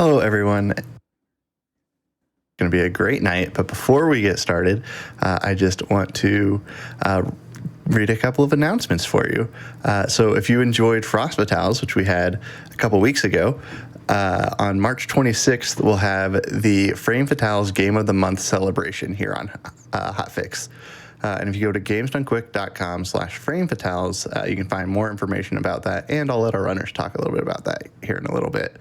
Hello, everyone. It's going to be a great night, but before we get started, I just want to read a couple of announcements for you. So if you enjoyed Frost Battles, which we had a couple weeks ago, on March 26th, we'll have the Frame Fatales Game of the Month celebration here on Hotfix. And if you go to gamesdonequick.com/framefatales, you can find more information about that, and I'll let our runners talk a little bit about that here in a little bit.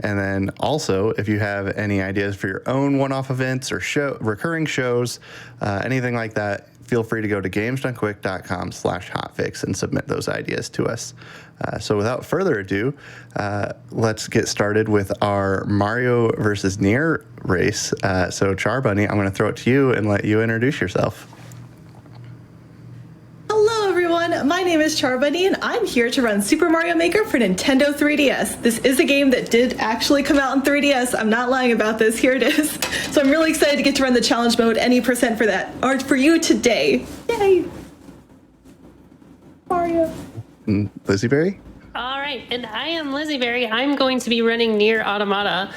And then also, if you have any ideas for your own one-off events or recurring shows, anything like that, feel free to go to gamesdonequick.com/hotfix and submit those ideas to us. So without further ado, let's get started with our Mario versus NieR race. So Charbunny, I'm going to throw it to you and let you introduce yourself. Hello everyone, my name is Charbunny and I'm here to run Super Mario Maker for Nintendo 3DS. This is a game that did actually come out on 3DS. I'm not lying about this. Here it is. So I'm really excited to get to run the challenge mode. Any percent for that or for you today. Yay! Mario. Lizzie Berry? All right, and I am Lizzie Berry. I'm going to be running NieR Automata,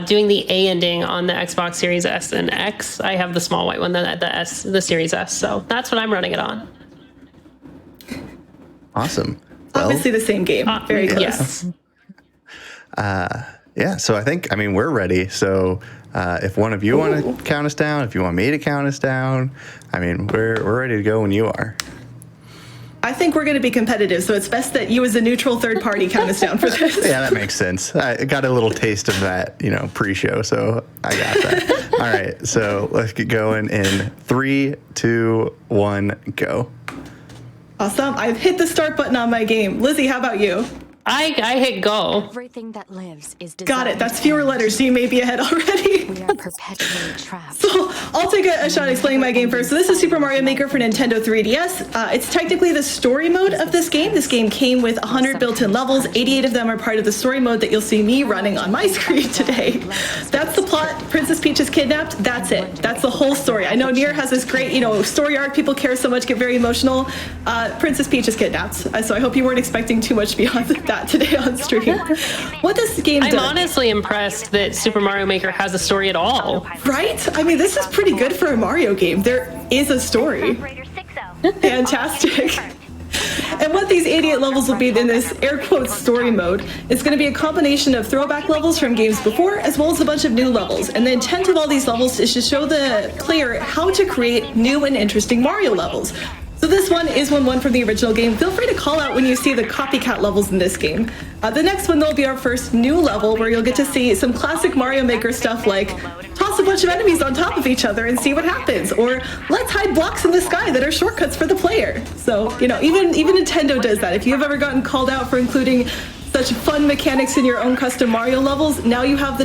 doing the A ending on the Xbox Series S and X. I have the small white one, the Series S, so that's what I'm running it on. Awesome. Well, obviously the same game. Very close. Yes. Yeah, so I mean, we're ready. So if one of you want to count us down, if you want me to count us down, I mean, we're ready to go when you are. I think we're going to be competitive, so it's best that you as a neutral third party count us down for this. Yeah, that makes sense. I got a little taste of that, pre-show, so I got that. All right, so let's get going in 3, 2, 1, go. Awesome. I've hit the start button on my game. Lizzie, how about you? I hit go. Everything that lives is got it. That's fewer letters, so you may be ahead already. We are perpetually trapped. So I'll take a shot explaining my game first. So this is Super Mario Maker for Nintendo 3DS. It's technically the story mode of this game. This game came with 100 built-in levels. 88 of them are part of the story mode that you'll see me running on my screen today. That's the plot. Princess Peach is kidnapped. That's it. That's the whole story. I know NieR has this great, story arc. People care so much, get very emotional. Princess Peach is kidnapped. So I hope you weren't expecting too much beyond that today on stream. What this game does... I'm honestly impressed that Super Mario Maker has a story at all. Right? I mean, this is pretty good for a Mario game. There is a story. Fantastic. And what these 88 levels will be in this air quotes story mode is going to be a combination of throwback levels from games before, as well as a bunch of new levels. And the intent of all these levels is to show the player how to create new and interesting Mario levels. So this one is one from the original game. Feel free to call out when you see the copycat levels in this game. The next one, will be our first new level where you'll get to see some classic Mario Maker stuff like toss a bunch of enemies on top of each other and see what happens, or let's hide blocks in the sky that are shortcuts for the player. So, even Nintendo does that. If you've ever gotten called out for including such fun mechanics in your own custom Mario levels, now you have the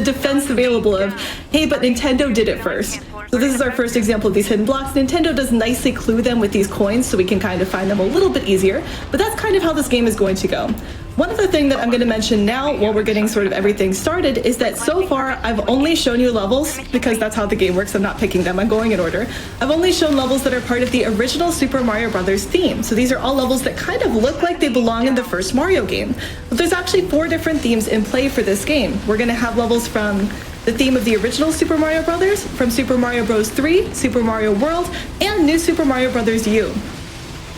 defense available of, hey, but Nintendo did it first. So this is our first example of these hidden blocks. Nintendo does nicely clue them with these coins so we can kind of find them a little bit easier, but that's kind of how this game is going to go. One other thing that I'm going to mention now while we're getting sort of everything started is that so far I've only shown you levels, because that's how the game works. I'm not picking them, I'm going in order. I've only shown levels that are part of the original Super Mario Brothers theme. So these are all levels that kind of look like they belong in the first Mario game. But there's actually 4 different themes in play for this game. We're going to have levels from the theme of the original Super Mario Brothers, from Super Mario Bros. 3, Super Mario World, and New Super Mario Bros. U.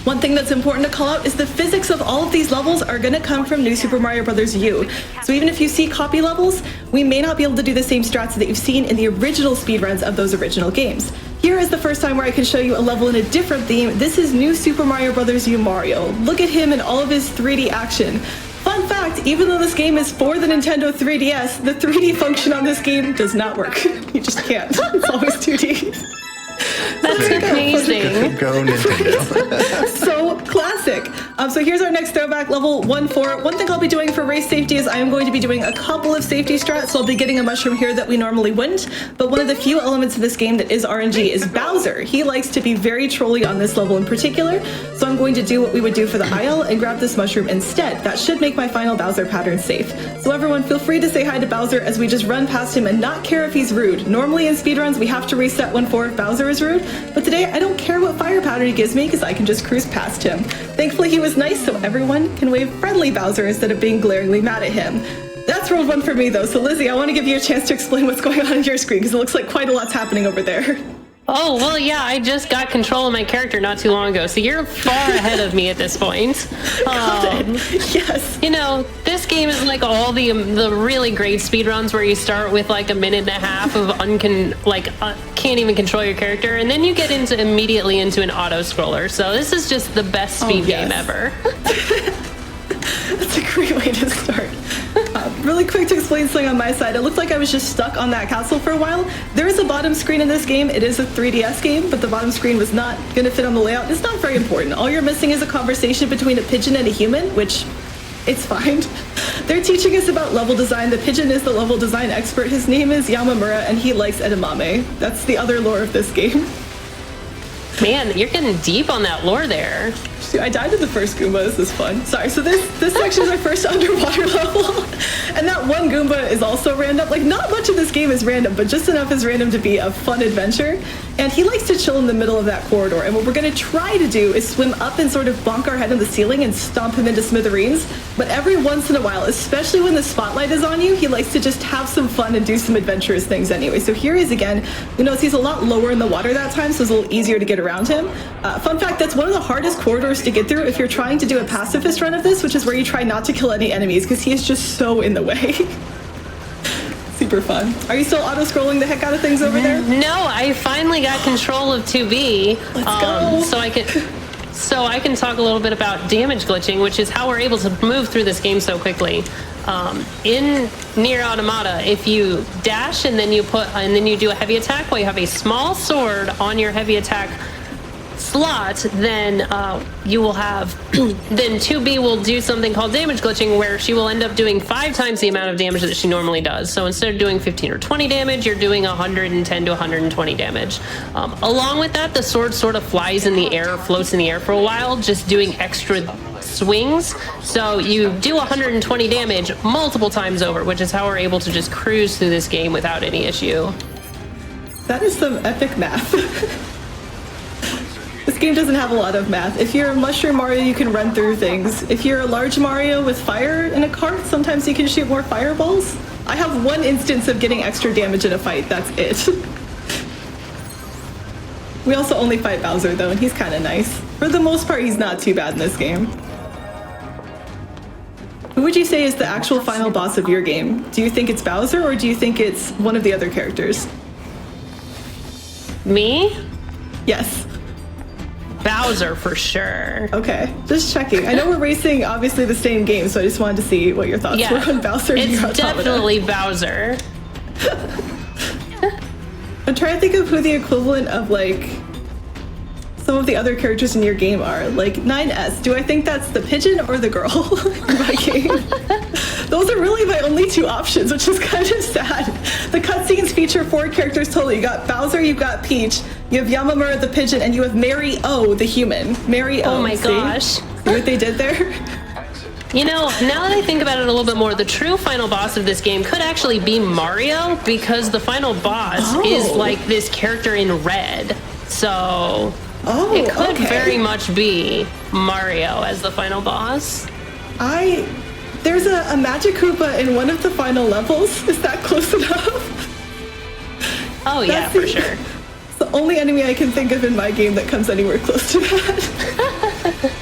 One thing that's important to call out is the physics of all of these levels are going to come from New Super Mario Bros. U. So even if you see copy levels, we may not be able to do the same strats that you've seen in the original speedruns of those original games. Here is the first time where I can show you a level in a different theme. This is New Super Mario Bros. U Mario. Look at him in all of his 3D action. Fun fact, even though this game is for the Nintendo 3DS, the 3D function on this game does not work. You just can't. It's always 2D. That's amazing. Go Nintendo. So classic. So here's our next throwback, level 1-4. One thing I'll be doing for race safety is I am going to be doing a couple of safety strats, so I'll be getting a mushroom here that we normally wouldn't. But one of the few elements of this game that is RNG is Bowser. He likes to be very trolly on this level in particular, so I'm going to do what we would do for the aisle and grab this mushroom instead. That should make my final Bowser pattern safe. So everyone, feel free to say hi to Bowser as we just run past him and not care if he's rude. Normally in speedruns, we have to reset 1-4 if Bowser is rude, but today I don't care what fire powder he gives me because I can just cruise past him. Thankfully he was nice so everyone can wave friendly Bowser instead of being glaringly mad at him. That's round 1 for me though, so Lizzie, I want to give you a chance to explain what's going on your screen because it looks like quite a lot's happening over there. Oh, well, yeah, I just got control of my character not too long ago, so you're far ahead of me at this point. Yes. You know, this game is like all the really great speedruns where you start with like a minute and a half of can't even control your character, and then you get immediately into an auto-scroller, so this is just the best speed game ever. That's a great way to start. Really quick to explain something on my side. It looked like I was just stuck on that castle for a while. There is a bottom screen in this game. It is a 3DS game, but the bottom screen was not going to fit on the layout. It's not very important. All you're missing is a conversation between a pigeon and a human, which it's fine. They're teaching us about level design. The pigeon is the level design expert. His name is Yamamura, and he likes edamame. That's the other lore of this game. Man, you're getting deep on that lore there. I died in the first Goomba. This is fun. Sorry, so this section is our first underwater level. And that one Goomba is also random. Like, not much of this game is random, but just enough is random to be a fun adventure. And he likes to chill in the middle of that corridor. And what we're going to try to do is swim up and sort of bonk our head on the ceiling and stomp him into smithereens. But every once in a while, especially when the spotlight is on you, he likes to just have some fun and do some adventurous things anyway. So here he is again. You notice he's a lot lower in the water that time, so it's a little easier to get around him. Fun fact, that's one of the hardest corridors to get through if you're trying to do a pacifist run of this, which is where you try not to kill any enemies, because he is just so in the way. Super fun. Are you still auto-scrolling the heck out of things over there? No, I finally got control of 2B. Let's go. So I can talk a little bit about damage glitching, which is how we're able to move through this game so quickly. In NieR Automata, if you dash and then you do a heavy attack while you have a small sword on your heavy attack slot, then you will have then 2B will do something called damage glitching, where she will end up doing 5 times the amount of damage that she normally does. So instead of doing 15 or 20 damage, you're doing 110 to 120 damage. Along with that, the sword sort of flies in the air, floats in the air for a while, just doing extra swings. So you do 120 damage multiple times over, which is how we're able to just cruise through this game without any issue. That is some epic math. This game doesn't have a lot of math. If you're a Mushroom Mario, you can run through things. If you're a large Mario with fire in a cart, sometimes you can shoot more fireballs. I have one instance of getting extra damage in a fight, that's it. We also only fight Bowser though, and he's kind of nice. For the most part, he's not too bad in this game. Who would you say is the actual final boss of your game? Do you think it's Bowser, or do you think it's one of the other characters? Me? Yes. Bowser for sure. Okay, just checking. I know we're racing obviously the same game, so I just wanted to see what your thoughts were on Bowser. It's definitely Bowser. I'm trying to think of who the equivalent of like some of the other characters in your game are. Like 9S, do I think that's the pigeon or the girl in my game? Those are really my only 2 options, which is kind of sad. The cutscenes feature 4 characters total. You got Bowser, you got Peach, you have Yamamura the pigeon, and you have Mary O the human. Mary O. Oh my gosh. See what they did there? You know, now that I think about it a little bit more, the true final boss of this game could actually be Mario, because the final boss is like this character in red. So it could very much be Mario as the final boss. There's a Magic Koopa in one of the final levels. Is that close enough? Oh yeah, for sure. It's the only enemy I can think of in my game that comes anywhere close to that.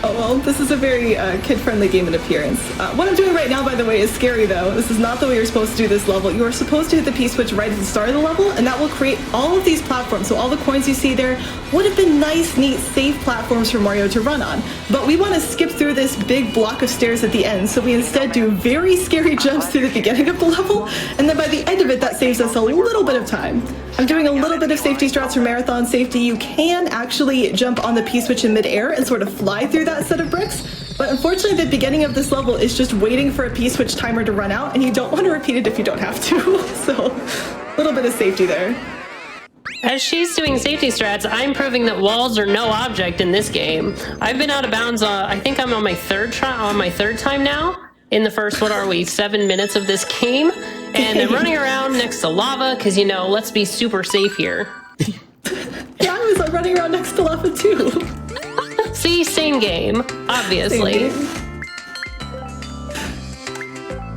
Oh well, this is a very kid-friendly game in appearance. What I'm doing right now, by the way, is scary though. This is not the way you're supposed to do this level. You are supposed to hit the P-switch right at the start of the level, and that will create all of these platforms. So all the coins you see there would have been nice, neat, safe platforms for Mario to run on. But we want to skip through this big block of stairs at the end, so we instead do very scary jumps through the beginning of the level, and then by the end of it, that saves us a little bit of time. I'm doing a little bit of safety strats for marathon safety. You can actually jump on the P-switch in midair and sort of fly through that set of bricks, but unfortunately the beginning of this level is just waiting for a P-switch timer to run out, and you don't want to repeat it if you don't have to. So a little bit of safety there. As she's doing safety strats, I'm proving that walls are no object in this game. I've been out of bounds, I think I'm on my third time now. In the first, 7 minutes of this game, and I'm running around next to lava because, you know, let's be super safe here. Yeah, I was running around next to Lava too. See, same game, obviously. Same game.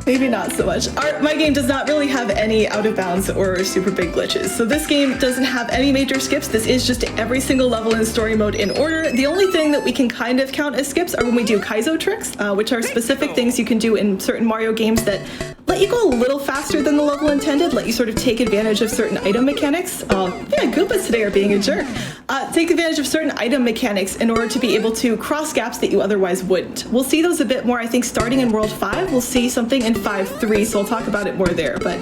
Maybe not so much. My game does not really have any out of bounds or super big glitches. So this game doesn't have any major skips. This is just every single level in story mode in order. The only thing that we can kind of count as skips are when we do Kaizo tricks, which are specific things you can do in certain Mario games that let you go a little faster than the level intended, let you sort of take advantage of certain item mechanics. Yeah, Goombas today are being a jerk. Take advantage of certain item mechanics in order to be able to cross gaps that you otherwise wouldn't. We'll see those a bit more, I think, starting in World 5. We'll see something in 5.3, so I'll talk about it more there. But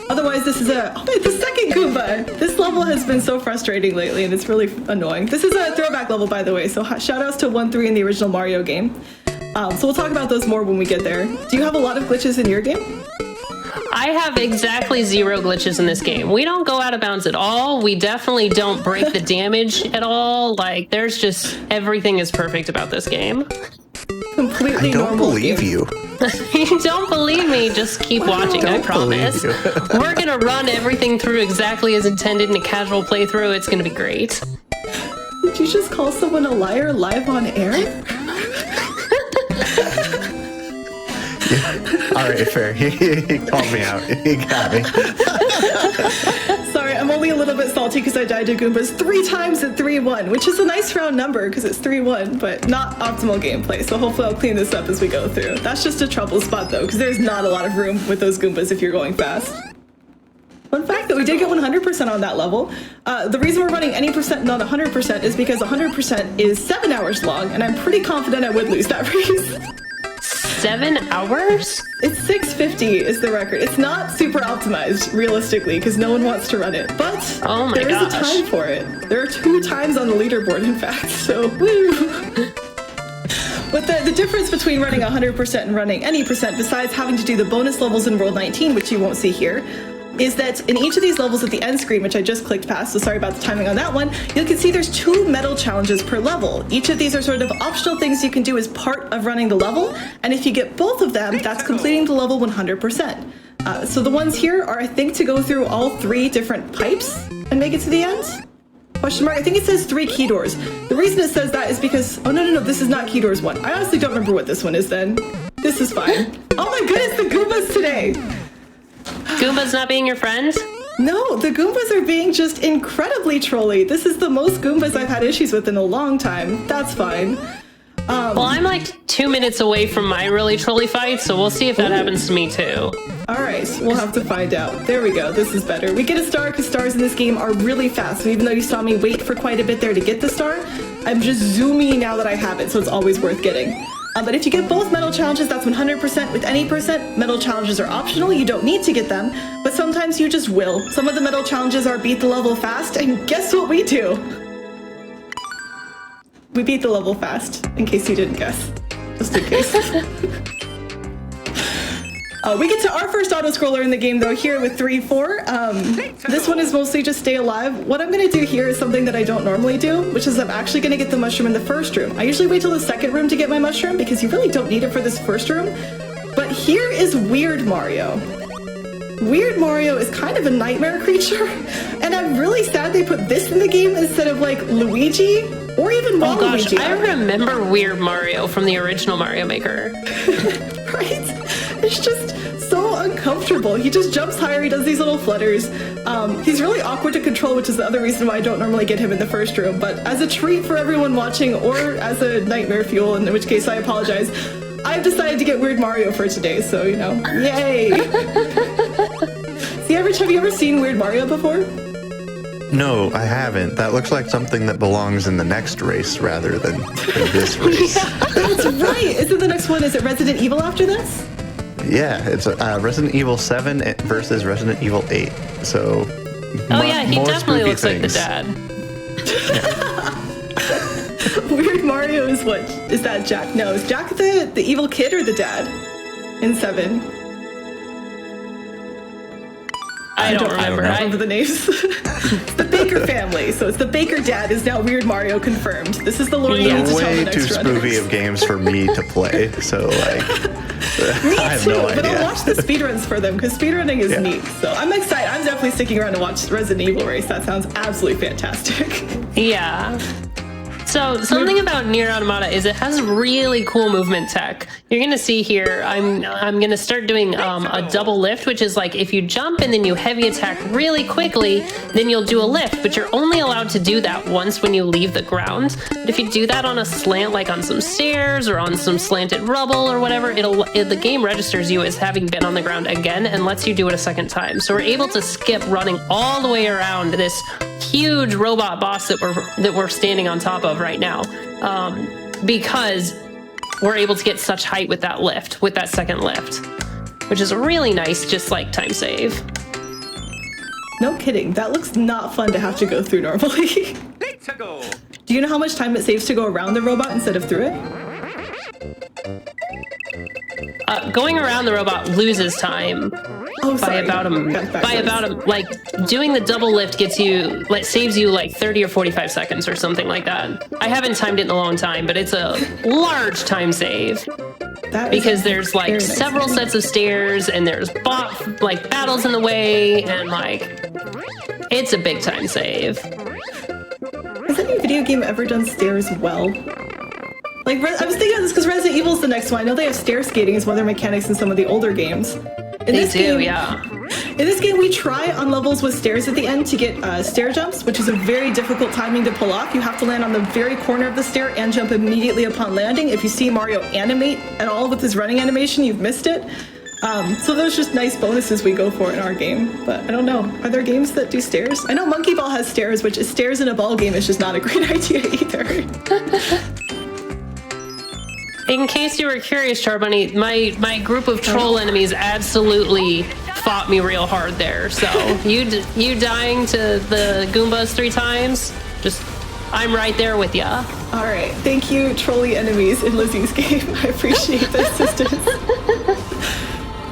otherwise, this is the second Goomba. This level has been so frustrating lately, and it's really annoying. This is a throwback level, by the way, so shoutouts to 1.3 in the original Mario game. So we'll talk about those more when we get there. Do you have a lot of glitches in your game? I have exactly 0 glitches in this game. We don't go out of bounds at all. We definitely don't break the damage at all. Like, there's just, everything is perfect about this game. Completely I don't normal believe game. you. You don't believe me, just keep watching, I promise. We're gonna run everything through exactly as intended in a casual playthrough. It's gonna be great. Did you just call someone a liar live on air? All right, fair. He called me out. He got me. Sorry, I'm only a little bit salty because I died to Goombas 3 times at 3-1, which is a nice round number because it's 3-1, but not optimal gameplay. So hopefully I'll clean this up as we go through. That's just a trouble spot though, because there's not a lot of room with those Goombas if you're going fast. Fun fact that we did get 100% on that level. The reason we're running any percent, not 100%, is because 100% is 7 hours long, and I'm pretty confident I would lose that race. 7 hours? It's 650 is the record. It's not super optimized, realistically, because no one wants to run it. But oh my there is gosh. a time for it. There are 2 times on the leaderboard, in fact, so woo! But the difference between running 100% and running any percent, besides having to do the bonus levels in World 19, which you won't see here, is that in each of these levels at the end screen, which I just clicked past, so sorry about the timing on that one, you can see there's 2 medal challenges per level. Each of these are sort of optional things you can do as part of running the level, and if you get both of them, that's completing the level 100%. So the ones here are, I think, to go through all 3 different pipes and make it to the end? Question mark? I think it says 3 key doors. The reason it says that is because, oh no, this is not key doors 1. I honestly don't remember what this one is then. This is fine. Oh my goodness, the Goombas today! Goombas not being your friend? No, the Goombas are being just incredibly trolly. This is the most Goombas I've had issues with in a long time. That's fine. Well, I'm like 2 minutes away from my really trolly fight, so we'll see if that happens to me too. Alright, we'll have to find out. There we go, this is better. We get a star because stars in this game are really fast. So even though you saw me wait for quite a bit there to get the star, I'm just zooming now that I have it, so it's always worth getting. But if you get both medal challenges, that's 100%. With any percent, medal challenges are optional. You don't need to get them, but sometimes you just will. Some of the medal challenges are beat the level fast, and guess what we do? We beat the level fast, in case you didn't guess. Just in case. We get to our first auto-scroller in the game, though, here with 3-4. This one is mostly just stay alive. What I'm going to do here is something that I don't normally do, which is I'm actually going to get the mushroom in the first room. I usually wait till the second room to get my mushroom, because you really don't need it for this first room. But here is Weird Mario. Weird Mario is kind of a nightmare creature, and I'm really sad they put this in the game instead of, like, Luigi, or even Waluigi. Oh gosh, I remember Weird Mario from the original Mario Maker. Right? It's just so uncomfortable. He just jumps higher, he does these little flutters. He's really awkward to control, which is the other reason why I don't normally get him in the first room. But as a treat for everyone watching, or as a nightmare fuel, in which case I apologize, I've decided to get Weird Mario for today, so, you know, yay! See, have you ever seen Weird Mario before? No, I haven't. That looks like something that belongs in the next race rather than in this race. That's right! Isn't the next one, is it Resident Evil after this? Yeah, it's Resident Evil 7 versus Resident Evil 8. So, oh yeah, he more definitely looks things. like the dad. Weird Mario is what? Is that Jack? No, is Jack the evil kid or the dad in 7? I don't remember The names. It's the Baker family, so it's the Baker dad is now Weird Mario confirmed. This is the lore you need to tell the Way next too spoofy runners. of games for me to play, so like... Me I have too, no but idea. I'll watch the speedruns for them because speedrunning is neat. So I'm excited. I'm definitely sticking around to watch Resident Evil Race. That sounds absolutely fantastic. Yeah. So something about NieR Automata is it has really cool movement tech. You're gonna see here, I'm gonna start doing a double lift, which is like if you jump and then you heavy attack really quickly, then you'll do a lift, but you're only allowed to do that once when you leave the ground. But if you do that on a slant, like on some stairs or on some slanted rubble or whatever, the game registers you as having been on the ground again and lets you do it a second time. So we're able to skip running all the way around this huge robot boss that we're standing on top of right now, because we're able to get such height with that lift, with that second lift, which is really nice, just like time save. No kidding. That looks not fun to have to go through normally. Do you know how much time it saves to go around the robot instead of through it? Going around the robot loses time. Oh, by about like doing the double lift gets you, like, saves you like 30 or 45 seconds or something like that. I haven't timed it in a long time, but it's a large time save because there's like several sets of stairs and there's battles in the way, and like it's a big time save. Has any video game ever done stairs well? Like, I was thinking of this because Resident Evil is the next one. I know they have stair skating as one of their mechanics in some of the older games. They do, yeah. In this game, we try on levels with stairs at the end to get stair jumps, which is a very difficult timing to pull off. You have to land on the very corner of the stair and jump immediately upon landing. If you see Mario animate at all with his running animation, you've missed it. So those just nice bonuses we go for in our game. But I don't know. Are there games that do stairs? I know Monkey Ball has stairs, which is stairs in a ball game is just not a great idea either. In case you were curious, Charbunny, my group of troll enemies absolutely fought me real hard there. So you dying to the Goombas 3 times, I'm right there with ya. All right, thank you, trolly enemies in Lizzie's game. I appreciate the assistance.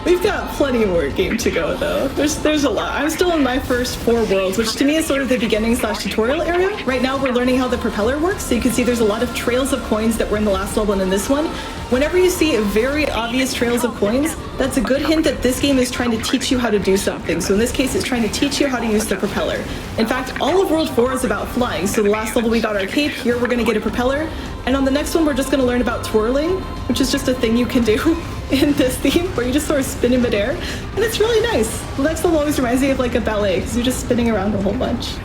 We've got plenty more game to go, though. There's a lot. I'm still in my first 4 worlds, which to me is sort of the beginning/tutorial area. Right now, we're learning how the propeller works, so you can see there's a lot of trails of coins that were in the last level and in this one. Whenever you see very obvious trails of coins, that's a good hint that this game is trying to teach you how to do something. So in this case, it's trying to teach you how to use the propeller. In fact, all of World 4 is about flying. So the last level we got our cape, here we're going to get a propeller. And on the next one, we're just going to learn about twirling, which is just a thing you can do in this theme, where you just sort of spin in midair. And it's really nice. The next level always reminds me of like a ballet, because you're just spinning around a whole bunch.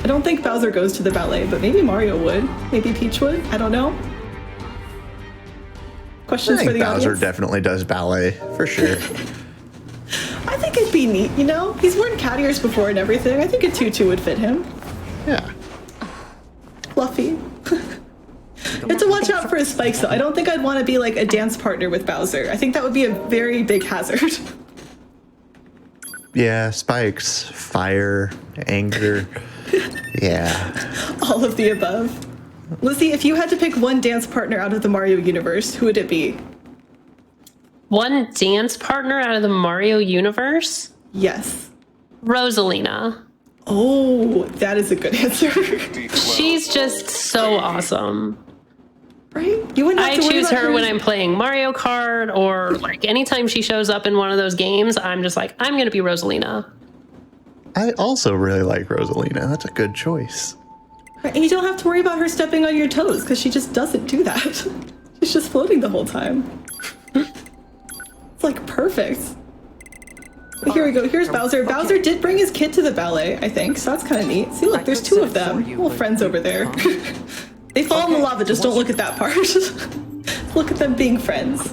I don't think Bowser goes to the ballet, but maybe Mario would. Maybe Peach would. I don't know. Questions for the audience? Bowser definitely does ballet, for sure. I think it'd be neat, you know? He's worn cat ears before and everything. I think a tutu would fit him. Yeah. Fluffy. You have to watch out for his spikes, though. I don't think I'd want to be like a dance partner with Bowser. I think that would be a very big hazard. Yeah, spikes, fire, anger. Yeah. All of the above. Lizzie, if you had to pick one dance partner out of the Mario universe, who would it be? One dance partner out of the Mario universe? Yes. Rosalina. Oh, that is a good answer. She's just so awesome. Right? You wouldn't have I to worry choose about her when I'm playing Mario Kart, or like anytime she shows up in one of those games, I'm just like, I'm going to be Rosalina. I also really like Rosalina. That's a good choice. Right, and you don't have to worry about her stepping on your toes, because she just doesn't do that. She's just floating the whole time. It's like perfect. But here we go. Here's Bowser. Bowser did bring his kid to the ballet, I think, so that's kind of neat. See, look, there's 2 of them. Little friends over there. They fall in the lava, just don't look at that part. Look at them being friends.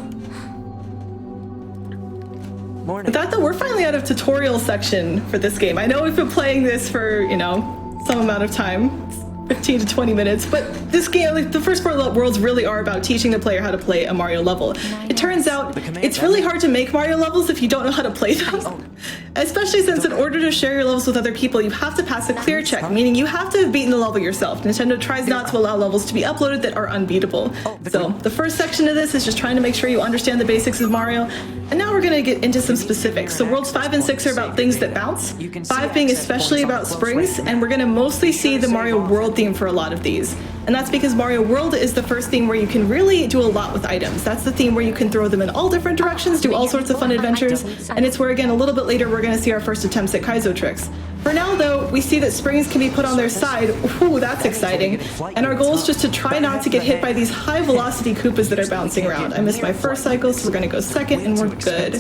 With that, though, we're finally out of tutorial section for this game. I know we've been playing this for, you know, some amount of time. 15 to 20 minutes, but this game, like the first 4 worlds really are about teaching the player how to play a Mario level. It turns out it's really hard to make Mario levels if you don't know how to play them. Especially since in order to share your levels with other people, you have to pass a clear check, meaning you have to have beaten the level yourself. Nintendo tries not to allow levels to be uploaded that are unbeatable. So the first section of this is just trying to make sure you understand the basics of Mario. And now we're going to get into some specifics. So worlds 5 and 6 are about things that bounce, 5 being especially about springs, and we're going to mostly see the Mario world theme for a lot of these. And that's because Mario World is the first theme where you can really do a lot with items. That's the theme where you can throw them in all different directions, do all sorts of fun adventures, and it's where, again, a little bit later, we're going to see our first attempts at Kaizo tricks. For now, though, we see that springs can be put on their side. Ooh, that's exciting. And our goal is just to try not to get hit by these high-velocity Koopas that are bouncing around. I missed my first cycle, so we're going to go second, and we're good.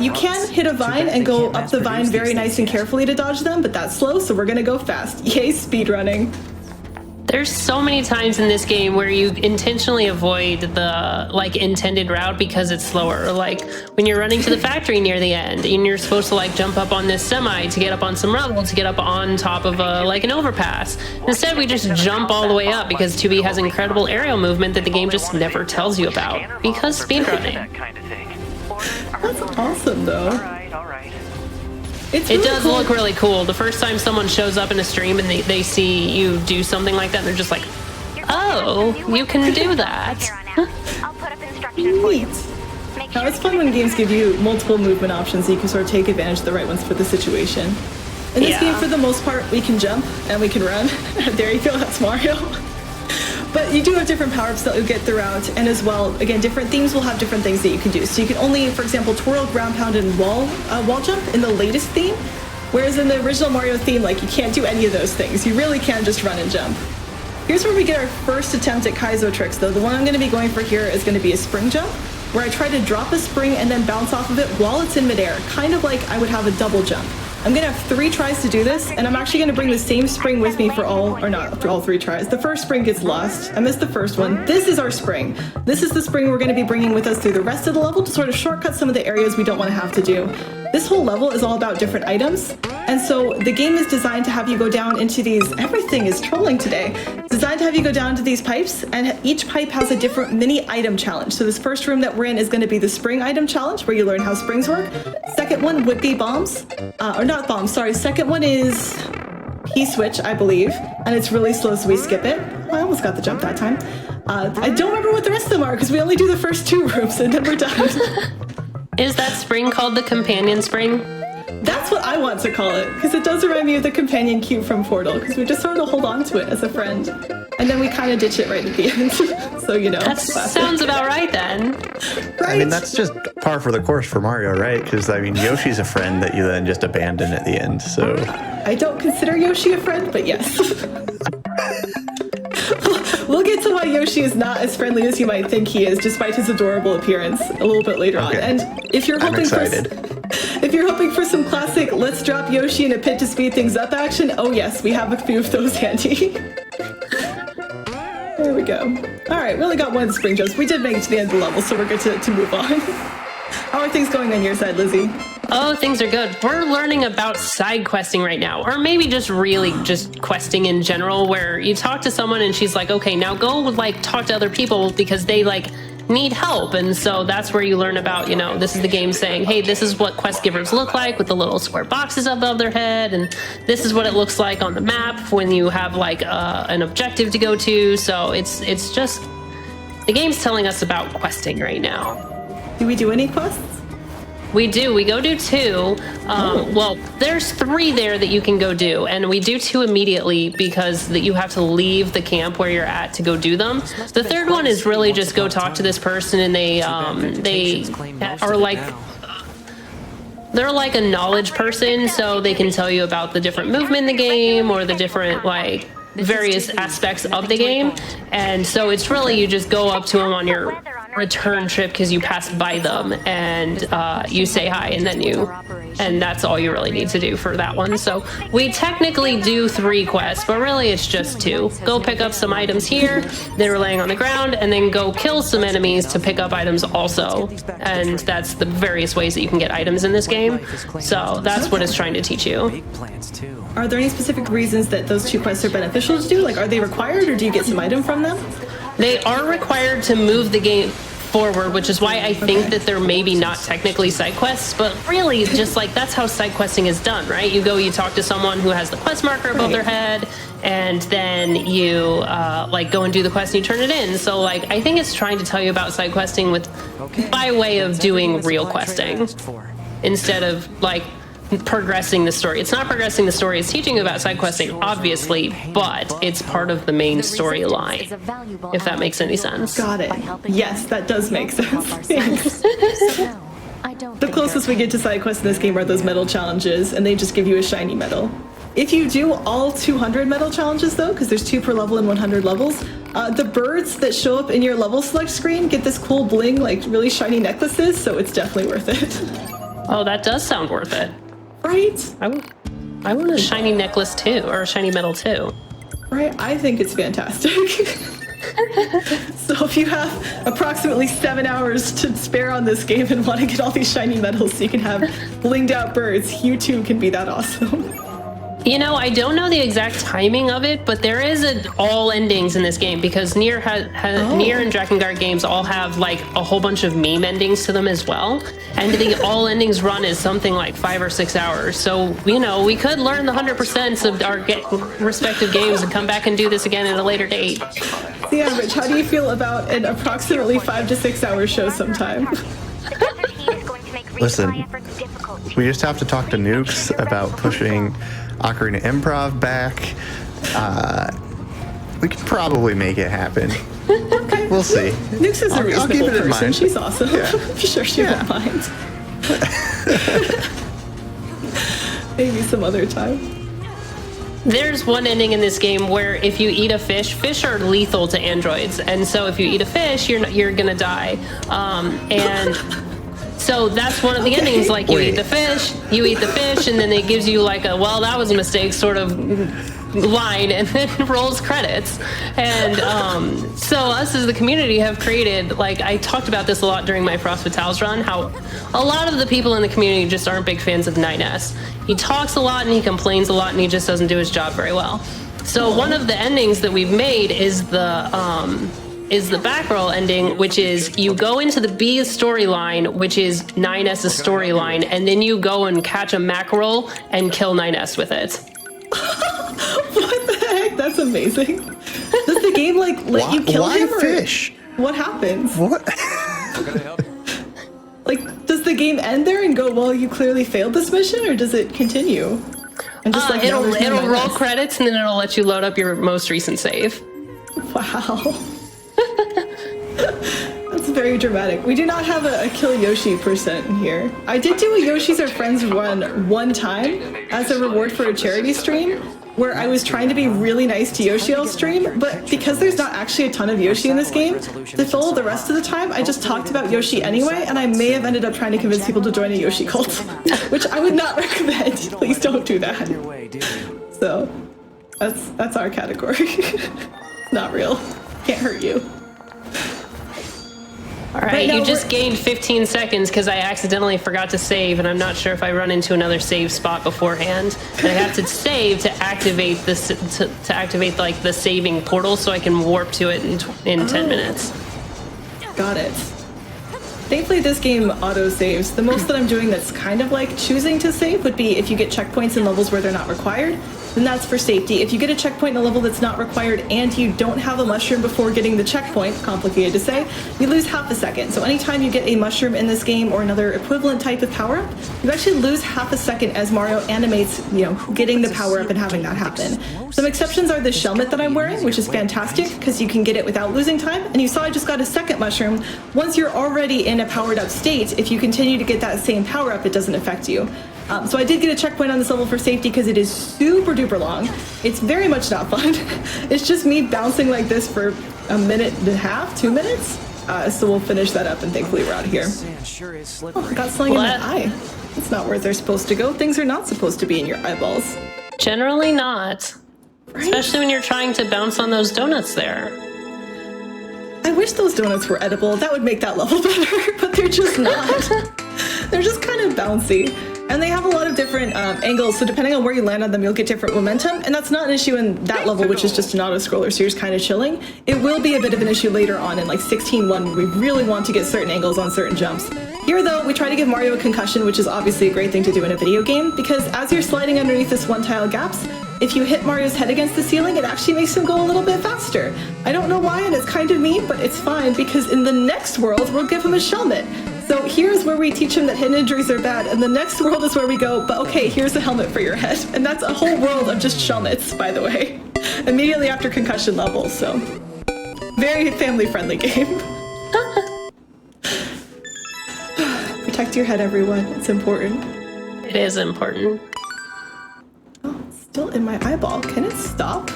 You can hit a vine and go up the vine very nice and carefully to dodge them, but that's slow, so we're going to go fast. Yay, speedrunning. There's so many times in this game where you intentionally avoid the like intended route because it's slower. Like when you're running to the factory near the end and you're supposed to like jump up on this semi to get up on some rubble to get up on top of a like an overpass. Instead, we just jump all the way up because 2B has incredible aerial movement that the game just never tells you about because speedrunning. That's awesome, though. It does look really cool. The first time someone shows up in a stream and they see you do something like that, and they're just like, oh, you can do that. Neat. Now, it's fun when games give you multiple movement options so you can sort of take advantage of the right ones for the situation. In this game, for the most part, we can jump and we can run. There you go, that's Mario. But you do have different power-ups that you get throughout, and as well, again, different themes will have different things that you can do. So you can only, for example, twirl, ground pound, and wall jump in the latest theme, whereas in the original Mario theme, like, you can't do any of those things. You really can just run and jump. Here's where we get our first attempt at Kaizo tricks, though. The one I'm going to be going for here is going to be a spring jump, where I try to drop a spring and then bounce off of it while it's in midair, kind of like I would have a double jump. I'm going to have 3 tries to do this, and I'm actually going to bring the same spring with me for all 3 tries. The first spring gets lost. I missed the first one. This is our spring. This is the spring we're going to be bringing with us through the rest of the level to sort of shortcut some of the areas we don't want to have to do. This whole level is all about different items, and so the game is designed to have you go down into these, everything is trolling today, designed to have you go down to these pipes, and each pipe has a different mini item challenge. So this first room that we're in is going to be the spring item challenge, where you learn how springs work. Second one would be bombs, or not bombs, sorry. Second one is P-switch, I believe, and it's really slow, so we skip it. Oh, I almost got the jump that time. I don't remember what the rest of them are, because we only do the first 2 rooms, and then we're done. Is that spring called the companion spring? That's what I want to call it, because it does remind me of the companion cube from Portal, because we just sort of hold on to it as a friend, and then we kind of ditch it right at the end. So, you know. That sounds about right then. Right? I mean, that's just par for the course for Mario, right? Because, I mean, Yoshi's a friend that you then just abandon at the end, so... I don't consider Yoshi a friend, but yes. We'll get to why Yoshi is not as friendly as you might think he is, despite his adorable appearance, a little bit later on. And if you're hoping for some classic "let's drop Yoshi in a pit to speed things up" action, oh yes, we have a few of those handy. There we go. All right, we only got 1 spring jumps. We did make it to the end of the level, so we're good to move on. How are things going on your side, Lizzie? Oh, things are good. We're learning about side questing right now, or maybe just really just questing in general, where you talk to someone and she's like, okay, now go like talk to other people because they like need help. And so that's where you learn about, you know, this is the game saying, hey, this is what quest givers look like with the little square boxes above their head. And this is what it looks like on the map when you have like an objective to go to. So it's just, the game's telling us about questing right now. Do we do any quests? We do. We go do 2. Well, there's 3 there that you can go do, and we do 2 immediately because that you have to leave the camp where you're at to go do them. The third one is really just go talk to this person, and they are like... They're like a knowledge person, so they can tell you about the different movement in the game or the different, like, various aspects of the game. And so it's really, you just go up to them on your return trip because you pass by them and you say hi, and that's all you really need to do for that one. So we technically do 3 quests, but really it's just 2. Go pick up some items here that are laying on the ground, and then go kill some enemies to pick up items also. And that's the various ways that you can get items in this game. So that's what it's trying to teach you. Are there any specific reasons that those 2 quests are beneficial to do? Like, are they required, or do you get some item from them? They are required to move the game forward, which is why I think that they're maybe not technically side quests, but really just like that's how side questing is done, right? You go, you talk to someone who has the quest marker above their head, and then you like go and do the quest and you turn it in. So like I think it's trying to tell you about side questing by way of doing real questing instead of like progressing the story. It's not progressing the story. It's teaching about side questing, obviously, but it's part of the main storyline, if that makes any sense. Got it. Yes, that does make sense. Thanks. The closest we get to side quests in this game are those medal challenges, and they just give you a shiny medal. If you do all 200 medal challenges, though, because there's 2 per level in 100 levels, the birds that show up in your level select screen get this cool bling, like really shiny necklaces, so it's definitely worth it. Oh, that does sound worth it. Right? I want a shiny necklace too, or a shiny medal too. Right? I think it's fantastic. So if you have approximately 7 hours to spare on this game and want to get all these shiny medals so you can have blinged out birds, you too can be that awesome. You know, I don't know the exact timing of it, but there is all endings in this game because NieR NieR and Drakengard games all have like a whole bunch of meme endings to them as well. And the all endings run is something like 5 or 6 hours. So, you know, we could learn the 100% of our respective games and come back and do this again at a later date. Yeah, Rich, how do you feel about an approximately 5 to 6 hour show sometime? Listen, we just have to talk to Nukes about pushing Ocarina Improv back. We could probably make it happen. Okay. We'll see. Nukes is a reasonable I'll keep it in person. mind. She's awesome. Yeah. I'm sure she won't mind. Maybe some other time. There's one ending in this game where if you eat a fish are lethal to androids, and so if you eat a fish, you're gonna die. And so that's one of the endings. Like you eat the fish, and then it gives you like a well, that was a mistake sort of line, and then rolls credits. And so us as the community have created, like I talked about this a lot during my Frost Fatales run, how a lot of the people in the community just aren't big fans of 9S. He talks a lot and he complains a lot and he just doesn't do his job very well. So one of the endings that we've made is the back roll ending, which is you go into the B storyline, which is 9S's storyline, and then you go and catch a mackerel and kill 9S with it. What the heck? That's amazing. Does the game like let you kill him? Why fish? What happens? What? Like, does the game end there and go, well, you clearly failed this mission, or does it continue? And just like it'll no roll credits and then it'll let you load up your most recent save. Wow. That's very dramatic. We do not have a kill Yoshi % in here. I did do a Yoshi's Are Friends run one time as a reward for a charity stream where I was trying to be really nice to Yoshi all stream, but because there's not actually a ton of Yoshi in this game, to fill the rest of the time, I just talked about Yoshi anyway, and I may have ended up trying to convince people to join a Yoshi cult, which I would not recommend. Please don't do that. So, that's our category. It's not real. Can't hurt you. All right, you just gained 15 seconds because I accidentally forgot to save, and I'm not sure if I run into another save spot beforehand. And I have to save to activate this to activate like the saving portal, so I can warp to it in 10 minutes. Got it. Thankfully, this game auto-saves. The most that I'm doing that's kind of like choosing to save would be if you get checkpoints in levels where they're not required, then that's for safety. If you get a checkpoint in a level that's not required and you don't have a mushroom before getting the checkpoint, complicated to say, you lose half a second. So anytime you get a mushroom in this game or another equivalent type of power-up, you actually lose half a second as Mario animates, you know, getting the power-up and having that happen. Some exceptions are the helmet that I'm wearing, which is fantastic because you can get it without losing time. And you saw I just got a second mushroom. Once you're already in a powered-up state, if you continue to get that same power-up, it doesn't affect you. So I did get a checkpoint on this level for safety because it is super duper long. It's very much not fun. It's just me bouncing like this for a minute and a half, 2 minutes. So we'll finish that up and thankfully we're out of here. Oh, I got something in my eye. It's not where they're supposed to go. Things are not supposed to be in your eyeballs. Generally not. Right? Especially when you're trying to bounce on those donuts there. I wish those donuts were edible. That would make that level better, but they're just not. They're just kind of bouncy. And they have a lot of different angles, so depending on where you land on them, you'll get different momentum, and that's not an issue in that level, which is just an auto-scroller, so you're just kind of chilling. It will be a bit of an issue later on in like 16.1, when we really want to get certain angles on certain jumps. Here though, we try to give Mario a concussion, which is obviously a great thing to do in a video game, because as you're sliding underneath this one-tile gaps, if you hit Mario's head against the ceiling, it actually makes him go a little bit faster. I don't know why, and it's kind of mean, but it's fine, because in the next world, we'll give him a helmet. So here's where we teach him that hidden injuries are bad, and the next world is where we go, but okay, here's a helmet for your head. And that's a whole world of just shelmets, by the way. Immediately after concussion levels, so. Very family-friendly game. Protect your head, everyone. It's important. It is important. Oh, it's still in my eyeball. Can it stop?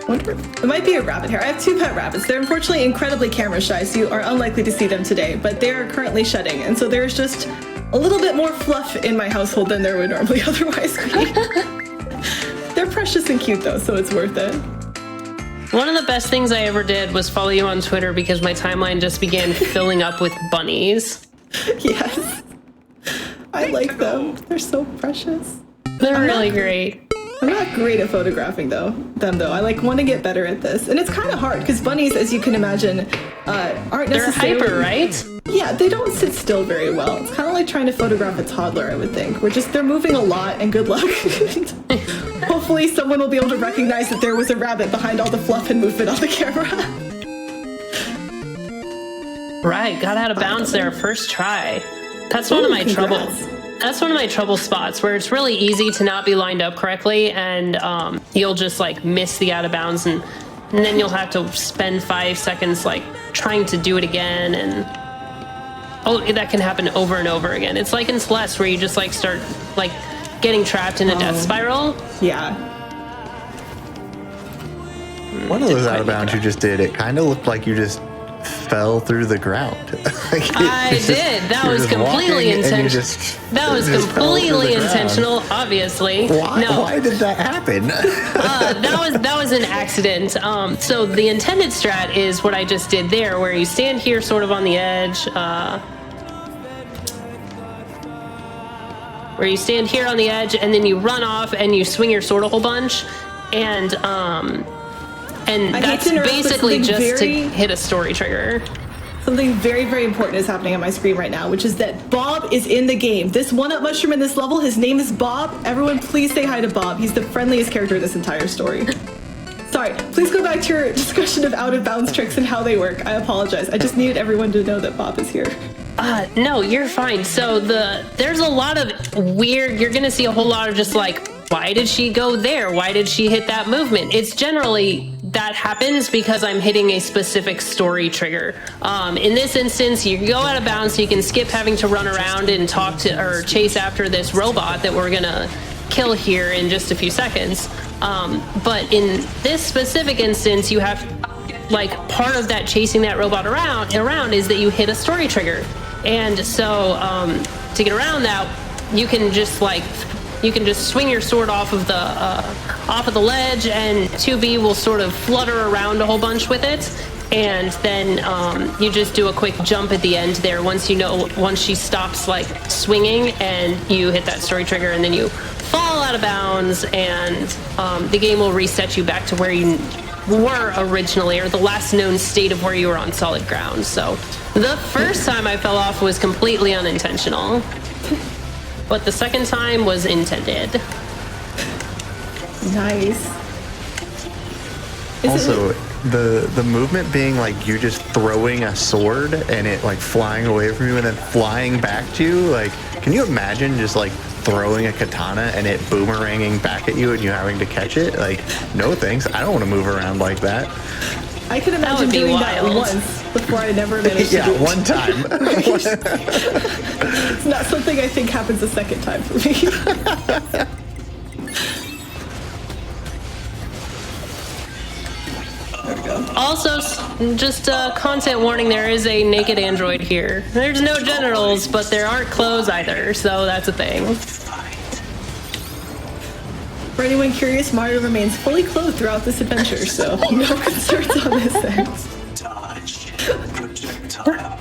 Wonder, it might be a rabbit hair. I have 2 pet rabbits. They're unfortunately incredibly camera shy, so you are unlikely to see them today, but they are currently shedding, and so there's just a little bit more fluff in my household than there would normally otherwise be. They're precious and cute though, so it's worth it. One of the best things I ever did was follow you on Twitter because my timeline just began filling up with bunnies. Yes. I like them. They're so precious. They're really great. I'm not great at photographing them though. I want to get better at this. And it's kind of hard because bunnies, as you can imagine, aren't necessarily... They're hyper, right? Yeah, they don't sit still very well. It's kind of like trying to photograph a toddler, I would think. They're moving a lot, and good luck. Hopefully someone will be able to recognize that there was a rabbit behind all the fluff and movement on the camera. Right, got out of bounds there first try. That's one of my troubles. That's one of my trouble spots where it's really easy to not be lined up correctly, and you'll just like miss the out of bounds, and then you'll have to spend 5 seconds like trying to do it again, and that can happen over and over again. It's like in Celeste where you just like start like getting trapped in a death spiral. Yeah. One of those out of bounds you just did, it kind of looked like you just fell through the ground. I did. That was completely intentional. That was completely intentional, obviously. Why did that happen? That was an accident. So the intended strat is what I just did there, where you stand here sort of on the edge, and then you run off and you swing your sword a whole bunch, and that's basically just to hit a story trigger. Something very, very important is happening on my screen right now, which is that Bob is in the game. This one-up mushroom in this level, his name is Bob. Everyone please say hi to Bob. He's the friendliest character in this entire story. Sorry, please go back to your discussion of out-of-bounds tricks and how they work. I apologize. I just needed everyone to know that Bob is here. No, you're fine. So there's a lot of weird, you're gonna see a whole lot of just like, why did she go there? Why did she hit that movement? It's generally, that happens because I'm hitting a specific story trigger. In this instance, you go out of bounds so you can skip having to run around and talk to or chase after this robot that we're gonna kill here in just a few seconds. But in this specific instance, you have, like, part of that chasing that robot around is that you hit a story trigger. And so to get around that, you can just swing your sword off of the ledge, and 2B will sort of flutter around a whole bunch with it, and then you just do a quick jump at the end there once she stops like swinging, and you hit that story trigger, and then you fall out of bounds, and the game will reset you back to where you were originally, or the last known state of where you were on solid ground. So the first time I fell off was completely unintentional, but the second time was intended. Nice. Also, the movement being like you just throwing a sword and it like flying away from you and then flying back to you, like, can you imagine just like throwing a katana and it boomeranging back at you and you having to catch it? Like, no thanks, I don't want to move around like that. I can imagine doing that once before I never managed to do it. Yeah, one time. It's not something I think happens a second time for me. There we go. Also, just a content warning, there is a naked android here. There's no genitals, but there aren't clothes either, so that's a thing. For anyone curious, Mario remains fully clothed throughout this adventure, so no concerns on this end. Dodge. Projectile.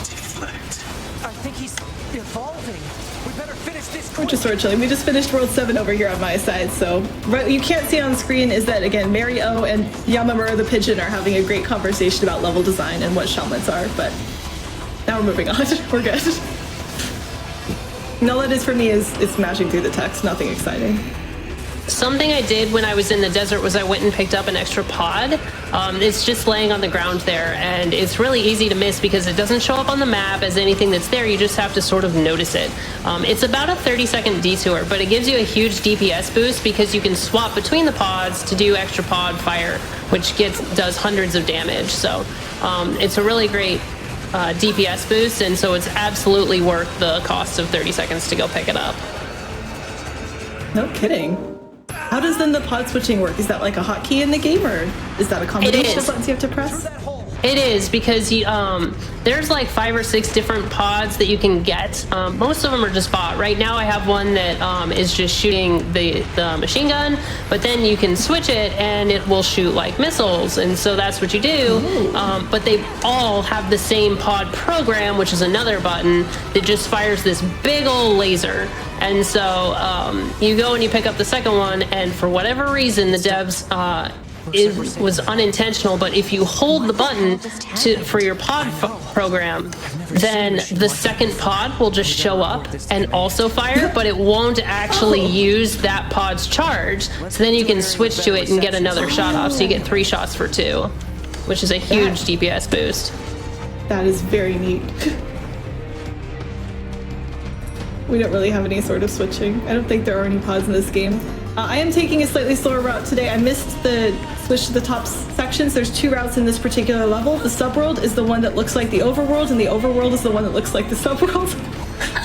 Deflect. I think he's evolving. We better finish this. We're just sort of chilling. We just finished World 7 over here on my side, so what you can't see on screen is that, again, Mary-O and Yamamura the pigeon are having a great conversation about level design and what shelmets are, but now we're moving on. We're good. And all that is for me is smashing through the text, nothing exciting. something I did when I was in the desert was I went and picked up an extra pod. It's just laying on the ground there, and it's really easy to miss because it doesn't show up on the map as anything that's there. You just have to sort of notice it. It's about a 30-second detour, but it gives you a huge DPS boost because you can swap between the pods to do extra pod fire, which does hundreds of damage. So it's a really great DPS boost, and so it's absolutely worth the cost of 30 seconds to go pick it up. No kidding. How does then the pod switching work? Is that like a hotkey in the game, or is that a combination of buttons you have to press? It is, because there's like 5 or 6 different pods that you can get. Most of them are just bought. Right now I have one that is just shooting the machine gun, but then you can switch it and it will shoot like missiles, and so that's what you do. But they all have the same pod program, which is another button that just fires this big old laser. And so you go and you pick up the second one, and for whatever reason the devs it was unintentional, but if you hold the button for your pod program, then the second pod will just show up and also fire, but it won't actually use that pod's charge. So then you can switch to it and get another shot off. So you get 3 shots for 2, which is a huge DPS boost. That is very neat. We don't really have any sort of switching. I don't think there are any pods in this game. I am taking a slightly slower route today. I missed the switch to the top sections. There's 2 routes in this particular level. The subworld is the one that looks like the overworld, and the overworld is the one that looks like the subworld.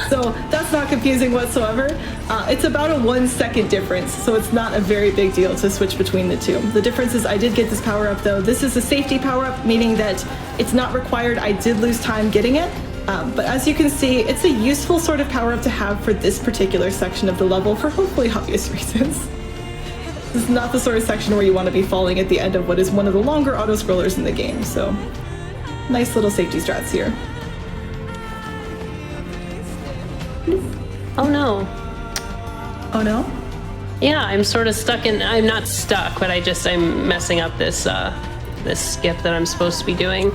So that's not confusing whatsoever. It's about a 1-second difference, so it's not a very big deal to switch between the two. The difference is I did get this power up though. This is a safety power up, meaning that it's not required. I did lose time getting it. But as you can see, it's a useful sort of power-up to have for this particular section of the level for hopefully obvious reasons. This is not the sort of section where you want to be falling at the end of what is one of the longer auto-scrollers in the game, so nice little safety strats here. Oh no. Oh no? Yeah, I'm sort of stuck in, I'm not stuck, but I'm messing up this skip that I'm supposed to be doing.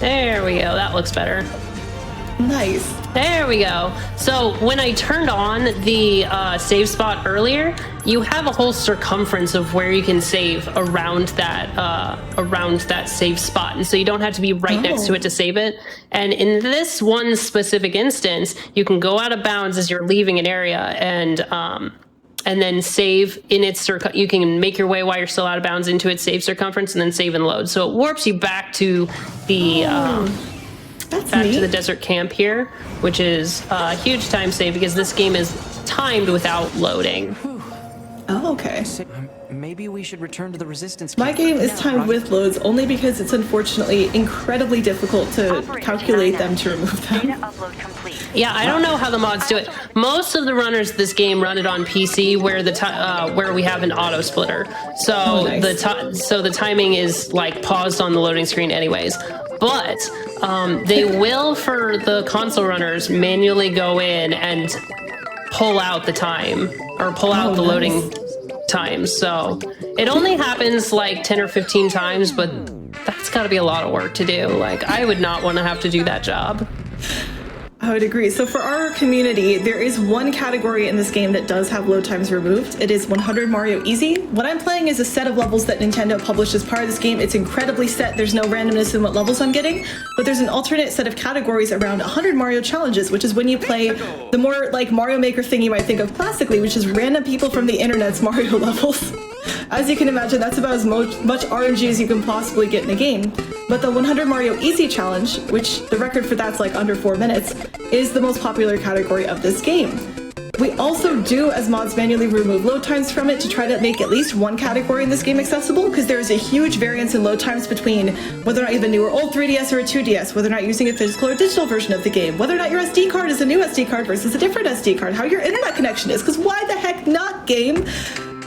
There we go, that looks better. Nice. There we go. So when I turned on the save spot earlier, you have a whole circumference of where you can save around that save spot, and so you don't have to be right next to it to save it. And in this one specific instance, you can go out of bounds as you're leaving an area, and then save in its you can make your way while you're still out of bounds into its save circumference, and then save and load. So it warps you back to the to the desert camp here, which is a huge time save because this game is timed without loading. Oh, okay. Maybe we should return to the resistance. My game is timed with loads only because it's unfortunately incredibly difficult to calculate them to remove them. Yeah, I don't know how the mods do it. Most of the runners of this game run it on PC, where we have an auto splitter. So the timing is like paused on the loading screen anyways. But they will, for the console runners, manually go in and pull out the time, or pull out the loading times. So it only happens like 10 or 15 times, but that's got to be a lot of work to do. Like, I would not want to have to do that job. I would agree. So for our community, there is one category in this game that does have load times removed. It is 100 Mario Easy. What I'm playing is a set of levels that Nintendo published as part of this game. It's incredibly set. There's no randomness in what levels I'm getting, but there's an alternate set of categories around 100 Mario challenges, which is when you play the more like Mario Maker thing you might think of classically, which is random people from the internet's Mario levels. As you can imagine, that's about as much RNG as you can possibly get in a game. But the 100 Mario Easy Challenge, which the record for that's like under 4 minutes, is the most popular category of this game. We also do, as mods, manually remove load times from it to try to make at least one category in this game accessible, because there is a huge variance in load times between whether or not you have a new or old 3DS or a 2DS, whether or not you're using a physical or digital version of the game, whether or not your SD card is a new SD card versus a different SD card, how your internet connection is, because why the heck not, game?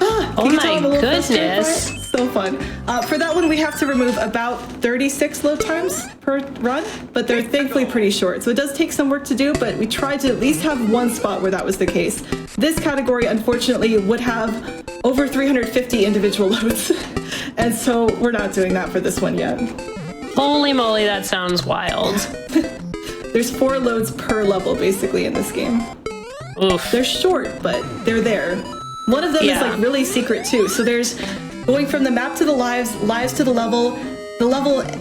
Oh my goodness. So fun. For that one, we have to remove about 36 load times per run, but they're thankfully pretty short. So it does take some work to do, but we tried to at least have one spot where that was the case. This category, unfortunately, would have over 350 individual loads. And so we're not doing that for this one yet. Holy moly, that sounds wild. There's 4 loads per level, basically, in this game. Oof. They're short, but they're there. One of them is Yeah. like really secret too. So there's going from the map to the lives to the level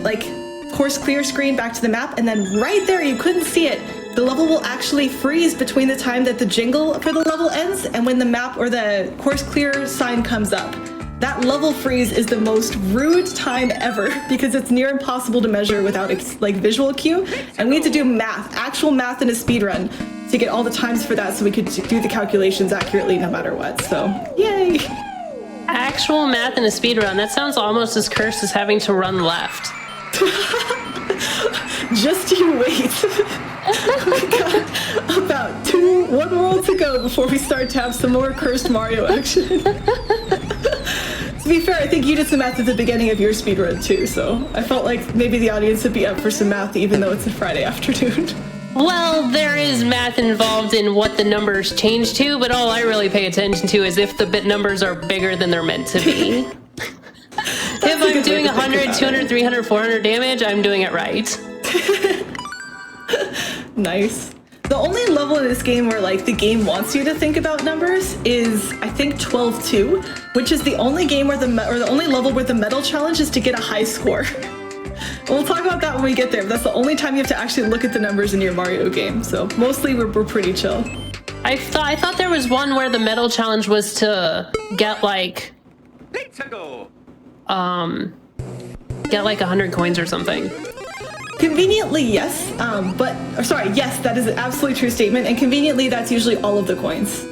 like course clear screen back to the map, and then right there, you couldn't see it, the level will actually freeze between the time that the jingle for the level ends and when the map or the course clear sign comes up. That level freeze is the most rude time ever because it's near impossible to measure without like visual cue, and we had to do math, actual math in a speedrun to get all the times for that so we could do the calculations accurately no matter what. So, yay! Actual math in a speedrun, that sounds almost as cursed as having to run left. Just you wait. We got about one world to go before we start to have some more cursed Mario action. To be fair, I think you did some math at the beginning of your speedrun too, so I felt like maybe the audience would be up for some math even though it's a Friday afternoon. Well, there is math involved in what the numbers change to, but all I really pay attention to is if the bit numbers are bigger than they're meant to be. If I'm doing 100, 200, 300, 400 damage, I'm doing it right. Nice. The only level in this game where like the game wants you to think about numbers is I think 12-2, which is the only game where the only level where the medal challenge is to get a high score. We'll talk about that when we get there, but that's the only time you have to actually look at the numbers in your Mario game. So mostly we're pretty chill. I thought there was one where the medal challenge was to get like get like 100 coins or something. Conveniently, yes, yes, that is an absolutely true statement, and conveniently, that's usually all of the coins.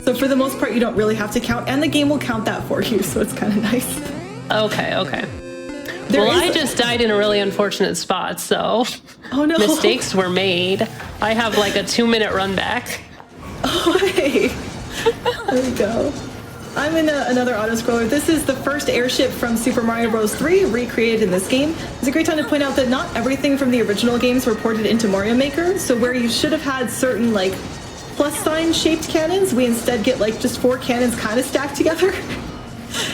So for the most part, you don't really have to count, and the game will count that for you, so it's kind of nice. Okay. I just died in a really unfortunate spot, so oh no, mistakes were made. I have like a 2-minute run back. Oh hey, there we go. I'm in another auto-scroller. This is the first airship from Super Mario Bros. 3 recreated in this game. It's a great time to point out that not everything from the original games were ported into Mario Maker, so where you should have had certain like plus sign shaped cannons, we instead get like just 4 cannons kind of stacked together.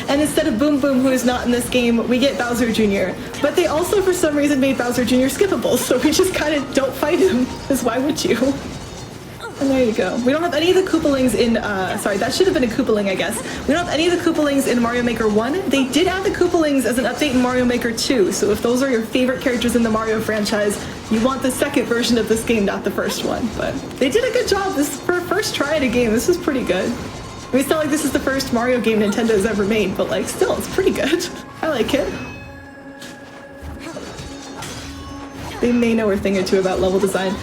And instead of Boom Boom, who is not in this game, we get Bowser Jr. But they also for some reason made Bowser Jr. skippable, so we just kind of don't fight him, because why would you? And there you go. We don't have any of the Koopalings in, sorry, that should have been a Koopaling, I guess. We don't have any of the Koopalings in Mario Maker 1. They did add the Koopalings as an update in Mario Maker 2, so if those are your favorite characters in the Mario franchise, you want the second version of this game, not the first one. But they did a good job. This for first try at a game. This was pretty good. I mean, it's not like this is the first Mario game Nintendo has ever made, but like, still, it's pretty good. I like it. They may know a thing or two about level design.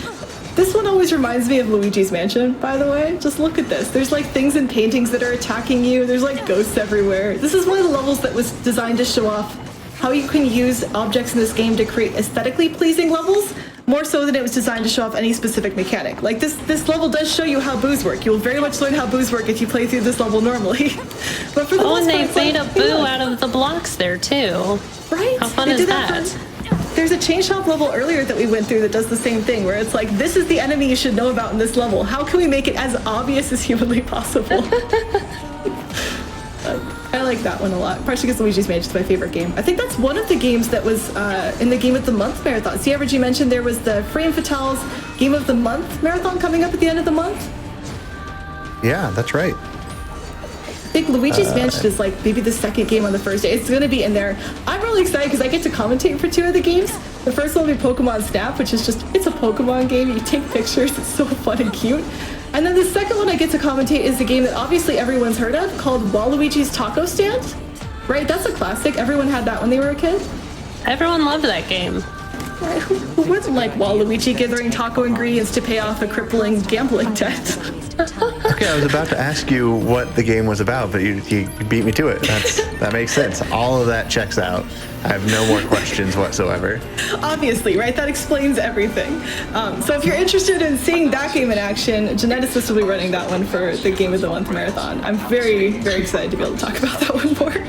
This one always reminds me of Luigi's Mansion, by the way. Just look at this. There's like things in paintings that are attacking you. There's like ghosts everywhere. This is one of the levels that was designed to show off how you can use objects in this game to create aesthetically pleasing levels, more so than it was designed to show off any specific mechanic. Like this level does show you how boos work. You'll very much learn how boos work if you play through this level normally. But for the most and part, they made like, a boo out of the blocks there too. Right? How fun They is did that? There's a chain shop level earlier that we went through that does the same thing, where it's like, this is the enemy you should know about in this level. How can we make it as obvious as humanly possible? I like that one a lot, partially because Luigi's Mansion is my favorite game. I think that's one of the games that was in the Game of the Month marathon. See, Average, you mentioned there was the Frame Fatale's Game of the Month marathon coming up at the end of the month? Yeah, that's right. I think Luigi's Mansion is like maybe the second game on the first day. It's going to be in there. I'm really excited because I get to commentate for 2 of the games. The first one will be Pokemon Snap, which is just, it's a Pokemon game. You take pictures. It's so fun and cute. And then the second one I get to commentate is a game that obviously everyone's heard of called Waluigi's Taco Stand. Right? That's a classic. Everyone had that when they were a kid. Everyone loved that game. Right? Who wouldn't like Waluigi gathering taco ingredients to pay off a crippling gambling debt? Okay, I was about to ask you what the game was about, but you beat me to it. That makes sense. All of that checks out. I have no more questions whatsoever. Obviously, right? That explains everything. So if you're interested in seeing that game in action, Geneticist will be running that one for the Game of the Month marathon. I'm very, very excited to be able to talk about that one more.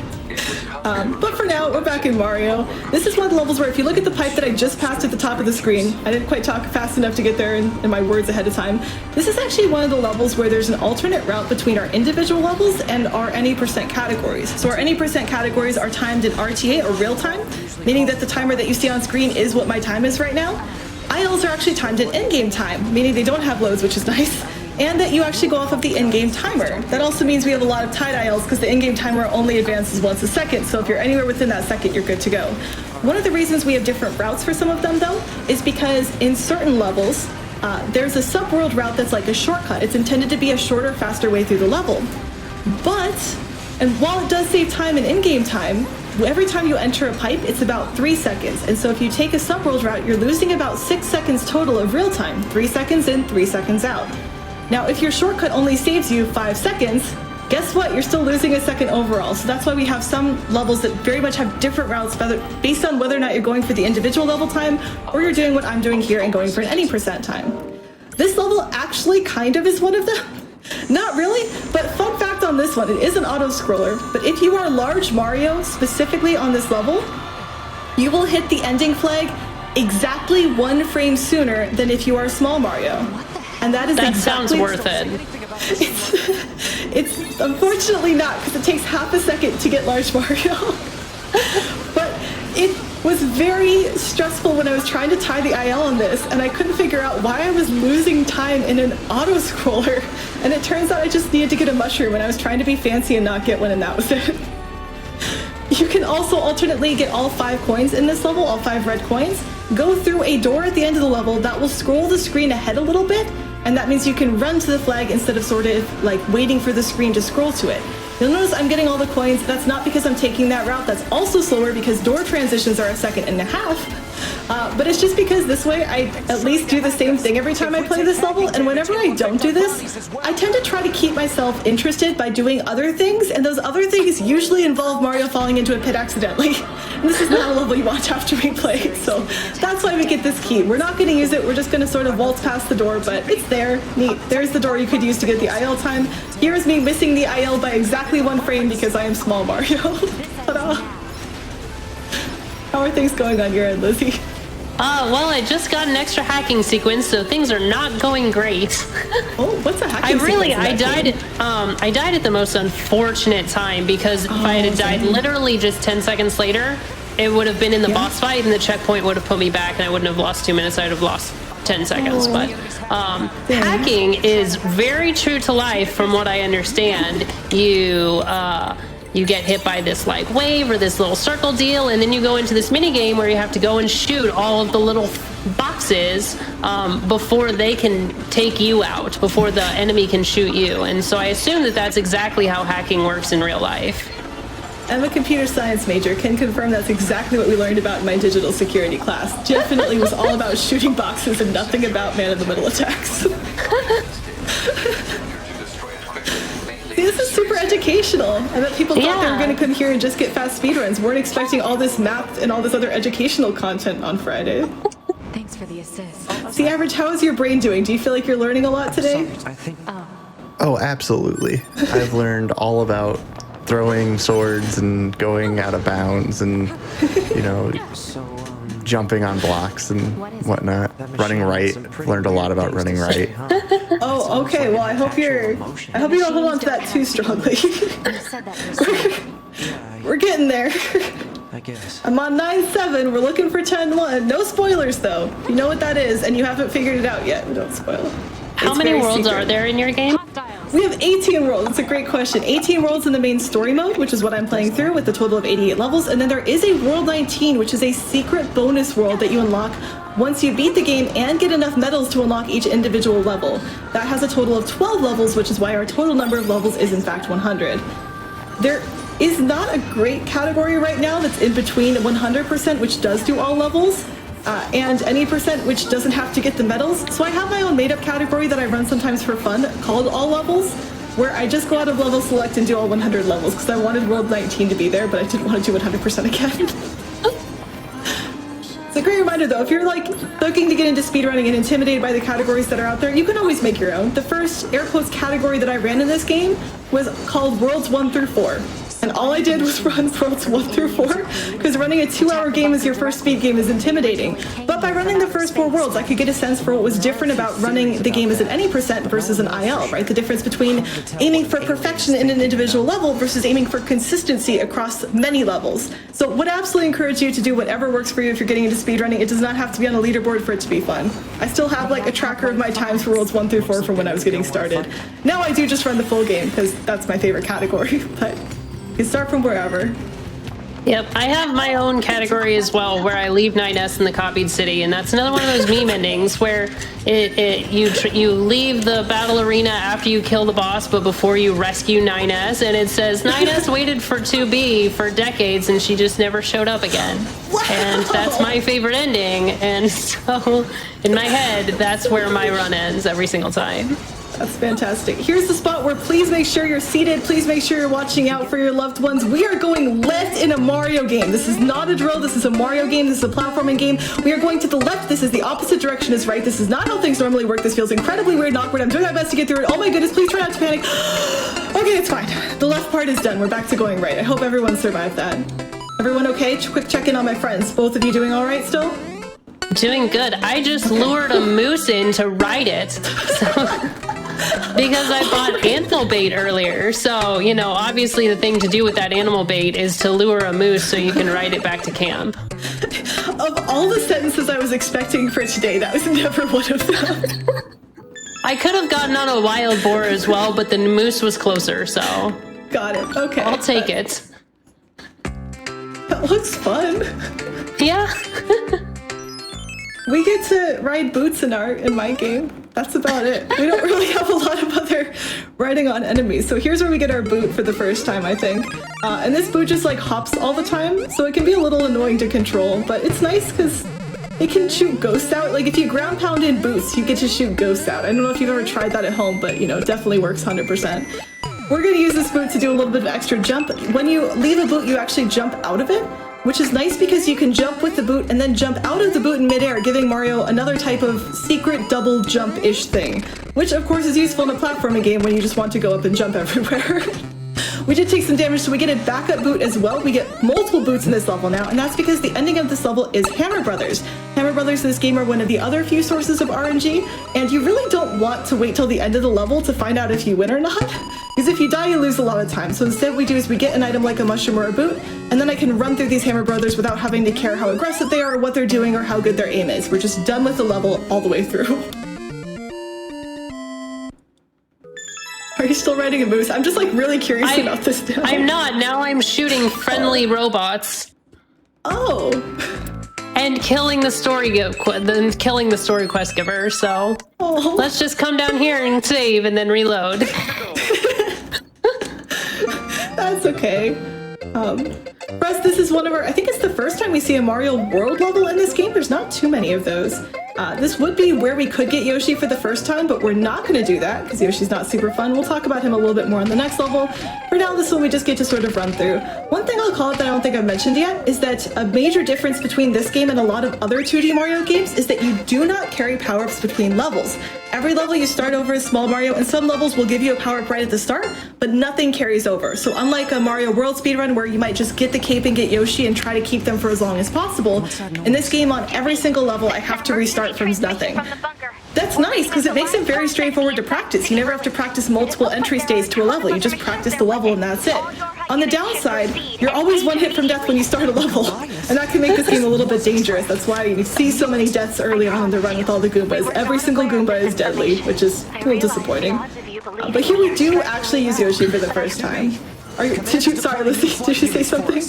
But for now, we're back in Mario. This is one of the levels where if you look at the pipe that I just passed at the top of the screen, I didn't quite talk fast enough to get there in my words ahead of time. This is actually one of the levels where there's an alternate route between our individual levels and our any percent categories. So our any percent categories are timed in RTA or real time, meaning that the timer that you see on screen is what my time is right now. ILs are actually timed in in-game time, meaning they don't have loads, which is nice. and that you actually go off of the in-game timer. That also means we have a lot of tied ILs because the in-game timer only advances once a second, so if you're anywhere within that second, you're good to go. One of the reasons we have different routes for some of them, though, is because in certain levels, there's a sub-world route that's like a shortcut. It's intended to be a shorter, faster way through the level. But, and while it does save time and in-game time, every time you enter a pipe, it's about 3 seconds. And so if you take a sub-world route, you're losing about 6 seconds total of real time. 3 seconds in, 3 seconds out. Now, if your shortcut only saves you 5 seconds, guess what? You're still losing a second overall. So that's why we have some levels that very much have different routes based on whether or not you're going for the individual level time or you're doing what I'm doing here and going for an any percent time. This level actually kind of is one of them. Not really, but fun fact on this one, it is an auto-scroller, but if you are large Mario, specifically on this level, you will hit the ending flag exactly 1 frame sooner than if you are small Mario. And that is That exactly sounds worth it. It's unfortunately not, because it takes half a second to get large Mario. But it was very stressful when I was trying to tie the IL on this, and I couldn't figure out why I was losing time in an auto-scroller. And it turns out I just needed to get a mushroom when I was trying to be fancy and not get one, and that was it. You can also alternately get all 5 coins in this level, all 5 red coins, go through a door at the end of the level that will scroll the screen ahead a little bit, and that means you can run to the flag instead of sort of like waiting for the screen to scroll to it. You'll notice I'm getting all the coins. That's not because I'm taking that route. That's also slower because door transitions are 1.5 seconds. But it's just because this way I at least do the same thing every time I play this level, and whenever I don't do this, I tend to try to keep myself interested by doing other things, and those other things usually involve Mario falling into a pit accidentally. And this is not a level you want to have to replay, so that's why we get this key. We're not going to use it, we're just going to sort of waltz past the door, but it's there. Neat. There's the door you could use to get the IL time. Here is me missing the IL by exactly 1 frame because I am small Mario. Ta-da! How are things going on your end, Lizzie? Well, I just got an extra hacking sequence, so things are not going great. Oh, what's a hacking sequence? I died at the most unfortunate time because if I had died literally just 10 seconds later, it would have been in the boss fight and the checkpoint would have put me back and I wouldn't have lost 2 minutes, I would have lost 10 seconds. But hacking is very true to life from what I understand. You get hit by this like wave or this little circle deal, and then you go into this mini game where you have to go and shoot all of the little boxes before they can take you out, before the enemy can shoot you. And so I assume that that's exactly how hacking works in real life. I'm a computer science major, can confirm that's exactly what we learned about in my digital security class. Definitely was all about shooting boxes and nothing about man-in-the-middle attacks. This is super educational. I bet people thought they were going to come here and just get fast speedruns. Weren't expecting all this math and all this other educational content on Friday. Thanks for the assist. See, Average, how is your brain doing? Do you feel like you're learning a lot today? I think. Oh, absolutely. I've learned all about throwing swords and going out of bounds and, you know, jumping on blocks and whatnot. Running right. Learned a lot about running right. Oh, okay. Well, I hope you don't hold on to that too strongly. We're getting there. I guess. I'm on 9-7. We're looking for 10-1. No spoilers, though. You know what that is, and you haven't figured it out yet. We don't spoil. How many worlds are there in your game? We have 18 worlds. It's a great question. 18 worlds in the main story mode, which is what I'm playing through with a total of 88 levels. And then there is a World 19, which is a secret bonus world that you unlock once you beat the game and get enough medals to unlock each individual level. That has a total of 12 levels, which is why our total number of levels is in fact 100. There is not a great category right now that's in between 100%, which does do all levels, and any percent which doesn't have to get the medals. So I have my own made-up category that I run sometimes for fun called All Levels, where I just go out of level select and do all 100 levels because I wanted World 19 to be there, but I didn't want to do 100% again. It's a great reminder though, if you're like looking to get into speedrunning and intimidated by the categories that are out there, you can always make your own. The first air quotes category that I ran in this game was called Worlds 1 through 4. and all I did was run Worlds 1 through 4, because running a 2-hour game as your first speed game is intimidating. But by running the first 4 worlds, I could get a sense for what was different about running the game as an any percent versus an IL, right? The difference between aiming for perfection in an individual level versus aiming for consistency across many levels. So would absolutely encourage you to do whatever works for you if you're getting into speedrunning. It does not have to be on a leaderboard for it to be fun. I still have like a tracker of my times for Worlds 1 through 4 from when I was getting started. Now I do just run the full game because that's my favorite category, but you can start from wherever. Yep, I have my own category as well, where I leave 9S in the copied city, and that's another one of those meme endings where you leave the battle arena after you kill the boss, but before you rescue 9S, and it says 9S waited for 2B for decades, and she just never showed up again. Wow. And that's my favorite ending, and so in my head, that's where my run ends every single time. That's fantastic. Here's the spot where please make sure you're seated. Please make sure you're watching out for your loved ones. We are going left in a Mario game. This is not a drill. This is a Mario game. This is a platforming game. We are going to the left. This is the opposite direction is right. This is not how things normally work. This feels incredibly weird and awkward. I'm doing my best to get through it. Oh my goodness, please try not to panic. Okay, it's fine. The left part is done. We're back to going right. I hope everyone survived that. Everyone okay? Quick check-in on my friends. Both of you doing all right still? Doing good. I just lured a moose in to ride it. So... because I bought animal bait earlier. So, you know, obviously the thing to do with that animal bait is to lure a moose so you can ride it back to camp. Of all the sentences I was expecting for today, that was never one of them. I could have gotten on a wild boar as well, but the moose was closer, so... Got it. Okay. I'll take it. That looks fun. Yeah. We get to ride boots in my game. That's about it. We don't really have a lot of other riding on enemies. So here's where we get our boot for the first time, I think. And this boot just like hops all the time, so it can be a little annoying to control, but it's nice because it can shoot ghosts out. Like if you ground pound in boots, you get to shoot ghosts out. I don't know if you've ever tried that at home, but you know, it definitely works 100%. We're gonna use this boot to do a little bit of extra jump. When you leave a boot, you actually jump out of it, which is nice because you can jump with the boot and then jump out of the boot in midair, giving Mario another type of secret double jump-ish thing, which of course is useful in a platforming game when you just want to go up and jump everywhere. We did take some damage, so we get a backup boot as well. We get multiple boots in this level now, and that's because the ending of this level is Hammer Brothers. Hammer Brothers in this game are one of the other few sources of RNG, and you really don't want to wait till the end of the level to find out if you win or not, because if you die, you lose a lot of time. So instead what we do is we get an item like a mushroom or a boot, and then I can run through these Hammer Brothers without having to care how aggressive they are, or what they're doing, or how good their aim is. We're just done with the level all the way through. Are you still riding a moose? I'm just like really curious about this now. I'm not. Now I'm shooting friendly robots. Oh. And killing the story quest giver. So let's just come down here and save and then reload. That's okay. For us, this is one of our, I think it's the first time we see a Mario World level in this game. There's not too many of those. This would be where we could get Yoshi for the first time, but we're not going to do that because Yoshi's not super fun. We'll talk about him a little bit more on the next level. For now, this one we just get to sort of run through. One thing I'll call it that I don't think I've mentioned yet is that a major difference between this game and a lot of other 2D Mario games is that you do not carry power-ups between levels. Every level you start over as Small Mario, and some levels will give you a power-up right at the start, but nothing carries over. So unlike a Mario World speedrun where you might just get the cape and get Yoshi and try to keep them for as long as possible, in this game on every single level I have to restart from nothing. That's nice because it makes it very straightforward to practice. You never have to practice multiple entry stages to a level. You just practice the level and that's it. On the downside, you're always one hit from death when you start a level, and that can make this game a little bit dangerous. That's why you see so many deaths early on in the run with all the Goombas. Every single Goomba is deadly, which is a little disappointing. But here we do actually use Yoshi for the first time. Sorry, Lizzie, did you say something?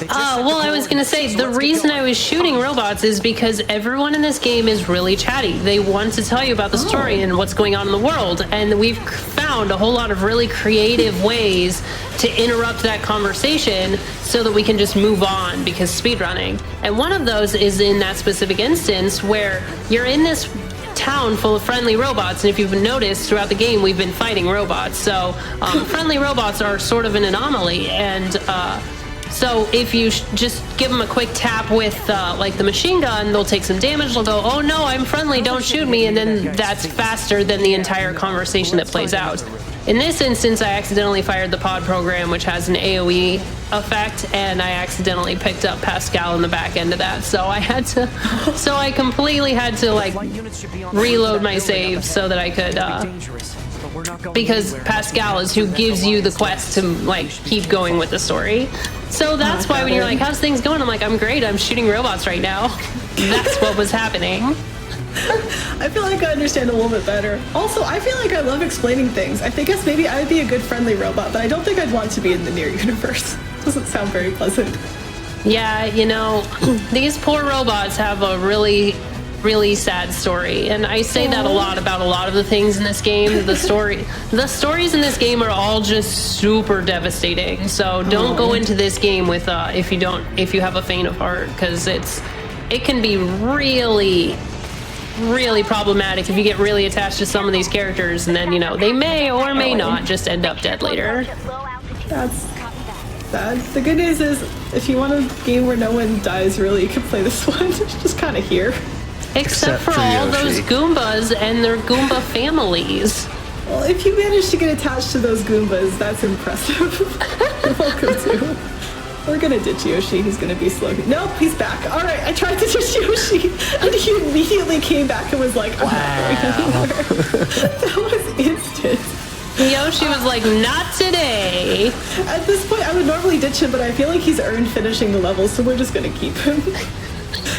Well, I was going to say, the reason I was shooting robots is because everyone in this game is really chatty. They want to tell you about the story and what's going on in the world, and we've found a whole lot of really creative ways to interrupt that conversation so that we can just move on because speedrunning. And one of those is in that specific instance where you're in this town full of friendly robots, and if you've noticed throughout the game we've been fighting robots, so friendly robots are sort of an anomaly, and So if you just give them a quick tap with like the machine gun, they'll take some damage. They'll go, "Oh no, I'm friendly, don't shoot me," and then that's faster than the entire conversation that plays out. In this instance, I accidentally fired the pod program, which has an AoE effect, and I accidentally picked up Pascal in the back end of that. So I had to, so I completely had to like reload my save so that I could, because Pascal is who gives you the quest to like keep going with the story. So that's why when you're like, "How's things going?" I'm like, "I'm great. I'm shooting robots right now." That's what was happening. I feel like I understand a little bit better. Also, I feel like I love explaining things. I think maybe I would be a good friendly robot, but I don't think I'd want to be in the NieR universe. Doesn't sound very pleasant. Yeah, you know, these poor robots have a really, really sad story, and I say that a lot about a lot of the things in this game. The stories in this game are all just super devastating. So don't go into this game with if you have a faint of heart, because it can be really problematic if you get really attached to some of these characters, and then, you know, they may or may not just end up dead later. That's sad. The good news is, if you want a game where no one dies, really, you can play this one. It's just kind of here. Except for all those Goombas and their Goomba families. Well, if you manage to get attached to those Goombas, that's impressive. You're welcome to. We're gonna ditch Yoshi. He's gonna be slow. Nope, he's back. All right, I tried to ditch Yoshi, and he immediately came back and was like, "I'm not going anywhere." That was instant. Yoshi was like, "Not today." At this point, I would normally ditch him, but I feel like he's earned finishing the level, so we're just gonna keep him.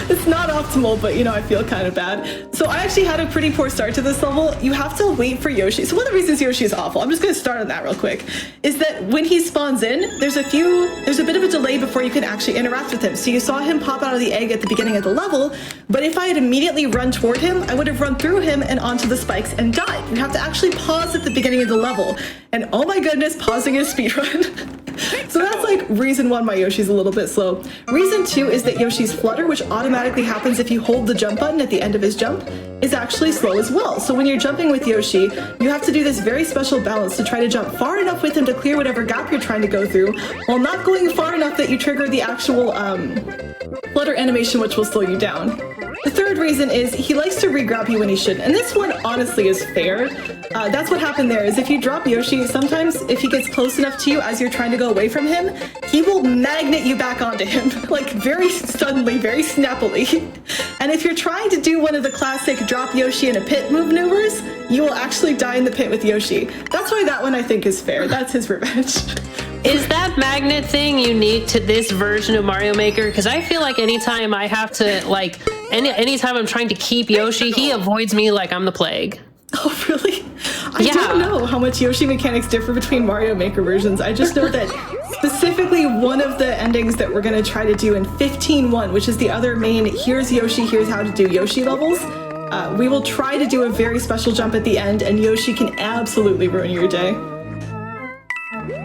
It's not optimal, but, you know, I feel kind of bad. So I actually had a pretty poor start to this level. You have to wait for Yoshi. So one of the reasons Yoshi is awful, I'm just going to start on that real quick, is that when he spawns in, there's a bit of a delay before you can actually interact with him. So you saw him pop out of the egg at the beginning of the level, but if I had immediately run toward him, I would have run through him and onto the spikes and died. You have to actually pause at the beginning of the level. And oh my goodness, pausing is speedrun. So that's like reason one why Yoshi's a little bit slow. Reason two is that Yoshi's flutter, which automatically happens if you hold the jump button at the end of his jump, is actually slow as well. So when you're jumping with Yoshi, you have to do this very special balance to try to jump far enough with him to clear whatever gap you're trying to go through, while not going far enough that you trigger the actual flutter animation, which will slow you down. The third reason is he likes to re-grab you when he shouldn't, and this one honestly is fair. That's what happened there, is if you drop Yoshi, sometimes if he gets close enough to you as you're trying to go away from him, he will magnet you back onto him, like very suddenly, very snappily. And if you're trying to do one of the classic drop Yoshi in a pit maneuvers, you will actually die in the pit with Yoshi. That's why that one I think is fair. That's his revenge. Is that magnet thing unique to this version of Mario Maker? Because I feel like anytime I have to, like, anytime I'm trying to keep Yoshi, he avoids me like I'm the plague. Oh, really? I don't know how much Yoshi mechanics differ between Mario Maker versions. I just know that specifically one of the endings that we're going to try to do in 15.1, which is the other main here's Yoshi, here's how to do Yoshi levels, we will try to do a very special jump at the end, and Yoshi can absolutely ruin your day.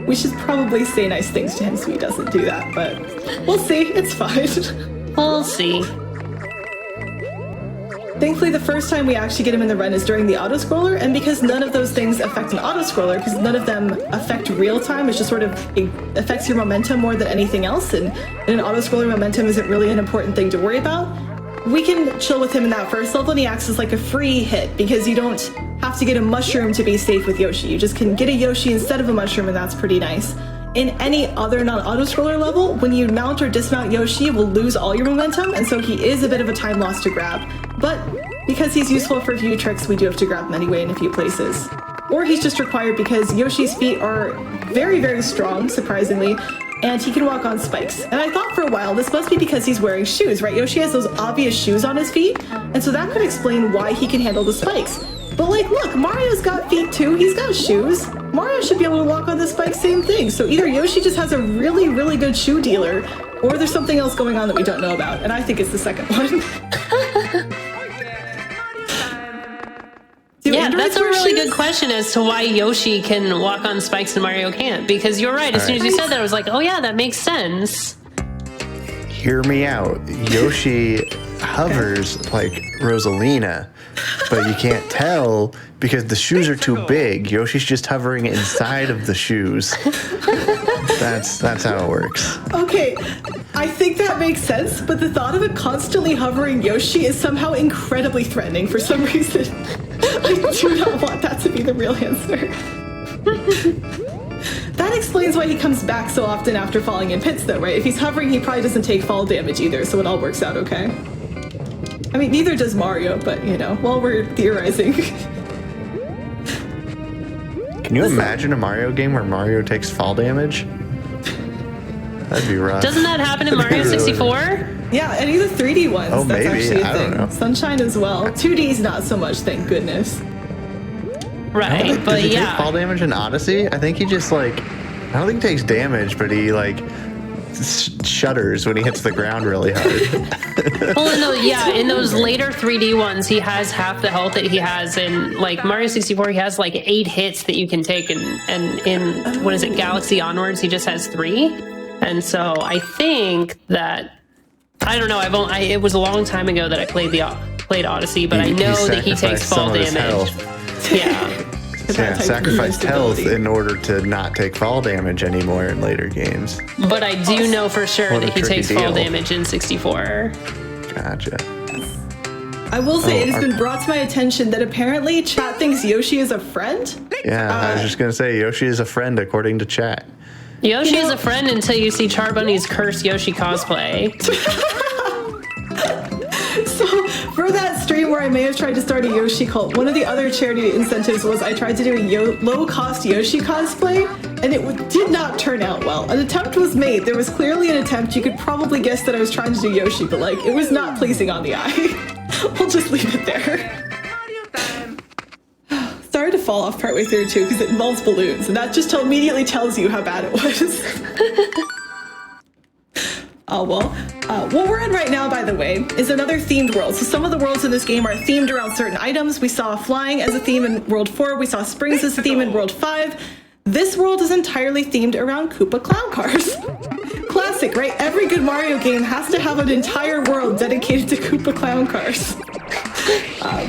We should probably say nice things to him so he doesn't do that, but we'll see. It's fine. We'll see. Thankfully, the first time we actually get him in the run is during the auto-scroller, and because none of those things affect an auto-scroller, because none of them affect real-time, it's just sort of, it affects your momentum more than anything else, and in an auto-scroller, momentum isn't really an important thing to worry about. We can chill with him in that first level, and he acts as like a free hit, because you don't have to get a mushroom to be safe with Yoshi. You just can get a Yoshi instead of a mushroom, and that's pretty nice. In any other non-auto-scroller level, when you mount or dismount Yoshi, you will lose all your momentum, and so he is a bit of a time loss to grab. But because he's useful for a few tricks, we do have to grab him anyway in a few places. Or he's just required because Yoshi's feet are very, very strong, surprisingly, and he can walk on spikes. And I thought for a while this must be because he's wearing shoes, right? Yoshi has those obvious shoes on his feet, and so that could explain why he can handle the spikes. But like, look, Mario's got feet too, he's got shoes. Mario should be able to walk on the spikes, same thing. So either Yoshi just has a really, really good shoe dealer, or there's something else going on that we don't know about, and I think it's the second one. Yeah, that's a really good question as to why Yoshi can walk on spikes and Mario can't. Because you're right, as soon as you said that, I was like, oh yeah, that makes sense. Hear me out. Yoshi hovers like Rosalina, but you can't tell because the shoes are too big. Yoshi's just hovering inside of the shoes. That's how it works. Okay, I think that makes sense, but the thought of a constantly hovering Yoshi is somehow incredibly threatening for some reason. I do not want that to be the real answer. That explains why he comes back so often after falling in pits, though, right? If he's hovering, he probably doesn't take fall damage either, so it all works out okay. I mean, neither does Mario, but, you know, while we're theorizing. Can you imagine a Mario game where Mario takes fall damage? That'd be rough. Doesn't that happen in Mario 64? Yeah, any of the 3D ones. Oh, that's maybe. actually a I don't thing. know. Sunshine as well. 2D's not so much, thank goodness. Right, but Does he take yeah. fall damage in Odyssey? I think he just like, I don't think he takes damage, but he like shudders when he hits the ground really hard. Well, in those later 3D ones, he has half the health that he has in like Mario 64. He has like 8 hits that you can take, and in what is it, Galaxy Onwards, he just has 3. And so I think that I don't know. It was a long time ago that I played Odyssey, but I know that he takes fall damage. Yeah. Yeah, sacrificed health in order to not take fall damage anymore in later games. But I do know for sure What a that he tricky takes fall deal. damage in 64. Gotcha. I will say it has our- been brought to my attention that apparently chat thinks Yoshi is a friend. Yeah, I was just gonna say Yoshi is a friend according to chat. Yoshi is a friend until you see Charbunny's cursed Yoshi cosplay. So for that stream where I may have tried to start a Yoshi cult, one of the other charity incentives was I tried to do a low-cost Yoshi cosplay, and it did not turn out well. An attempt was made. There was clearly an attempt. You could probably guess that I was trying to do Yoshi, but like it was not pleasing on the eye. We'll just leave it there. Sorry to fall off partway through too, because it involves balloons, and that just immediately tells you how bad it was. Oh, well, what we're in right now, by the way, is another themed world. So some of the worlds in this game are themed around certain items. We saw flying as a theme in World 4. We saw springs as a theme in World 5. This world is entirely themed around Koopa clown cars. Classic, right? Every good Mario game has to have an entire world dedicated to Koopa clown cars. But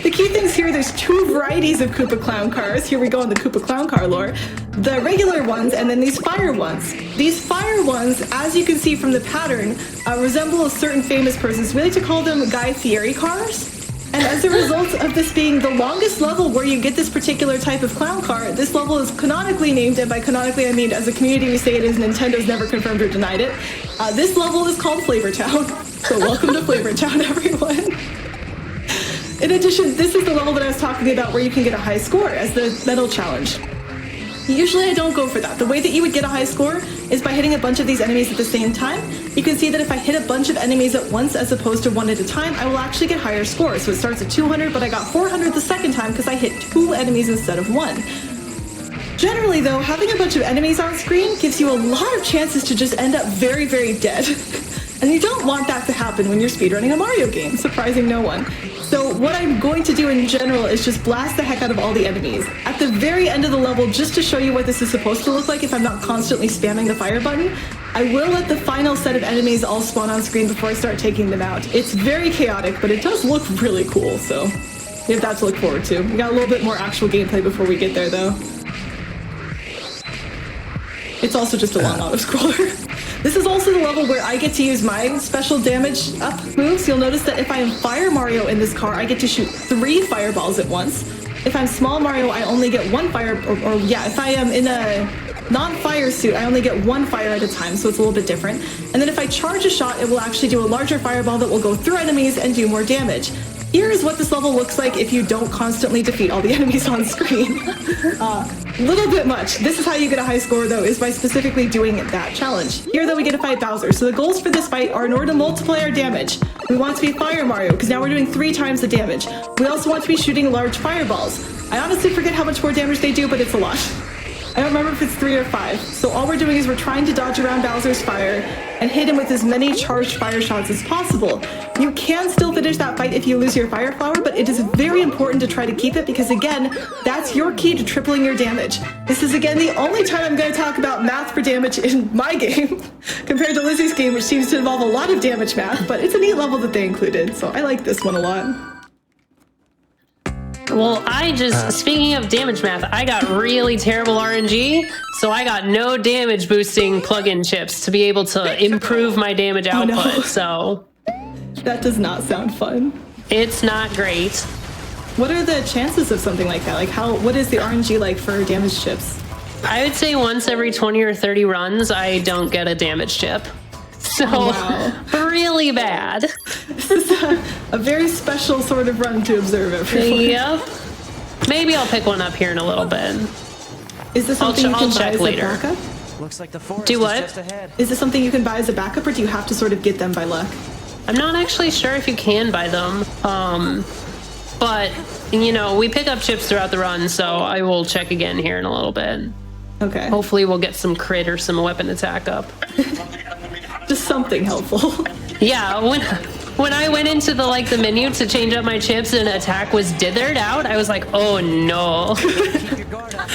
the key things here, there's 2 varieties of Koopa clown cars. Here we go on the Koopa clown car lore. The regular ones and then these fire ones. These fire ones, as you can see from the pattern, resemble a certain famous person. We like to call them Guy Fieri cars. And as a result of this being the longest level where you get this particular type of clown car, this level is canonically named, and by canonically I mean as a community we say it is, Nintendo's never confirmed or denied it. This level is called Flavor Town. So welcome to Flavor Town, everyone. In addition, this is the level that I was talking about where you can get a high score as the medal challenge. Usually I don't go for that. The way that you would get a high score is by hitting a bunch of these enemies at the same time. You can see that if I hit a bunch of enemies at once as opposed to one at a time, I will actually get higher scores. So it starts at 200, but I got 400 the second time because I hit 2 enemies instead of 1. Generally though, having a bunch of enemies on screen gives you a lot of chances to just end up very, very dead. And you don't want that to happen when you're speedrunning a Mario game, surprising no one. So what I'm going to do in general is just blast the heck out of all the enemies. At the very end of the level, just to show you what this is supposed to look like if I'm not constantly spamming the fire button, I will let the final set of enemies all spawn on screen before I start taking them out. It's very chaotic, but it does look really cool, so we have that to look forward to. We got a little bit more actual gameplay before we get there, though. It's also just a long auto-scroller. This is also the level where I get to use my special damage up moves. You'll notice that if I am Fire Mario in this car, I get to shoot 3 fireballs at once. If I'm Small Mario, I only get 1 fire, if I am in a non-fire suit, I only get 1 fire at a time, so it's a little bit different. And then if I charge a shot, it will actually do a larger fireball that will go through enemies and do more damage. Here is what this level looks like if you don't constantly defeat all the enemies on screen. Little bit much. This is how you get a high score, though, is by specifically doing that challenge. Here, though, we get to fight Bowser. So the goals for this fight are in order to multiply our damage. We want to be Fire Mario, because now we're doing 3 times the damage. We also want to be shooting large fireballs. I honestly forget how much more damage they do, but it's a lot. I don't remember if it's 3 or 5. So all we're doing is we're trying to dodge around Bowser's fire and hit him with as many charged fire shots as possible. You can still finish that fight if you lose your fire flower, but it is very important to try to keep it because, again, that's your key to tripling your damage. This is, again, the only time I'm going to talk about math for damage in my game compared to Lizzie's game, which seems to involve a lot of damage math, but it's a neat level that they included, so I like this one a lot. Well, speaking of damage math, I got really terrible RNG, so I got no damage boosting plugin chips to be able to improve my damage output, no. So... That does not sound fun. It's not great. What are the chances of something like that? Like what is the RNG like for damage chips? I would say once every 20 or 30 runs, I don't get a damage chip. So, wow. Really bad. This is a very special sort of run to observe everyone. Yep. Maybe I'll pick one up here in a little bit. Is this something you can buy as later. a backup? Looks like the forest Do what? is just ahead. Is this something you can buy as a backup, or do you have to sort of get them by luck? I'm not actually sure if you can buy them. But, you know, we pick up chips throughout the run, so I will check again here in a little bit. Okay. Hopefully we'll get some crit or some weapon attack up. Just something helpful. Yeah, when I went into the menu to change up my chips and attack was dithered out, I was like, oh no. Keep your guard up.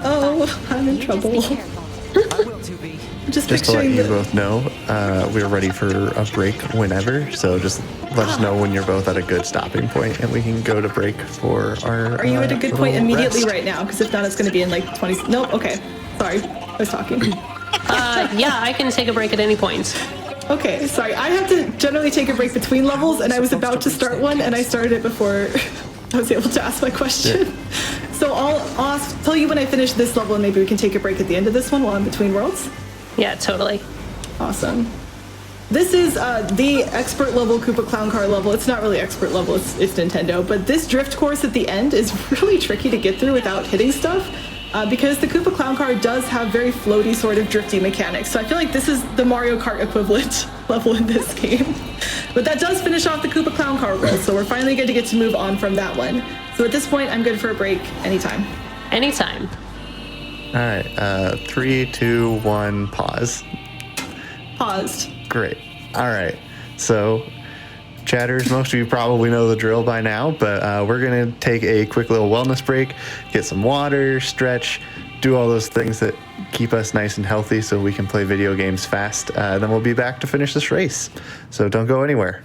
Oh, I'm in trouble. I will too be. Just Just to let picturing you both know, we're ready for a break whenever. So just let us know when you're both at a good stopping point, and we can go to break for our. Are you at a good point little immediately rest. right now? Because if not, it's going to be in like 20. Nope. Okay. Sorry, I was talking. Yeah, I can take a break at any point. Okay, sorry. I have to generally take a break between levels, and I was about to start one, and I started it before I was able to ask my question. Yeah. So I'll tell you when I finish this level, and maybe we can take a break at the end of this one while I'm between worlds. Yeah, totally. Awesome. This is the expert level Koopa Clown Car level. It's not really expert level, it's Nintendo, but this drift course at the end is really tricky to get through without hitting stuff. Because the Koopa Clown Car does have very floaty sort of drifty mechanics. So I feel like this is the Mario Kart equivalent level in this game. But that does finish off the Koopa Clown Car world, so we're finally going to get to move on from that one. So at this point, I'm good for a break anytime. Anytime. All right, 3, 2, 1, pause. Paused. Great. All right. So, chatters, most of you probably know the drill by now, but we're going to take a quick little wellness break, get some water, stretch, do all those things that keep us nice and healthy so we can play video games fast. Then we'll be back to finish this race. So don't go anywhere.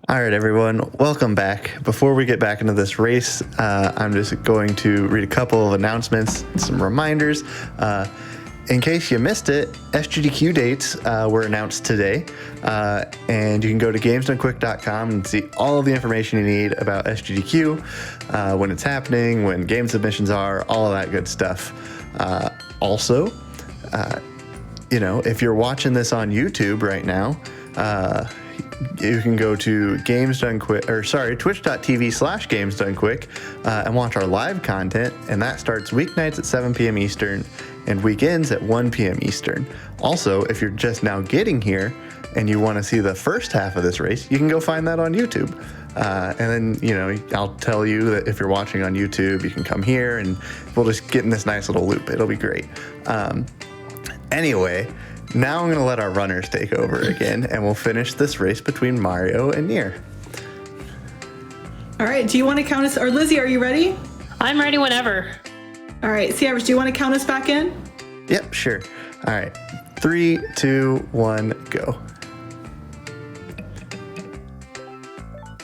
All right, everyone, welcome back. Before we get back into this race, I'm just going to read a couple of announcements, some reminders. In case you missed it, SGDQ dates were announced today, and you can go to gamesdonequick.com and see all of the information you need about SGDQ, when it's happening, when game submissions are, all of that good stuff. Also, if you're watching this on YouTube right now, you can go to twitch.tv/gamesdonequick and watch our live content, and that starts weeknights at 7 p.m. Eastern and weekends at 1 p.m. Eastern. Also, if you're just now getting here and you want to see the first half of this race, you can go find that on YouTube. And then, I'll tell you that if you're watching on YouTube, you can come here and we'll just get in this nice little loop. It'll be great. Anyway, now I'm going to let our runners take over again, and we'll finish this race between Mario and NieR. All right, do you want to count us, or Lizzie, are you ready? I'm ready whenever. All right, Sierra, do you want to count us back in? Yep, sure. All right, 3, 2, 1, go.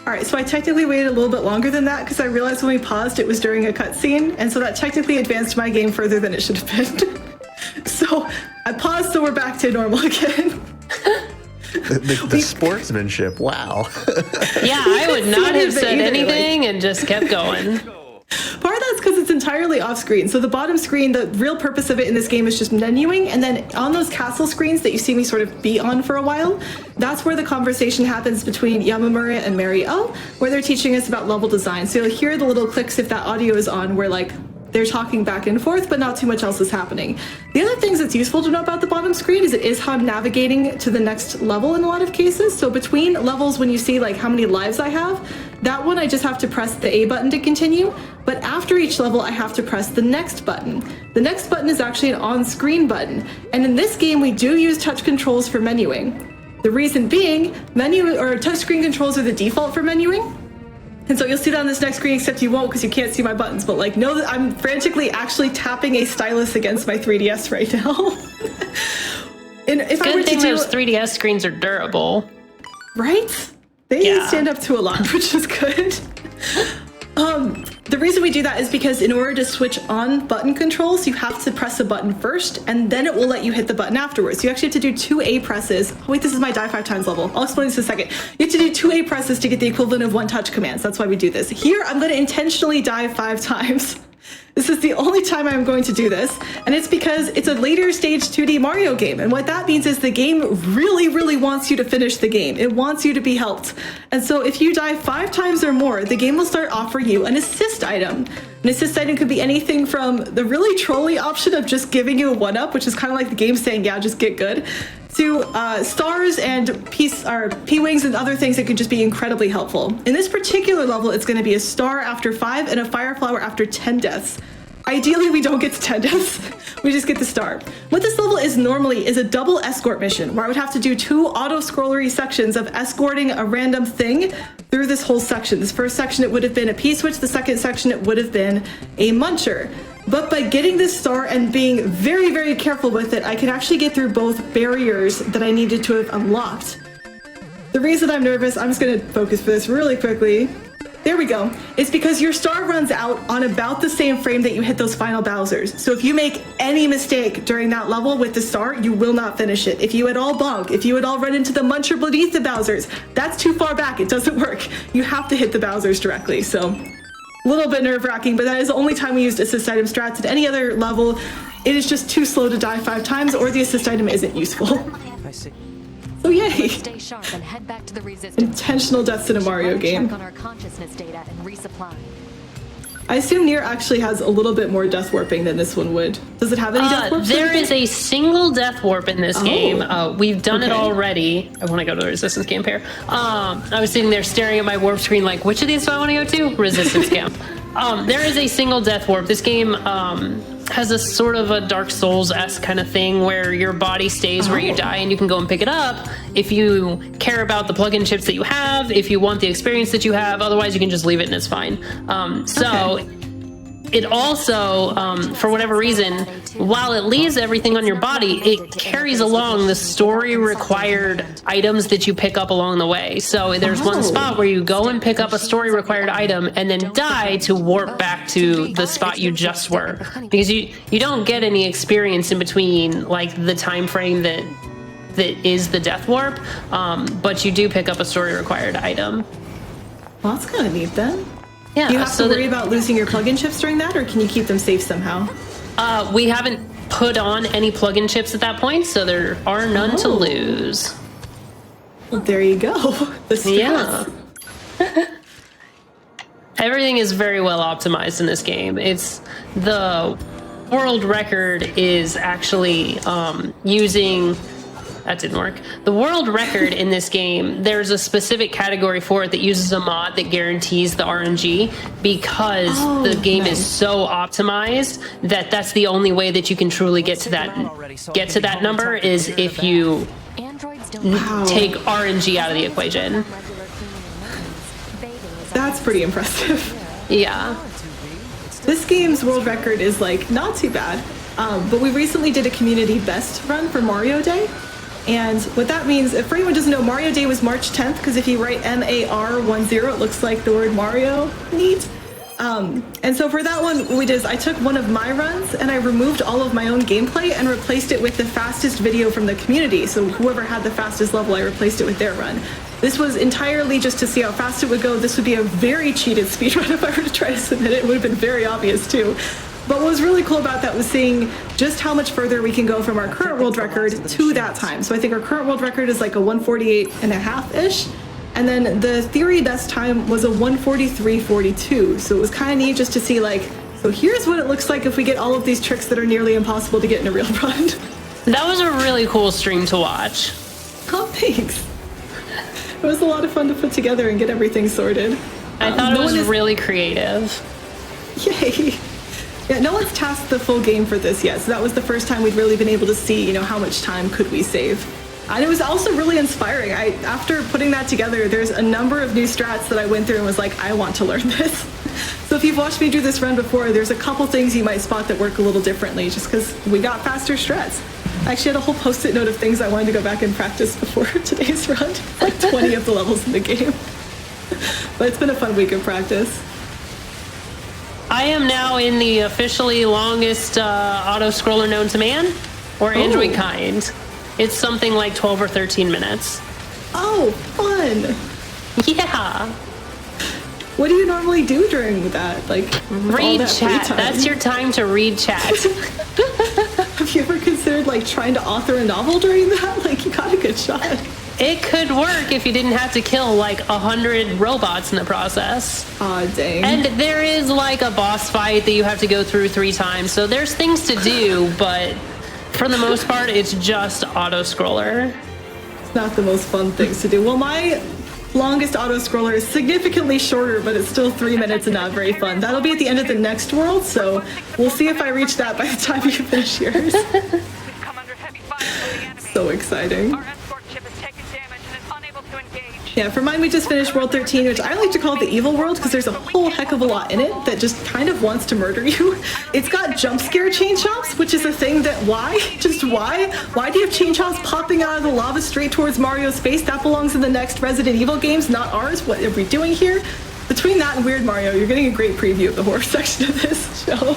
All right, so I technically waited a little bit longer than that because I realized when we paused it was during a cutscene, and so that technically advanced my game further than it should have been. So I paused, so we're back to normal again. The sportsmanship, wow. Yeah, I would not have said anything and just kept going. Part of that's because it's entirely off screen. So the bottom screen, the real purpose of it in this game is just menuing, and then on those castle screens that you see me sort of be on for a while, that's where the conversation happens between Yamamura and Mary L, where they're teaching us about level design. So you'll hear the little clicks if that audio is on, where like they're talking back and forth, but not too much else is happening. The other things that's useful to know about the bottom screen is it is how I'm navigating to the next level in a lot of cases. So between levels, when you see like how many lives I have, that one I just have to press the A button to continue. But after each level, I have to press the next button. The next button is actually an on-screen button. And in this game, we do use touch controls for menuing. The reason being, touchscreen controls are the default for menuing. And so you'll see that on this next screen, except you won't because you can't see my buttons. But like, know that I'm frantically actually tapping a stylus against my 3DS right now. And if I were Good thing to do, those 3DS screens are durable. right? They stand up to a lot, which is good. The reason we do that is because in order to switch on button controls, you have to press a button first, and then it will let you hit the button afterwards. You actually have to do 2 A presses. Oh, wait, this is my die 5 times level. I'll explain this in a second. You have to do 2 A presses to get the equivalent of 1 touch commands. That's why we do this. Here, I'm going to intentionally die 5 times. This is the only time I'm going to do this, and it's because it's a later stage 2D Mario game, and what that means is the game really, really wants you to finish the game. It wants you to be helped. And so if you die 5 times or more, the game will start offering you an assist item. An assist item could be anything from the really trolly option of just giving you a 1-up, which is kind of like the game saying, yeah, just get good, to stars and P-Wings and other things that could just be incredibly helpful. In this particular level, it's going to be a star after 5 and a fire flower after 10 deaths. Ideally, we don't get to 10 deaths. We just get the star. What this level is normally is a double escort mission, where I would have to do 2 auto-scrollery sections of escorting a random thing through this whole section. This first section, it would have been a P-switch. The second section, it would have been a muncher. But by getting this star and being very, very careful with it, I can actually get through both barriers that I needed to have unlocked. The reason I'm nervous, I'm just gonna focus for this really quickly. There we go. It's because your star runs out on about the same frame that you hit those final Bowsers. So if you make any mistake during that level with the star, you will not finish it. If you at all bonk, if you at all run into the muncher beneath the Bowsers, that's too far back. It doesn't work. You have to hit the Bowsers directly. So a little bit nerve-wracking, but that is the only time we used assist item strats. At any other level, it is just too slow to die 5 times, or the assist item isn't useful. I see. So yay! Stay sharp and head back to the resistance. Intentional deaths in a Mario game. Check on our consciousness data and resupply. I assume NieR actually has a little bit more death warping than this one would. Does it have any death warps? There is a single death warp in this game. We've done it already. I want to go to the Resistance Camp here. I was sitting there staring at my warp screen like, which of these do I want to go to? Resistance Camp. There is a single death warp. This game has a sort of a Dark Souls-esque kind of thing where your body stays where you die and you can go and pick it up if you care about the plug-in chips that you have, if you want the experience that you have. Otherwise, you can just leave it and it's fine. It also, for whatever reason, while it leaves everything on your body, it carries along the story-required items that you pick up along the way. So there's one spot where you go and pick up a story-required item and then die to warp back to the spot you just were. Because you don't get any experience in between, like, the time frame that is the death warp, but you do pick up a story-required item. Well, that's kind of neat then. Yeah, Do you have to worry about losing your plug-in chips during that, or can you keep them safe somehow? We haven't put on any plug-in chips at that point, so there are none to lose. Well, there you go. The stress. Yeah. Everything is very well optimized in this game. It's the world record is actually using... That didn't work. The world record in this game, there's a specific category for it that uses a mod that guarantees the RNG because the game is so optimized that that's the only way that you can truly get to that number is if you take RNG out of the equation. That's pretty impressive. Yeah. This game's world record is like not too bad, but we recently did a community best run for Mario Day. And what that means, if anyone doesn't know, Mario Day was March 10th, because if you write MAR10, it looks like the word Mario. Neat. And so for that one, what we did is I took one of my runs and I removed all of my own gameplay and replaced it with the fastest video from the community. So whoever had the fastest level, I replaced it with their run. This was entirely just to see how fast it would go. This would be a very cheated speedrun if I were to try to submit it. It would have been very obvious too. But what was really cool about that was seeing just how much further we can go from our current world record to that time. So I think our current world record is like a 148.5-ish. And then the theory best time was a 143.42. So it was kind of neat just to see like, so So here's what it looks like if we get all of these tricks that are nearly impossible to get in a real run. That was a really cool stream to watch. Oh, thanks. It was a lot of fun to put together and get everything sorted. I thought it was really creative. Yay. Yeah, no one's tasked the full game for this yet, so that was the first time we'd really been able to see, how much time could we save. And it was also really inspiring. After putting that together, there's a number of new strats that I went through and was like, I want to learn this. So if you've watched me do this run before, there's a couple things you might spot that work a little differently just because we got faster strats. I actually had a whole post-it note of things I wanted to go back and practice before today's run. Like 20 of the levels in the game. But it's been a fun week of practice. I am now in the officially longest auto-scroller known to man, or Android kind. It's something like 12 or 13 minutes. Oh, fun! Yeah. What do you normally do during that? Like, read chat. That's your time to read chat. Have you ever considered like trying to author a novel during that? Like, you got a good shot. It could work if you didn't have to kill like 100 robots in the process. Aw, dang. And there is like a boss fight that you have to go through 3 times, so there's things to do, but for the most part, it's just auto-scroller. It's not the most fun things to do. Well, my longest auto-scroller is significantly shorter, but it's still 3 minutes and not very fun. That'll be at the end of the next world, so we'll see if I reach that by the time you finish yours. So exciting. Yeah, for mine, we just finished World 13, which I like to call the evil world because there's a whole heck of a lot in it that just kind of wants to murder you. It's got jump scare chain chomps, which is a thing that why? Just why? Why do you have chain chomps popping out of the lava straight towards Mario's face? That belongs in the next Resident Evil games, not ours. What are we doing here? Between that and Weird Mario, you're getting a great preview of the horror section of this show.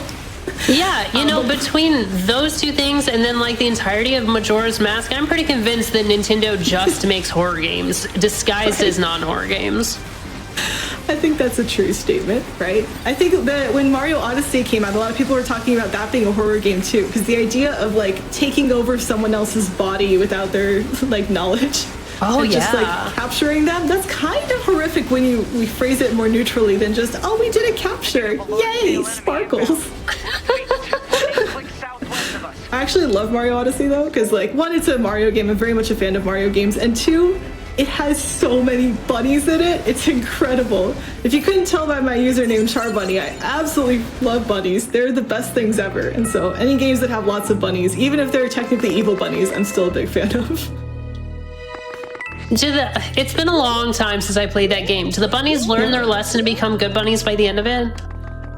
Yeah, between those two things and then like the entirety of Majora's Mask, I'm pretty convinced that Nintendo just makes horror games disguised as non-horror games. I think that's a true statement, right? I think that when Mario Odyssey came out, a lot of people were talking about that being a horror game too, because the idea of like taking over someone else's body without their like knowledge. Oh, and yeah. just like capturing them, that's kind of horrific when we phrase it more neutrally than just, oh, we did a capture, yay, sparkles. I actually love Mario Odyssey though, because like, 1, it's a Mario game, I'm very much a fan of Mario games, and 2, it has so many bunnies in it, it's incredible. If you couldn't tell by my username Charbunny, I absolutely love bunnies, they're the best things ever, and so any games that have lots of bunnies, even if they're technically evil bunnies, I'm still a big fan of. It's been a long time since I played that game. Do the bunnies learn their lesson to become good bunnies by the end of it?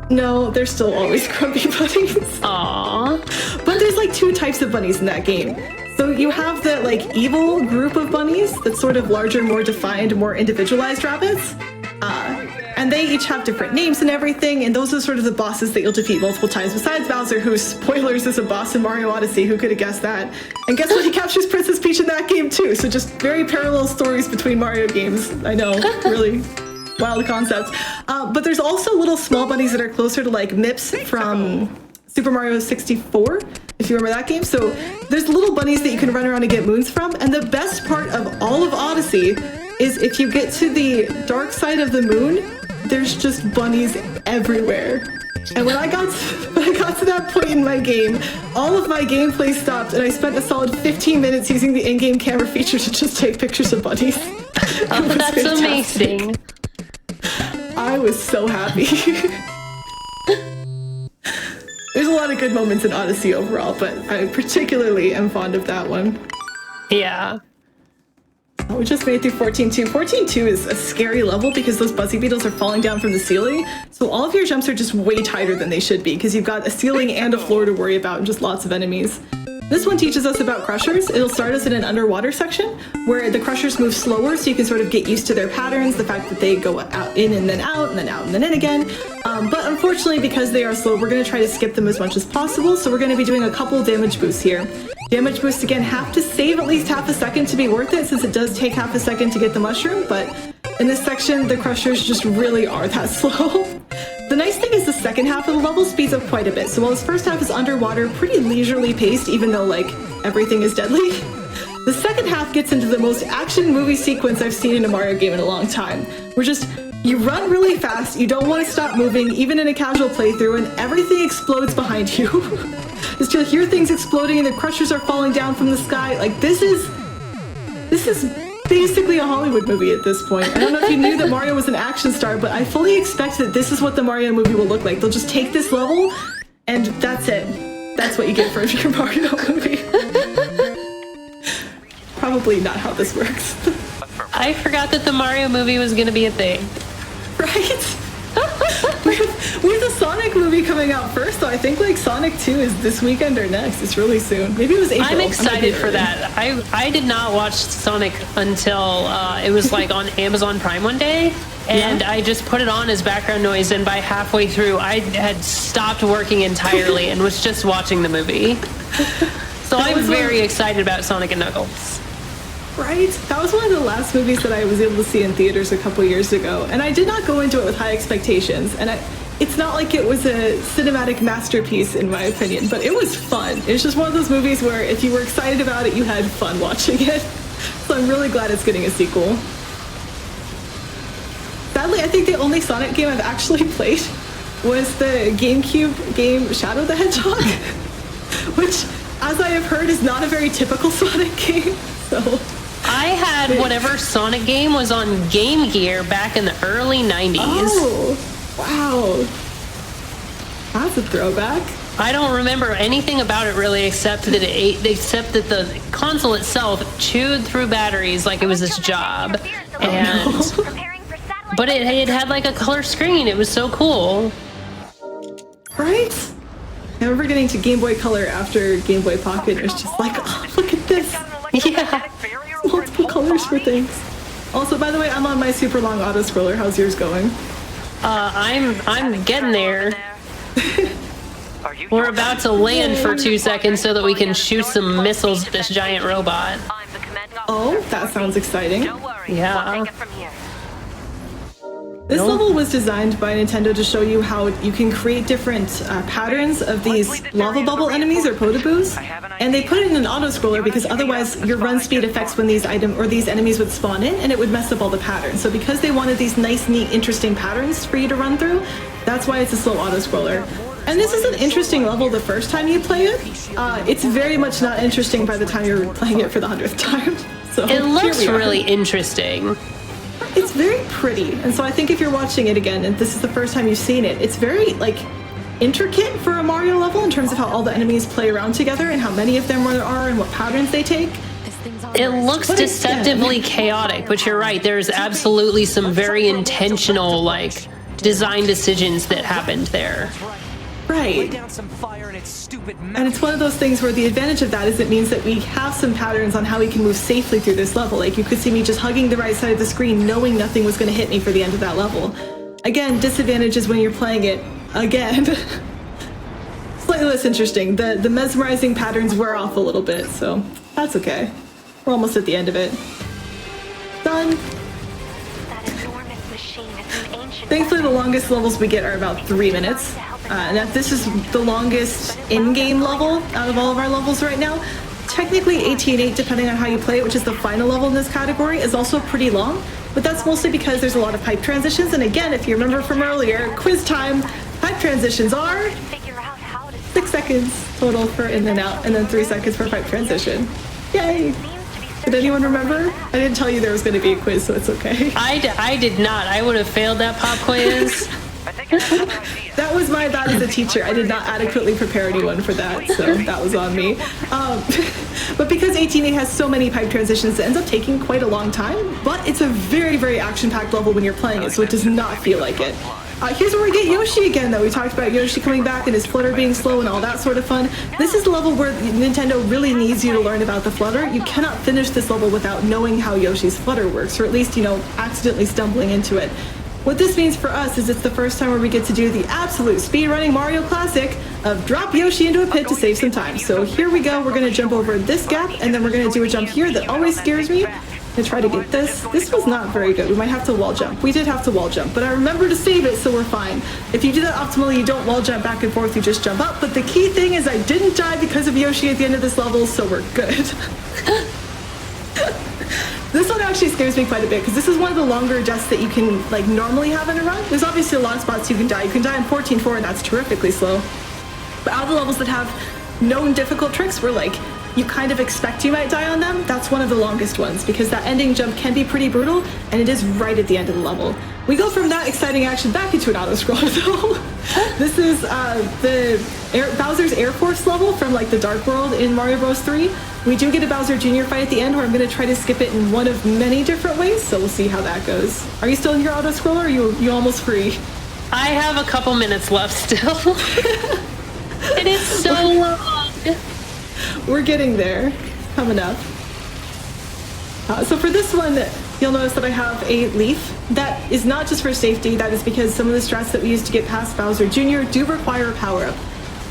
No, they're still always grumpy bunnies. Aww. But there's like 2 types of bunnies in that game. So you have the like evil group of bunnies that's sort of larger, more defined, more individualized rabbits. And they each have different names and everything, and those are sort of the bosses that you'll defeat multiple times, besides Bowser, who, spoilers, is a boss in Mario Odyssey. Who could have guessed that? And guess what? He captures Princess Peach in that game too, so just very parallel stories between Mario games. I know, really wild concepts. But there's also little small bunnies that are closer to like Mips from Super Mario 64, if you remember that game. So there's little bunnies that you can run around and get moons from, and the best part of all of Odyssey is if you get to the dark side of the moon, there's just bunnies everywhere. And when I got to that point in my game, all of my gameplay stopped, and I spent a solid 15 minutes using the in-game camera feature to just take pictures of bunnies. Oh, that's fantastic. amazing. I was so happy. There's a lot of good moments in Odyssey overall, but I particularly am fond of that one. Yeah. We just made it through 14-2. 14-2 is a scary level because those Buzzy Beetles are falling down from the ceiling. So all of your jumps are just way tighter than they should be because you've got a ceiling and a floor to worry about and just lots of enemies. This one teaches us about crushers. It'll start us in an underwater section where the crushers move slower so you can sort of get used to their patterns, the fact that they go out in and then out and then out and then in again. But unfortunately, because they are slow, we're going to try to skip them as much as possible. So we're going to be doing a couple damage boosts here. Damage boosts, again, have to save at least half a second to be worth it, since it does take half a second to get the mushroom, but in this section, the crushers just really are that slow. The nice thing is the second half of the level speeds up quite a bit, so while this first half is underwater, pretty leisurely paced, even though, like, everything is deadly, the second half gets into the most action movie sequence I've seen in a Mario game in a long time. We're just You run really fast, you don't want to stop moving, even in a casual playthrough, and everything explodes behind you. Just you'll hear things exploding and the crushers are falling down from the sky. Like, this is basically a Hollywood movie at this point. I don't know if you knew that Mario was an action star, but I fully expect that this is what the Mario movie will look like. They'll just take this level, and that's it. That's what you get for your Mario movie. Probably not how this works. I forgot that the Mario movie was going to be a thing. Right? we have the Sonic movie coming out first, though. I think like Sonic 2 is this weekend or next. It's really soon. Maybe it was April. I'm excited for that. I did not watch Sonic until it was like on Amazon Prime one day, and I just put it on as background noise, and by halfway through I had stopped working entirely and was just watching the movie. So I'm very excited about Sonic and Knuckles. Right? That was one of the last movies that I was able to see in theaters a couple years ago, and I did not go into it with high expectations, and it's not like it was a cinematic masterpiece in my opinion, but it was fun. It's just one of those movies where if you were excited about it, you had fun watching it. So I'm really glad it's getting a sequel. Sadly, I think the only Sonic game I've actually played was the GameCube game Shadow the Hedgehog, which, as I have heard, is not a very typical Sonic game, so... I had whatever Sonic game was on Game Gear back in the early 90s. Oh, wow. That's a throwback. I don't remember anything about it really except that the console itself chewed through batteries like it was its job. And but it had like a color screen. It was so cool. Right? I remember getting to Game Boy Color after Game Boy Pocket. It was just like, oh, look at this. Yeah. Multiple colors for things. Also, by the way, I'm on my super long auto scroller. How's yours going? I'm getting there. We're about to land for 2 seconds so that we can shoot some missiles at this giant robot. Oh, that sounds exciting. Yeah. This level was designed by Nintendo to show you how you can create different patterns of these lava bubble enemies or potaboos, and they put it in an auto scroller because otherwise your run speed affects when these enemies would spawn in, and it would mess up all the patterns. So because they wanted these nice, neat, interesting patterns for you to run through, that's why it's a slow auto scroller. And this is an interesting level the first time you play it. It's very much not interesting by the time you're playing it for the 100th time. So it looks really interesting. It's very pretty, and so I think if you're watching it again, and this is the first time you've seen it, it's very, like, intricate for a Mario level in terms of how all the enemies play around together and how many of them there are and what patterns they take. It looks deceptively chaotic, but you're right, there's absolutely some very intentional, like, design decisions that happened there. Right. And it's one of those things where the advantage of that is it means that we have some patterns on how we can move safely through this level. Like, you could see me just hugging the right side of the screen knowing nothing was going to hit me for the end of that level. Again, disadvantage is when you're playing it again. Slightly less interesting. The mesmerizing patterns wear off a little bit, so that's okay. We're almost at the end of it. Done. Thankfully, the longest levels we get are about 3 minutes. And that this is the longest in-game level out of all of our levels right now. Technically, 18-8, depending on how you play it, which is the final level in this category, is also pretty long. But that's mostly because there's a lot of pipe transitions. And again, if you remember from earlier, quiz time, pipe transitions are 6 seconds total for in and out, and then 3 seconds for pipe transition. Yay! Did anyone remember? I didn't tell you there was going to be a quiz, so it's okay. I did not. I would have failed that pop quiz. That was my bad as a teacher. I did not adequately prepare anyone for that, so that was on me. But because 18A has so many pipe transitions, it ends up taking quite a long time, but it's a very, very action-packed level when you're playing it, so it does not feel like it. Here's where we get Yoshi again, though. We talked about Yoshi coming back and his flutter being slow and all that sort of fun. This is the level where Nintendo really needs you to learn about the flutter. You cannot finish this level without knowing how Yoshi's flutter works, or at least, accidentally stumbling into it. What this means for us is it's the first time where we get to do the absolute speedrunning Mario classic of drop Yoshi into a pit to save some time. So here we go. We're going to jump over this gap, and then we're going to do a jump here that always scares me. I try to get this. This was not very good. We might have to wall jump. We did have to wall jump, but I remember to save it, so we're fine. If you do that optimally, you don't wall jump back and forth, you just jump up. But the key thing is I didn't die because of Yoshi at the end of this level, so we're good. this one actually scares me quite a bit because this is one of the longer deaths that you can like normally have in a run. There's obviously a lot of spots you can die. You can die in 14.4 and that's terrifically slow. But out of the levels that have known difficult tricks where like you kind of expect you might die on them, that's one of the longest ones because that ending jump can be pretty brutal and it is right at the end of the level. We go from that exciting action back into an auto-scroller though. This is Bowser's Air Force level from like the Dark World in Mario Bros. 3. We do get a Bowser Jr. fight at the end where I'm going to try to skip it in one of many different ways, so we'll see how that goes. Are you still in your auto-scroller or are you almost free? I have a couple minutes left still. It is so long. We're getting there. Coming up. So for this one, you'll notice that I have a leaf. That is not just for safety, that is because some of the strats that we use to get past Bowser Jr. do require a power-up.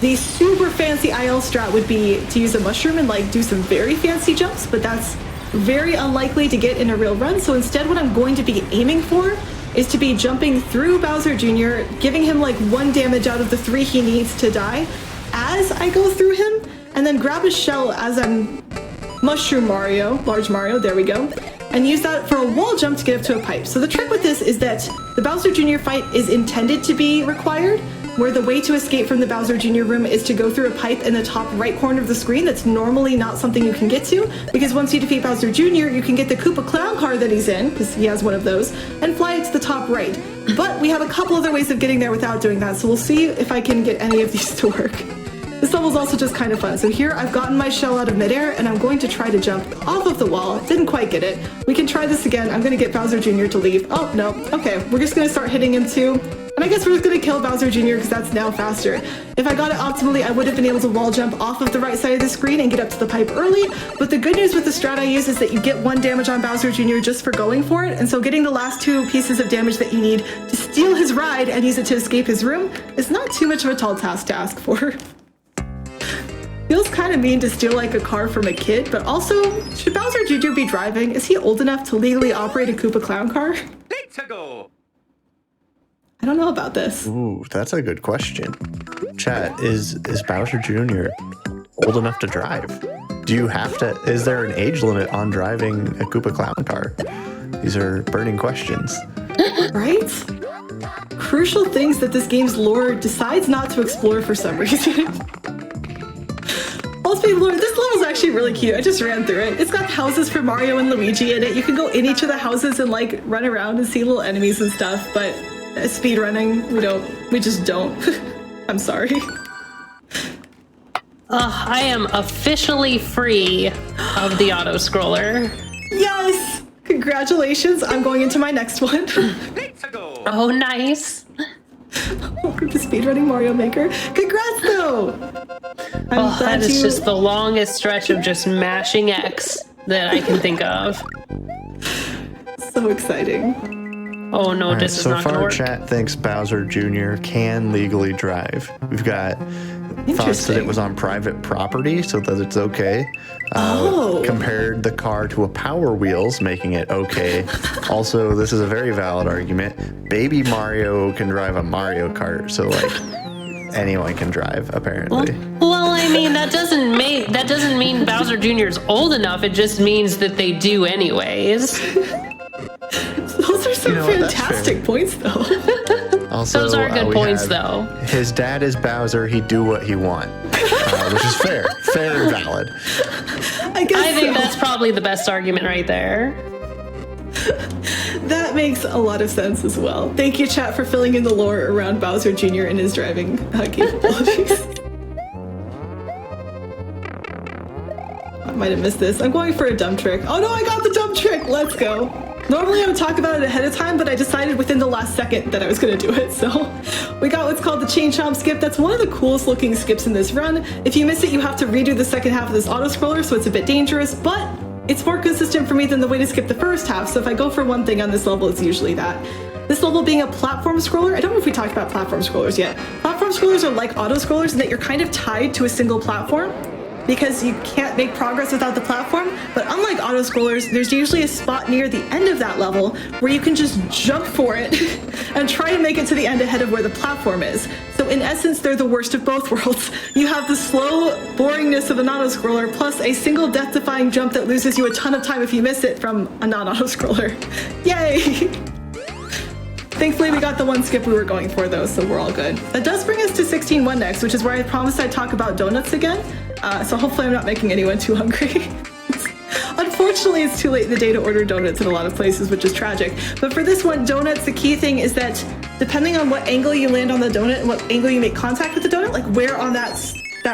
The super fancy IL strat would be to use a mushroom and like do some very fancy jumps, but that's very unlikely to get in a real run. So instead what I'm going to be aiming for is to be jumping through Bowser Jr., giving him like 1 damage out of the 3 he needs to die as I go through him, and then grab a shell as I'm Mushroom Mario, Large Mario, there we go, and use that for a wall jump to get up to a pipe. So the trick with this is that the Bowser Jr. fight is intended to be required, where the way to escape from the Bowser Jr. room is to go through a pipe in the top right corner of the screen. That's normally not something you can get to, because once you defeat Bowser Jr., you can get the Koopa Clown car that he's in, because he has one of those, and fly it to the top right. But we have a couple other ways of getting there without doing that, so we'll see if I can get any of these to work. This level's also just kind of fun. So here I've gotten my shell out of midair and I'm going to try to jump off of the wall. Didn't quite get it. We can try this again. I'm going to get Bowser Jr. to leave. Oh, no. Okay, we're just going to start hitting him too. And I guess we're just going to kill Bowser Jr. because that's now faster. If I got it optimally, I would have been able to wall jump off of the right side of the screen and get up to the pipe early. But the good news with the strat I use is that you get 1 damage on Bowser Jr. just for going for it. And so getting the last 2 pieces of damage that you need to steal his ride and use it to escape his room is not too much of a tall task to ask for. Feels kind of mean to steal like a car from a kid, but also, should Bowser Jr. be driving? Is he old enough to legally operate a Koopa Clown car? Let's go. I don't know about this. Ooh, that's a good question. Chat, is Bowser Jr. old enough to drive? Do you have to, is there an age limit on driving a Koopa Clown car? These are burning questions. Right? Crucial things that this game's lore decides not to explore for some reason. This level's actually really cute. I just ran through it. It's got houses for Mario and Luigi in it. You can go in each of the houses and like run around and see little enemies and stuff, but speed running, we just don't. I'm sorry. I am officially free of the auto-scroller. Yes! Congratulations, I'm going into my next one. Let's go. Oh, nice. Welcome to Speedrunning Mario Maker. Congrats, though! That is just the longest stretch of just mashing X that I can think of. So exciting. Oh no, this is not gonna work. So far, chat thinks Bowser Jr. can legally drive. We've got thoughts that it was on private property, so that it's okay. Compared the car to a Power Wheels, making it okay. Also, this is a very valid argument. Baby Mario can drive a Mario Kart, so like anyone can drive apparently. Well, I mean that doesn't mean Bowser Jr. is old enough. It just means that they do anyways. Those are some fantastic points, though. Also, those are good points, though. His dad is Bowser. He'd do what he want, which is fair and valid. I think that's probably the best argument right there. That makes a lot of sense as well. Thank you, chat, for filling in the lore around Bowser Jr. and his driving capabilities. I might have missed this. I'm going for a dumb trick. Oh no, I got the dumb trick! Let's go. Normally I would talk about it ahead of time, but I decided within the last second that I was going to do it. So we got what's called the Chain Chomp skip. That's one of the coolest looking skips in this run. If you miss it, you have to redo the second half of this auto-scroller, so it's a bit dangerous, but it's more consistent for me than the way to skip the first half. So if I go for one thing on this level, it's usually that. This level being a platform scroller, I don't know if we talked about platform scrollers yet. Platform scrollers are like auto-scrollers in that you're kind of tied to a single platform. because you can't make progress without the platform. But unlike auto-scrollers, there's usually a spot near the end of that level where you can just jump for it and try to make it to the end ahead of where the platform is. So in essence, they're the worst of both worlds. You have the slow boringness of an auto-scroller plus a single death-defying jump that loses you a ton of time if you miss it from a non-auto-scroller. Yay! Thankfully, we got the one skip we were going for, though, so we're all good. That does bring us to 16.1 next, which is where I promised I'd talk about donuts again. So hopefully I'm not making anyone too hungry. Unfortunately, it's too late in the day to order donuts in a lot of places, which is tragic. But for this one, donuts, the key thing is that depending on what angle you land on the donut and what angle you make contact with the donut, like where on that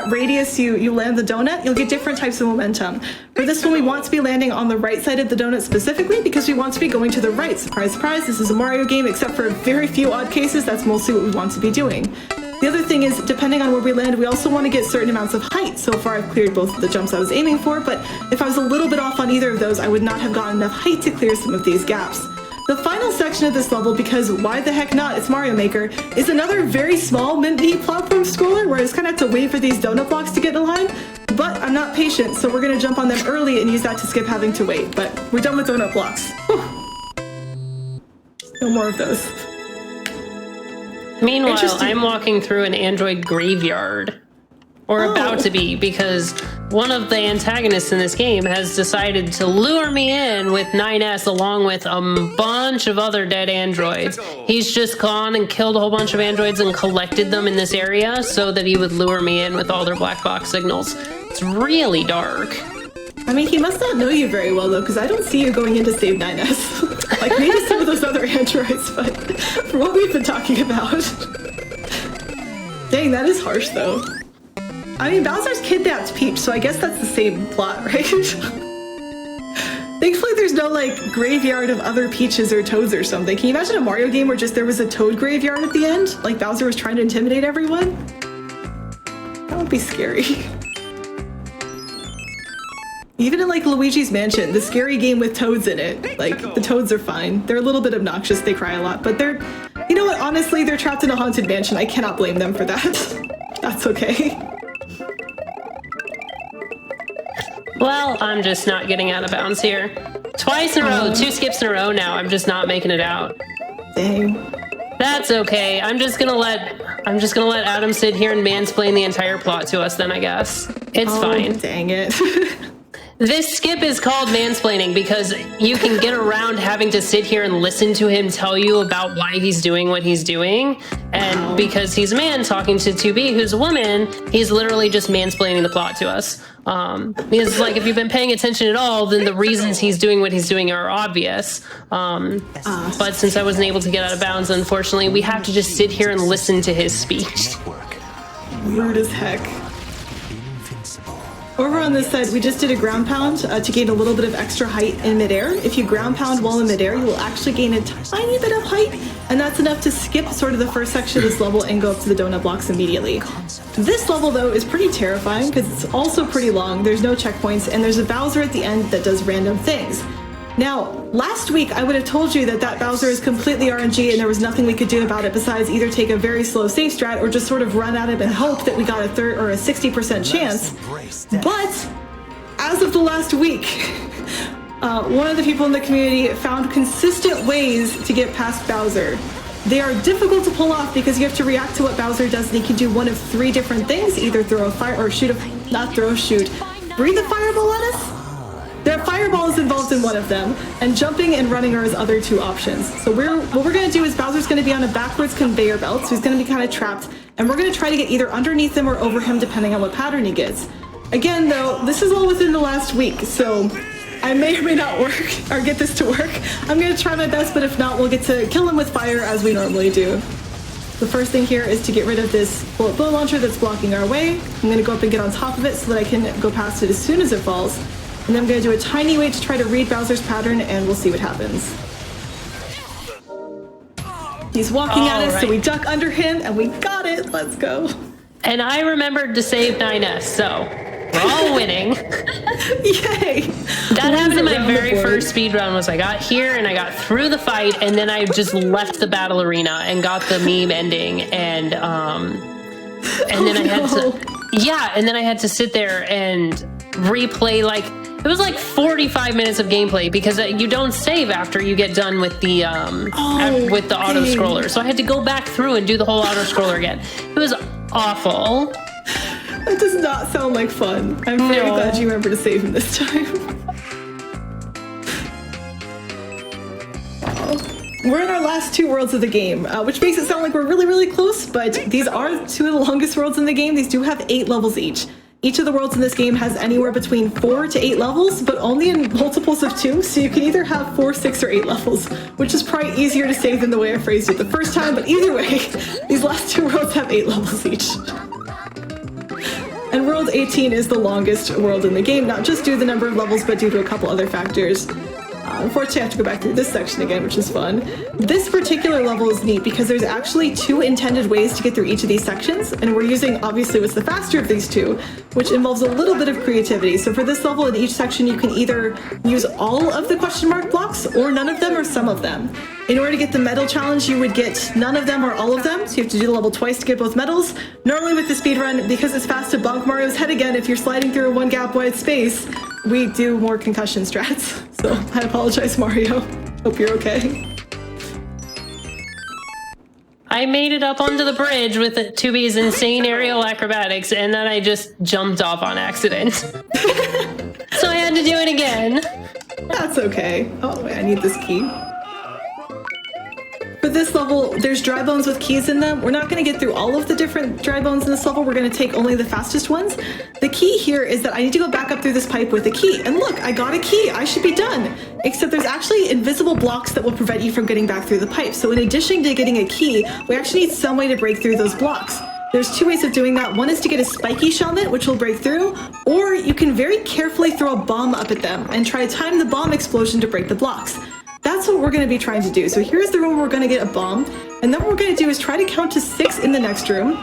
radius you land the donut, you'll get different types of momentum. For this one, we want to be landing on the right side of the donut specifically because we want to be going to the right. Surprise, surprise, this is a Mario game, except for very few odd cases, that's mostly what we want to be doing. The other thing is, depending on where we land, we also want to get certain amounts of height. So far, I've cleared both of the jumps I was aiming for, but if I was a little bit off on either of those, I would not have gotten enough height to clear some of these gaps. The final section of this level, because why the heck not, it's Mario Maker, is another very small mini platform scroller where I just kind of have to wait for these donut blocks to get in line. But I'm not patient, so we're going to jump on them early and use that to skip having to wait. But we're done with donut blocks. Whew. No more of those. Meanwhile, I'm walking through an android graveyard. Or about to be, because one of the antagonists in this game has decided to lure me in with 9S along with a bunch of other dead androids. He's just gone and killed a whole bunch of androids and collected them in this area so that he would lure me in with all their black box signals. It's really dark. I mean, he must not know you very well, though, because I don't see you going in to save 9S. Like, maybe some of those other androids, but for what we've been talking about. Dang, that is harsh, though. I mean, Bowser's kidnapped Peach, so I guess that's the same plot, right? Thankfully, there's no, like, graveyard of other Peaches or Toads or something. Can you imagine a Mario game where just there was a Toad graveyard at the end? Like, Bowser was trying to intimidate everyone? That would be scary. Even in, like, Luigi's Mansion, the scary game with Toads in it, like, the Toads are fine. They're a little bit obnoxious, they cry a lot, but they're... You know what, honestly, they're trapped in a haunted mansion. I cannot blame them for that. That's okay. Well, I'm just not getting out of bounds here. Twice in a row, 2 skips in a row now, I'm just not making it out. Dang. That's okay. I'm just gonna let Adam sit here and mansplain the entire plot to us then, I guess. It's fine. Dang it. This skip is called mansplaining because you can get around having to sit here and listen to him tell you about why he's doing what he's doing. And because he's a man talking to 2B, who's a woman, he's literally just mansplaining the plot to us. Because, like, if you've been paying attention at all, then the reasons he's doing what he's doing are obvious. But since I wasn't able to get out of bounds, unfortunately, we have to just sit here and listen to his speech. Weird as heck. Over on this side, we just did a ground pound to gain a little bit of extra height in midair. If you ground pound while in midair, you will actually gain a tiny bit of height, and that's enough to skip sort of the first section of this level and go up to the donut blocks immediately. This level, though, is pretty terrifying because it's also pretty long. There's no checkpoints, and there's a Bowser at the end that does random things. Now, last week, I would have told you that Bowser is completely RNG and there was nothing we could do about it besides either take a very slow save strat or just sort of run at him and hope that we got a 60% chance. But, as of the last week, one of the people in the community found consistent ways to get past Bowser. They are difficult to pull off because you have to react to what Bowser does, and he can do one of 3 different things, either throw a fire, or shoot breathe a fireball at us? The fireball is involved in one of them, and jumping and running are his other 2 options. So what we're going to do is Bowser's going to be on a backwards conveyor belt, so he's going to be kind of trapped, and we're going to try to get either underneath him or over him depending on what pattern he gets. Again, though, this is all within the last week, so I may or may not work, or get this to work. I'm going to try my best, but if not, we'll get to kill him with fire as we normally do. The first thing here is to get rid of this bullet bill launcher that's blocking our way. I'm going to go up and get on top of it so that I can go past it as soon as it falls. And then I'm going to do a tiny wait to try to read Bowser's pattern, and we'll see what happens. He's walking at us, so we duck under him, and we got it. Let's go. And I remembered to save 9S, so we're all winning. Yay! That happened in my very first speedrun. Was I got here and I got through the fight, and then I just left the battle arena and got the meme ending, and then I had to. Yeah, and then I had to sit there and replay, like, it was like 45 minutes of gameplay because you don't save after you get done with the auto scroller. So I had to go back through and do the whole auto scroller again. It was awful. That does not sound like fun. I'm very glad you remember to save him this time. We're in our last 2 worlds of the game, which makes it sound like we're really, really close, but these are 2 of the longest worlds in the game. These do have 8 levels each. Each of the worlds in this game has anywhere between 4 to 8 levels, but only in multiples of 2, so you can either have 4, 6, or 8 levels, which is probably easier to say than the way I phrased it the first time, but either way, these last 2 worlds have 8 levels each. And World 18 is the longest world in the game, not just due to the number of levels, but due to a couple other factors. Unfortunately, I have to go back through this section again, which is fun. This particular level is neat because there's actually 2 intended ways to get through each of these sections, and we're using, obviously, what's the faster of these 2, which involves a little bit of creativity. So for this level, in each section, you can either use all of the question mark blocks, or none of them, or some of them. In order to get the medal challenge, you would get none of them or all of them, so you have to do the level twice to get both medals. Normally with the speedrun, because it's fast to bonk Mario's head again if you're sliding through a 1 gap wide space, we do more concussion strats. So I apologize, Mario. Hope you're okay. I made it up onto the bridge with 2B's insane aerial acrobatics, and then I just jumped off on accident. So I had to do it again. That's okay. Oh, wait, I need this key. For this level, there's dry bones with keys in them. We're not going to get through all of the different dry bones in this level. We're going to take only the fastest ones. The key here is that I need to go back up through this pipe with a key. And look, I got a key. I should be done. Except there's actually invisible blocks that will prevent you from getting back through the pipe. So in addition to getting a key, we actually need some way to break through those blocks. There's 2 ways of doing that. One is to get a spiky shellnet, which will break through, or you can very carefully throw a bomb up at them and try to time the bomb explosion to break the blocks. That's what we're going to be trying to do. So here's the room where we're going to get a bomb, and then what we're going to do is try to count to 6 in the next room.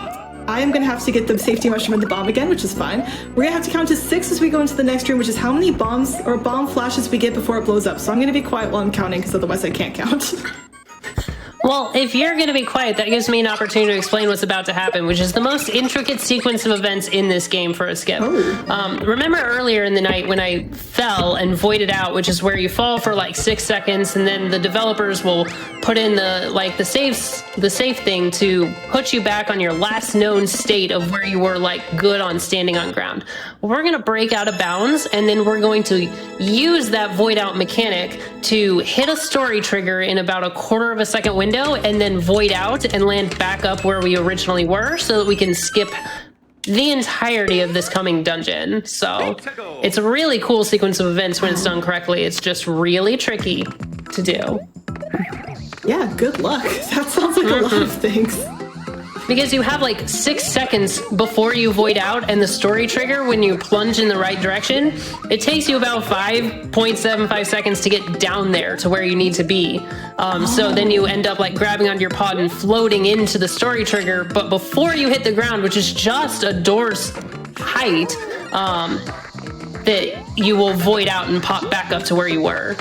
I am going to have to get the safety mushroom and the bomb again, which is fine. We're going to have to count to 6 as we go into the next room, which is how many bombs or bomb flashes we get before it blows up. So I'm going to be quiet while I'm counting, because otherwise I can't count. Well, if you're going to be quiet, that gives me an opportunity to explain what's about to happen, which is the most intricate sequence of events in this game for a skip. Remember earlier in the night when I fell and voided out, which is where you fall for like 6 seconds, and then the developers will put in the safe thing to put you back on your last known state of where you were like good on standing on ground. Well, we're going to break out of bounds, and then we're going to use that void out mechanic to hit a story trigger in about a quarter of a second window, and then void out and land back up where we originally were so that we can skip the entirety of this coming dungeon. So it's a really cool sequence of events when it's done correctly. It's just really tricky to do. Yeah, good luck. That sounds like a lot of things. Because you have like 6 seconds before you void out and the story trigger when you plunge in the right direction. It takes you about 5.75 seconds to get down there to where you need to be. So then you end up like grabbing onto your pod and floating into the story trigger. But before you hit the ground, which is just a door's height, that you will void out and pop back up to where you were.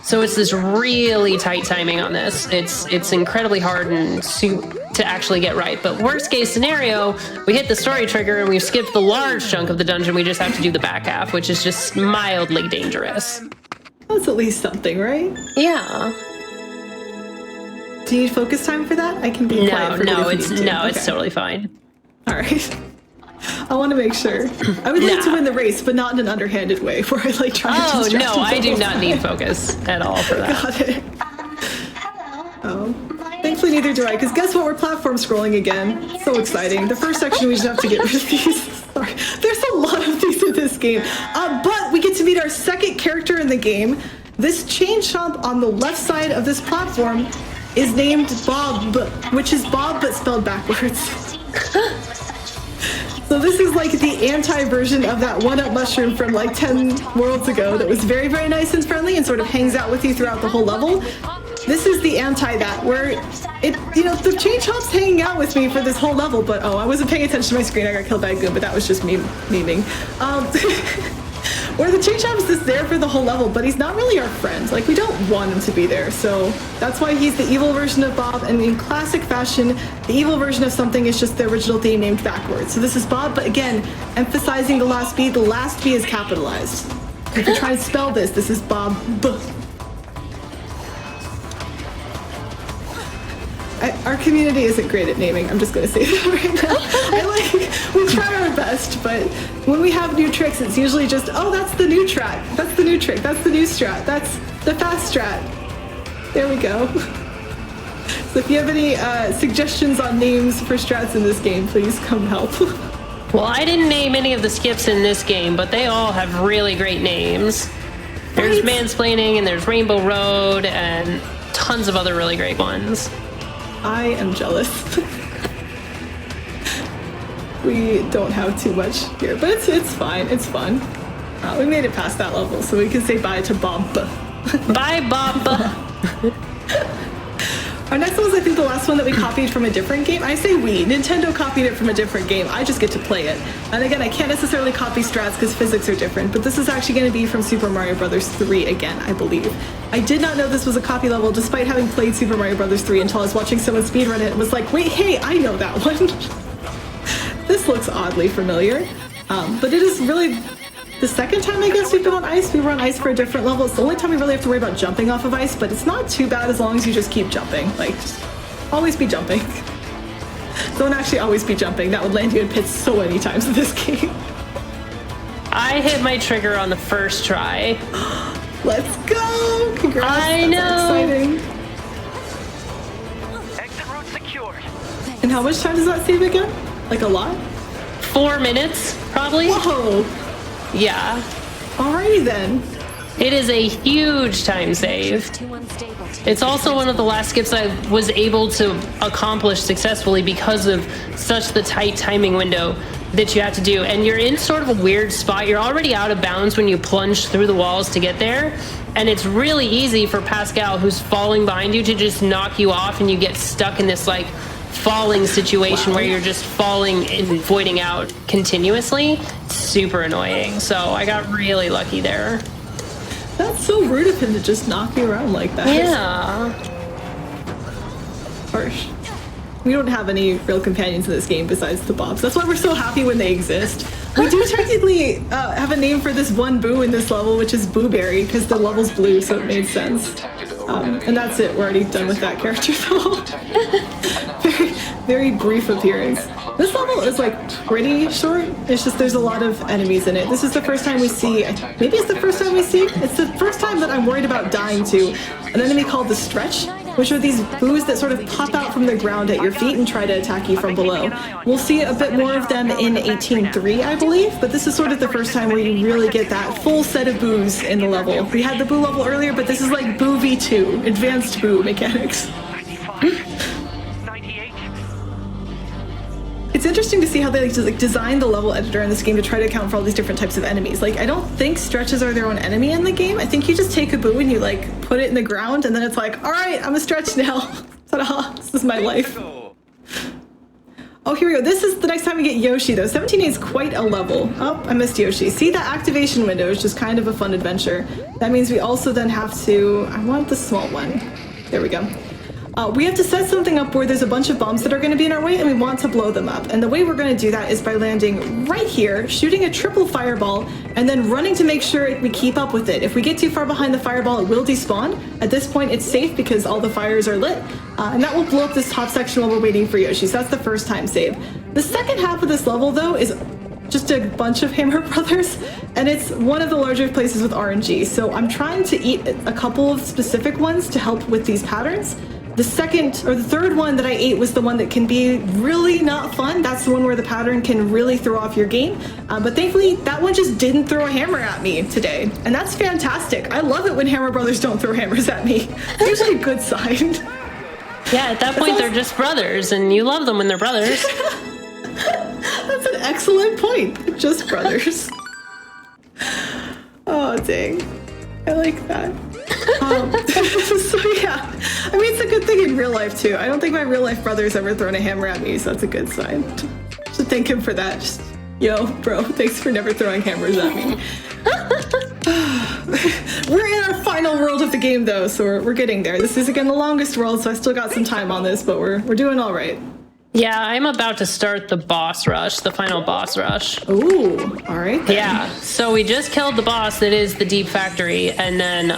So it's this really tight timing on this. It's incredibly hard and to actually get right. But worst case scenario, we hit the story trigger and we've skipped the large chunk of the dungeon. We just have to do the back half, which is just mildly dangerous. That's at least something, right? Yeah. Do you need focus time for that? I can be quiet for it's totally fine. All right. I want to make sure. I would like to win the race, but not in an underhanded way where I like try to distract no, I do not need focus at all for that. Got it. Oh. Thankfully, neither do I, because guess what? We're platform scrolling again. So exciting. The first section, we just have to get rid of these. Sorry. There's a lot of these in this game. But we get to meet our second character in the game. This chain chomp on the left side of this platform is named Bob, which is Bob but spelled backwards. So this is like the anti-version of that one-up mushroom from like 10 worlds ago that was very, very nice and friendly and sort of hangs out with you throughout the whole level. This is the anti-that, where the chain chomp's hanging out with me for this whole level, but I wasn't paying attention to my screen. I got killed by a goon, but that was just me memeing. Where the Chain Chomp is just there for the whole level, but he's not really our friend. Like, we don't want him to be there, so that's why he's the evil version of Bob, and in classic fashion, the evil version of something is just the original theme named backwards. So this is Bob, but again, emphasizing the last B is capitalized. If you try and spell this is Bob. Our community isn't great at naming. I'm just gonna say that right now. We try our best, but when we have new tricks, it's usually just, oh, that's the new track, that's the new trick, that's the new strat, that's the fast strat. There we go. So if you have any suggestions on names for strats in this game, please come help. Well, I didn't name any of the skips in this game, but they all have really great names. There's Right. Mansplaining, and there's Rainbow Road, and tons of other really great ones. I am jealous. We don't have too much here, but it's fine. It's fun. We made it past that level, so we can say bye to Bob. Bye, Bob. Our next one was, I think, the last one that we copied from a different game. I say we. Nintendo copied it from a different game. I just get to play it. And again, I can't necessarily copy strats because physics are different, but this is actually going to be from Super Mario Bros. 3 again, I believe. I did not know this was a copy level despite having played Super Mario Bros. 3 until I was watching someone speedrun it and was like, wait, hey, I know that one. This looks oddly familiar, but it is really the second time I guess we've been on ice. We were on ice for a different level. It's the only time we really have to worry about jumping off of ice, but it's not too bad as long as you just keep jumping. Like, just always be jumping. Don't actually always be jumping. That would land you in pits so many times in this game. I hit my trigger on the first try. Let's go! Congrats. I That's know. exciting. Exit route secured. And how much time does that save again? Like a lot? 4 minutes, probably. Whoa! Yeah. Alrighty then. It is a huge time save. Too unstable to It's also one of the last skips I was able to accomplish successfully because of such the tight timing window that you have to do. And you're in sort of a weird spot. You're already out of bounds when you plunge through the walls to get there. And it's really easy for Pascal, who's falling behind you, to just knock you off and you get stuck in this like falling situation where you're just falling and voiding out continuously. Super annoying. So I got really lucky there. That's so rude of him to just knock you around like that. Yeah. Harsh. We don't have any real companions in this game besides the Bobs. That's why we're so happy when they exist. We do technically have a name for this one Boo in this level, which is Booberry, because the level's blue, so it made sense. And that's it. We're already done with that character, though. very, very brief appearance. This level is like pretty short. It's just there's a lot of enemies in it. This is the first time we see, maybe it's the first time we see, it's the first time that I'm worried about dying to an enemy called the Stretch, which are these boos that sort of pop out from the ground at your feet and try to attack you from below. We'll see a bit more of them in 18.3, I believe, but this is sort of the first time where you really get that full set of boos in the level. We had the boo level earlier, but this is like Boo V2, advanced boo mechanics. 98. It's interesting to see how they like designed the level editor in this game to try to account for all these different types of enemies. Like, I don't think stretches are their own enemy in the game. I think you just take a boo and you like put it in the ground and then it's like, all right, I'm a stretch now. Ta-da, this is my life. Oh, here we go. This is the next time we get Yoshi, though. 17 is quite a level. Oh, I missed Yoshi. See, that activation window is just kind of a fun adventure. That means we also then have to... I want the small one. There we go. We have to set something up where there's a bunch of bombs that are going to be in our way, and we want to blow them up. And the way we're going to do that is by landing right here, shooting a triple fireball, and then running to make sure we keep up with it. If we get too far behind the fireball, it will despawn. At this point, it's safe because all the fires are lit, and that will blow up this top section while we're waiting for Yoshi. So that's the first time save. The second half of this level, though, is just a bunch of Hammer Brothers, and it's one of the larger places with RNG. So I'm trying to eat a couple of specific ones to help with these patterns. The second or the third one that I ate was the one that can be really not fun. That's the one where the pattern can really throw off your game. But thankfully, that one just didn't throw a hammer at me today. And that's fantastic. I love it when Hammer Brothers don't throw hammers at me. It's usually a good sign. Yeah, at that point, they're just brothers, and you love them when they're brothers. That's an excellent point. Just brothers. Oh, dang. I like that. So yeah, I mean, it's a good thing in real life too. I don't think my real life brother's ever thrown a hammer at me, so that's a good sign. Should thank him for that. Just, yo, bro, thanks for never throwing hammers at me. We're in our final world of the game, though, so we're getting there. This is, again, the longest world, so I still got some time on this, but we're doing all right. Yeah, I'm about to start the boss rush, the final boss rush. Ooh, all right then. Yeah, so we just killed the boss that is the Deep Factory, and then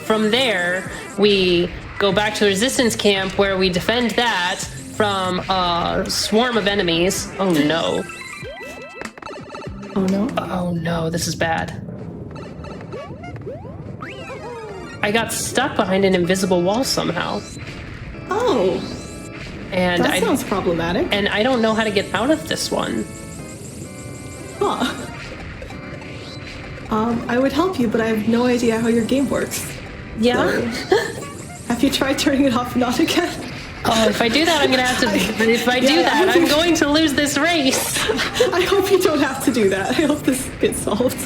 from there, we go back to the Resistance camp where we defend that from a swarm of enemies. Oh no. Oh no. Oh no, this is bad. I got stuck behind an invisible wall somehow. Oh. And that sounds problematic. And I don't know how to get out of this one. Huh. I would help you, but I have no idea how your game works. Yeah? So, have you tried turning it off and on again? Oh, if I do that, I'm gonna have to. If I do that, I'm going to lose this race. I hope you don't have to do that. I hope this gets solved.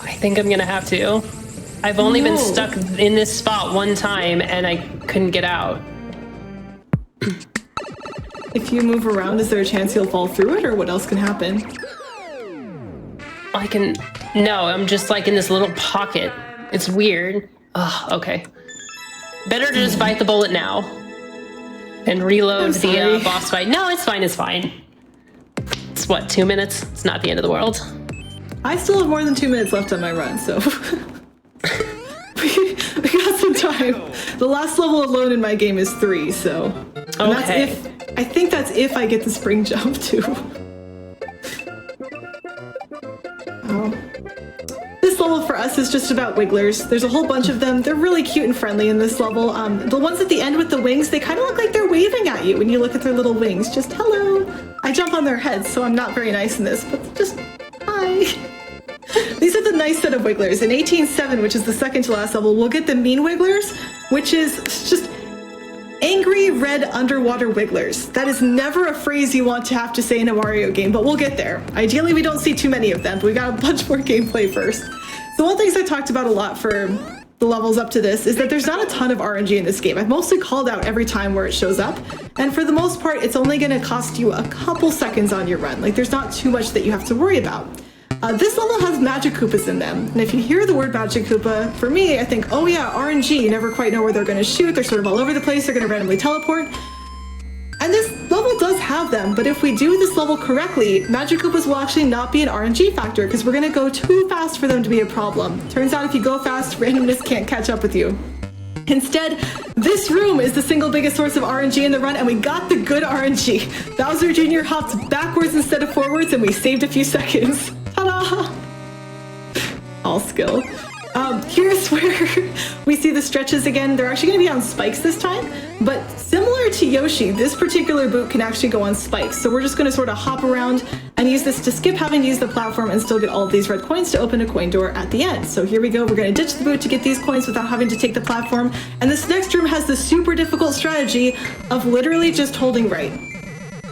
I think I'm gonna have to. I've only been stuck in this spot one time, and I couldn't get out. If you move around, is there a chance you'll fall through it, or what else can happen? I can. No, I'm just like in this little pocket. It's weird. Ugh, okay. Better to just bite the bullet now and reload the boss fight. No, it's fine, it's fine. It's what, 2 minutes? It's not the end of the world. I still have more than 2 minutes left on my run, so we got some time. The last level alone in my game is 3, so and okay. I think that's if I get the spring jump too. This level for us is just about wigglers. There's a whole bunch of them. They're really cute and friendly in this level. The ones at the end with the wings, they kind of look like they're waving at you when you look at their little wings. Just hello. I jump on their heads, so I'm not very nice in this, but just hi. These are the nice set of wigglers. In 18.7, which is the second to last level, we'll get the mean wigglers, which is just angry red underwater wigglers. That is never a phrase you want to have to say in a Mario game, but we'll get there. Ideally, we don't see too many of them, but we got a bunch more gameplay first. So one of the things I talked about a lot for the levels up to this is that there's not a ton of RNG in this game. I've mostly called out every time where it shows up, and for the most part, it's only going to cost you a couple seconds on your run. Like, there's not too much that you have to worry about. This level has Magic Koopas in them, and if you hear the word Magic Koopa, for me, I think, oh yeah, RNG, you never quite know where they're going to shoot, they're sort of all over the place, they're going to randomly teleport. And this level does have them, but if we do this level correctly, Magic Koopas will actually not be an RNG factor, because we're going to go too fast for them to be a problem. Turns out if you go fast, randomness can't catch up with you. Instead, this room is the single biggest source of RNG in the run, and we got the good RNG. Bowser Jr. hopped backwards instead of forwards, and we saved a few seconds. Ta-da! All skill. Here's where we see the stretches again. They're actually going to be on spikes this time, but similar to Yoshi, this particular boot can actually go on spikes. So we're just going to sort of hop around and use this to skip having to use the platform and still get all of these red coins to open a coin door at the end. So here we go. We're going to ditch the boot to get these coins without having to take the platform. And this next room has the super difficult strategy of literally just holding right.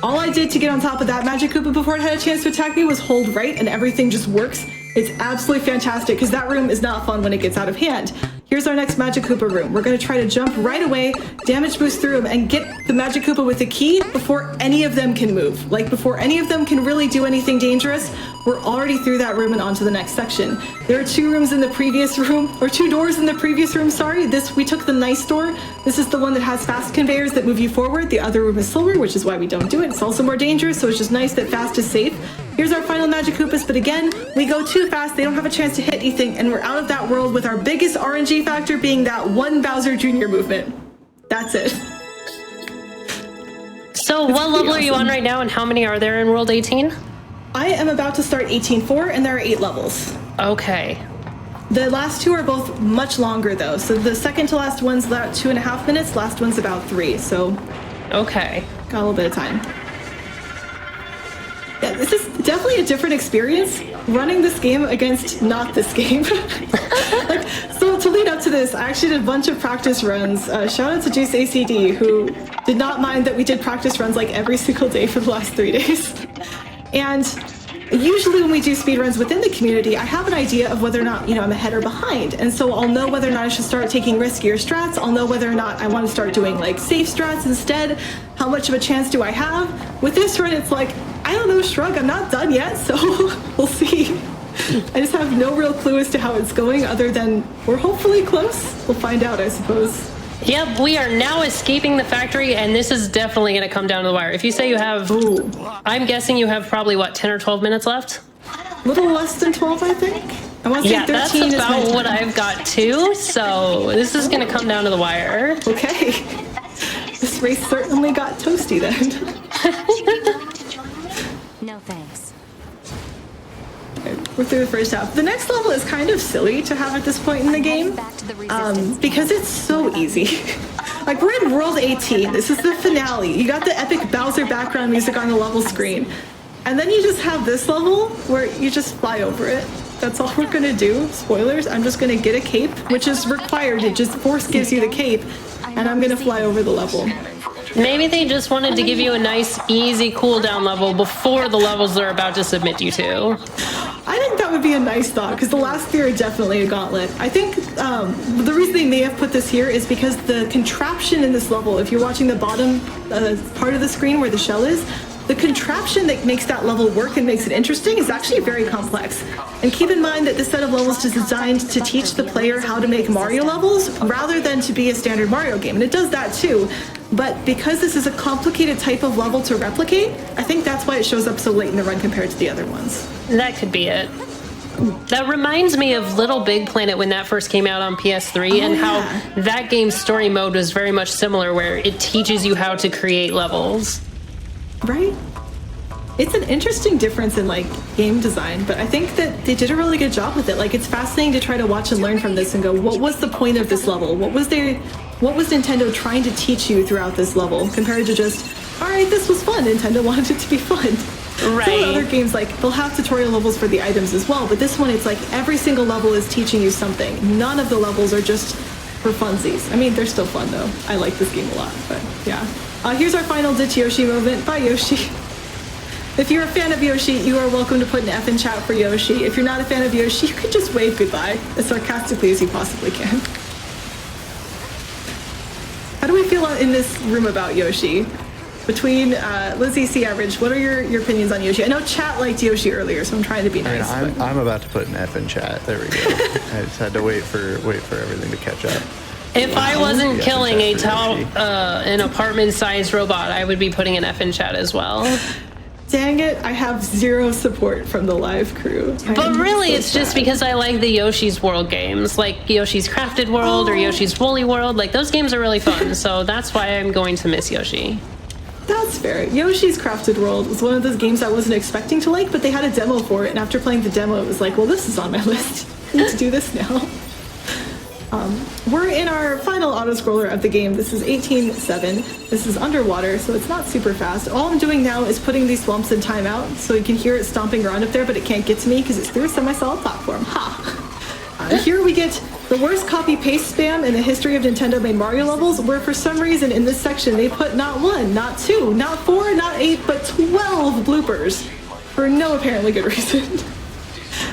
All I did to get on top of that Magic Koopa before it had a chance to attack me was hold right, and everything just works. It's absolutely fantastic, because that room is not fun when it gets out of hand. Here's our next Magic Koopa room. We're going to try to jump right away, damage boost through them, and get the Magic Koopa with the key before any of them can move. Like, before any of them can really do anything dangerous, we're already through that room and onto the next section. There are 2 rooms in the previous room, or 2 doors in the previous room, sorry. We took the nice door. This is the one that has fast conveyors that move you forward. The other room is silver, which is why we don't do it. It's also more dangerous, so it's just nice that fast is safe. Here's our final Magic Koopas, but again, we go too fast, they don't have a chance to hit anything, and we're out of that world with our biggest RNG factor being that one Bowser Jr. movement. That's it. So what level are you on right now, and how many are there in World 18? I am about to start 18.4, and there are 8 levels. Okay. The last 2 are both much longer, though. So the second to last one's about 2.5 minutes, last one's about 3, so... Okay. Got a little bit of time. Yeah, this is definitely a different experience running this game against not this game. So to lead up to this, I actually did a bunch of practice runs. Shout out to Juice ACD, who did not mind that we did practice runs like every single day for the last 3 days. And usually when we do speedruns within the community, I have an idea of whether or not, I'm ahead or behind. And so I'll know whether or not I should start taking riskier strats. I'll know whether or not I want to start doing like safe strats instead, how how much of a chance do I have? With this run, it's like, I don't know, shrug, I'm not done yet, so we'll see. I just have no real clue as to how it's going other than we're hopefully close. We'll find out, I suppose. Yep, we are now escaping the factory, and this is definitely going to come down to the wire. If you say you have, I'm guessing you have probably, what, 10 or 12 minutes left? A little less than 12, I think. I want to say 13 that's is about what I've got too, so this is going to come down to the wire. Okay. This race certainly got toasty then. No thanks. We're through the first half. The next level is kind of silly to have at this point in the game because it's so easy. Like, we're in World 18. This is the finale. You got the epic Bowser background music on the level screen. And then you just have this level where you just fly over it. That's all we're gonna do. Spoilers, I'm just gonna get a cape, which is required. It just force gives you the cape, and I'm gonna fly over the level. Maybe they just wanted to give you a nice, easy cooldown level before the levels they're about to submit you to. I think that would be a nice thought, because the last three are definitely a gauntlet. I think the reason they may have put this here is because the contraption in this level, if you're watching the bottom part of the screen where the shell is, the contraption that makes that level work and makes it interesting is actually very complex. And keep in mind that this set of levels is designed to teach the player how to make Mario levels rather than to be a standard Mario game. And it does that too. But because this is a complicated type of level to replicate, I think that's why it shows up so late in the run compared to the other ones. That could be it. That reminds me of Little Big Planet when that first came out on PS3 and how that game's story mode was very much similar, where it teaches you how to create levels. Right? It's an interesting difference in like game design, but I think that they did a really good job with it. Like, it's fascinating to try to watch and learn from this and go, what was the point of this level? What was Nintendo trying to teach you throughout this level compared to just, all right, this was fun. Nintendo wanted it to be fun. Right. Some other games, like, they'll have tutorial levels for the items as well, but this one, it's like every single level is teaching you something. None of the levels are just for funsies. I mean, they're still fun though. I like this game a lot, but yeah. Here's our final Ditch Yoshi moment. Bye, Yoshi. If you're a fan of Yoshi, you are welcome to put an F in chat for Yoshi. If you're not a fan of Yoshi, you could just wave goodbye as sarcastically as you possibly can. How do we feel in this room about Yoshi? Between Lizzie, C Average, what are your opinions on Yoshi? I know chat liked Yoshi earlier, so I'm trying to be nice. I'm about to put an F in chat. There we go. I just had to wait for everything to catch up. If I wasn't killing an apartment-sized robot, I would be putting an F in chat as well. Dang it, I have zero support from the live crew. But really, it's just because I like the Yoshi's World games, like Yoshi's Crafted World or Yoshi's Woolly World. Like, those games are really fun, so that's why I'm going to miss Yoshi. That's fair. Yoshi's Crafted World was one of those games I wasn't expecting to like, but they had a demo for it, and after playing the demo, it was like, well, this is on my list. I need to do this now. We're in our final auto-scroller of the game. This is 18-7. This is underwater, so it's not super fast. All I'm doing now is putting these swamps in timeout, so you can hear it stomping around up there, but it can't get to me because it's through a semi-solid platform. Ha! Here we get the worst copy-paste spam in the history of Nintendo-made Mario levels, where for some reason in this section they put not 1, not 2, not 4, not 8, but 12 bloopers for no apparently good reason.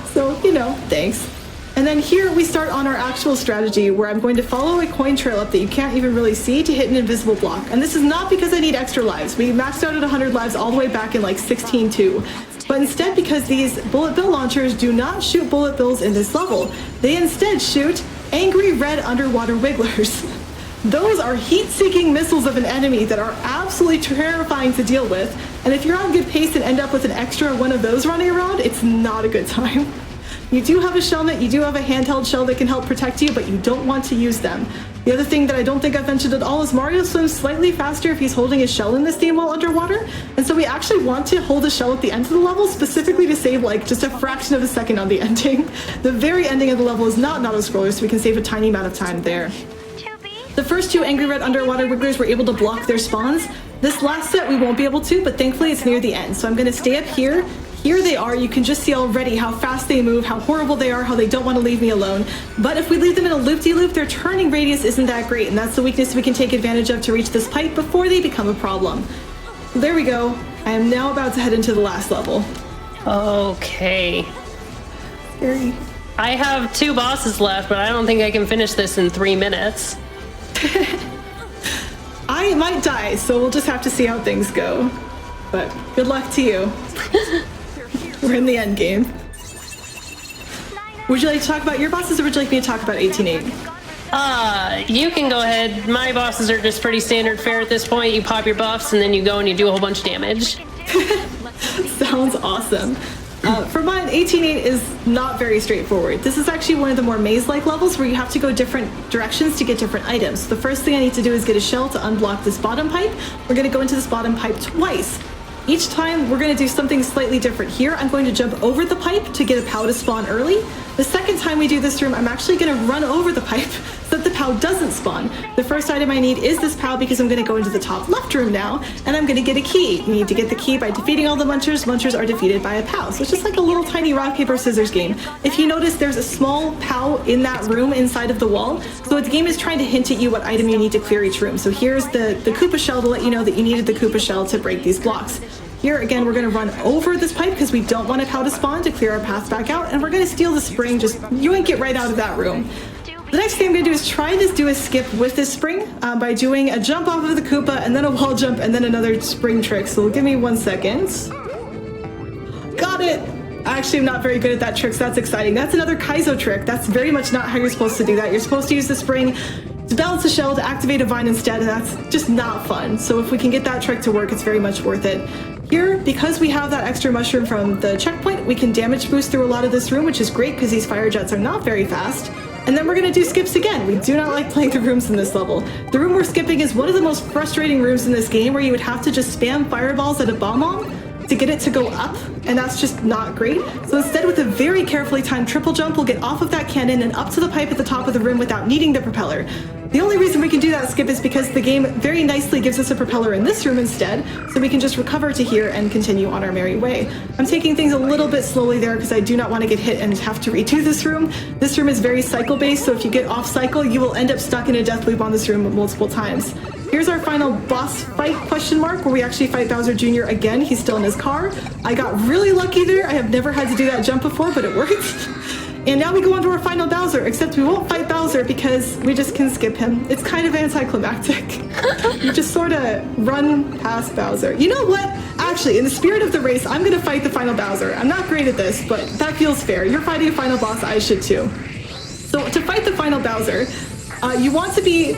So, you know, thanks. And then here we start on our actual strategy, where I'm going to follow a coin trail up that you can't even really see to hit an invisible block. And this is not because I need extra lives. We maxed out at 100 lives all the way back in like 16.2. But instead, because these bullet bill launchers do not shoot bullet bills in this level, they instead shoot angry red underwater wigglers. Those are heat-seeking missiles of an enemy that are absolutely terrifying to deal with. And if you're on good pace and end up with an extra one of those running around, it's not a good time. You do have a shellnet, you do have a handheld shell that can help protect you, but you don't want to use them. The other thing that I don't think I've mentioned at all is Mario swims slightly faster if he's holding his shell in this theme while underwater, and so we actually want to hold a shell at the end of the level specifically to save like just a fraction of a second on the ending. The very ending of the level is not an auto-scroller, so we can save a tiny amount of time there. The first two angry red underwater wigglers were able to block their spawns. This last set we won't be able to, but thankfully it's near the end, so I'm going to stay up here. Here they are. You can just see already how fast they move, how horrible they are, how they don't want to leave me alone. But if we leave them in a loop-de-loop, their turning radius isn't that great, and that's the weakness we can take advantage of to reach this pipe before they become a problem. There we go. I am now about to head into the last level. Okay. Scary. I have 2 bosses left, but I don't think I can finish this in 3 minutes. I I might die, so we'll just have to see how things go. But good luck to you. We're in the end game. Would you like to talk about your bosses, or would you like me to talk about 18.8? You can go ahead. My bosses are just pretty standard fare at this point. You pop your buffs, and then you go and you do a whole bunch of damage. Sounds awesome. For mine, 18.8 is not very straightforward. This is actually one of the more maze-like levels where you have to go different directions to get different items. The first thing I need to do is get a shell to unblock this bottom pipe. We're going to go into this bottom pipe twice. Each time, we're going to do something slightly different. Here, I'm going to jump over the pipe to get a POW to spawn early. The second time we do this room, I'm actually going to run over the pipe so that the POW doesn't spawn. The first item I need is this POW because I'm going to go into the top left room now, and I'm going to get a key. You need to get the key by defeating all the munchers. Munchers are defeated by a POW. So it's just like a little tiny rock, paper, scissors game. If you notice, there's a small POW in that room inside of the wall. So the game is trying to hint at you what item you need to clear each room. So here's the Koopa shell to let you know that you needed the Koopa shell to break these blocks. Here, again, we're going to run over this pipe because we don't want a POW to spawn to clear our path back out, and we're going to steal the spring. Just you ain't get right out of that room. The next thing I'm going to do is try to do a skip with this spring by doing a jump off of the Koopa and then a wall jump and then another spring trick. So give me 1 second. Got it! Actually, I'm not very good at that trick, so that's exciting. That's another Kaizo trick. That's very much not how you're supposed to do that. You're supposed to use the spring to balance the shell to activate a vine instead, and that's just not fun. So if we can get that trick to work, it's very much worth it. Here, because we have that extra mushroom from the checkpoint, we can damage boost through a lot of this room, which is great because these fire jets are not very fast. And then we're going to do skips again. We do not like playing the rooms in this level. The room we're skipping is one of the most frustrating rooms in this game where you would have to just spam fireballs at a bomb to get it to go up, and that's just not great. So instead, with a very carefully timed triple jump, we'll get off of that cannon and up to the pipe at the top of the room without needing the propeller. The only reason we can do that skip is because the game very nicely gives us a propeller in this room instead, so we can just recover to here and continue on our merry way. I'm taking things a little bit slowly there because I do not want to get hit and have to redo this room. This room is very cycle-based, so if you get off cycle, you will end up stuck in a death loop on this room multiple times. Here's our final boss fight question mark, where we actually fight Bowser Jr. again. He's still in his car. I got really lucky there. I have never had to do that jump before, but it worked. And now we go on to our final Bowser, except we won't fight Bowser because we just can skip him. It's kind of anticlimactic. You just sort of run past Bowser. You know what? Actually, in the spirit of the race, I'm going to fight the final Bowser. I'm not great at this, but that feels fair. You're fighting a final boss, I should too. So to fight the final Bowser, you want to be...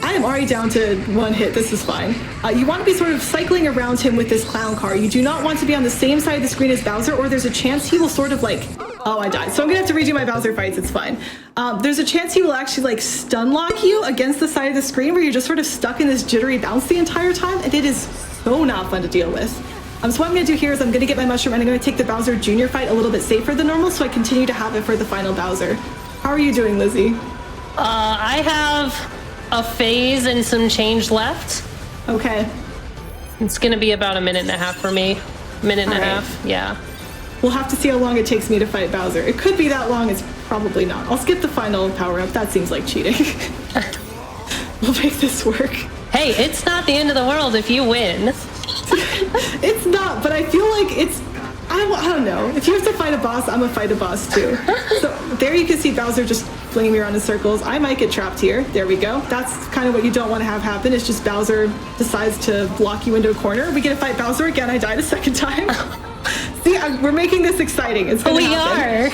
I am already down to one hit, this is fine. You want to be sort of cycling around him with this clown car. You do not want to be on the same side of the screen as Bowser, or there's a chance he will sort of like... Oh, I died. So I'm gonna have to redo my Bowser fights, it's fine. There's a chance he will actually like stun lock you against the side of the screen where you're just sort of stuck in this jittery bounce the entire time, and it is so not fun to deal with. So what I'm gonna do here is I'm gonna get my mushroom and I'm gonna take the Bowser Jr. fight a little bit safer than normal so I continue to have it for the final Bowser. How are you doing, Lizzie? I have a phase and some change left. Okay. It's gonna be about a minute and a half for me. Minute and a half, yeah. We'll have to see how long it takes me to fight Bowser. It could be that long, it's probably not. I'll skip the final power-up, that seems like cheating. We'll make this work. Hey, it's not the end of the world if you win. It's not, but I feel like it's... I don't know. If you have to fight a boss, I'm gonna fight a boss too. So there you can see Bowser just flinging me around in circles. I might get trapped here. There we go. That's kind of what you don't want to have happen. It's just Bowser decides to block you into a corner. We get to fight Bowser again. I died a second time. See, we're making this exciting. It's gonna happen.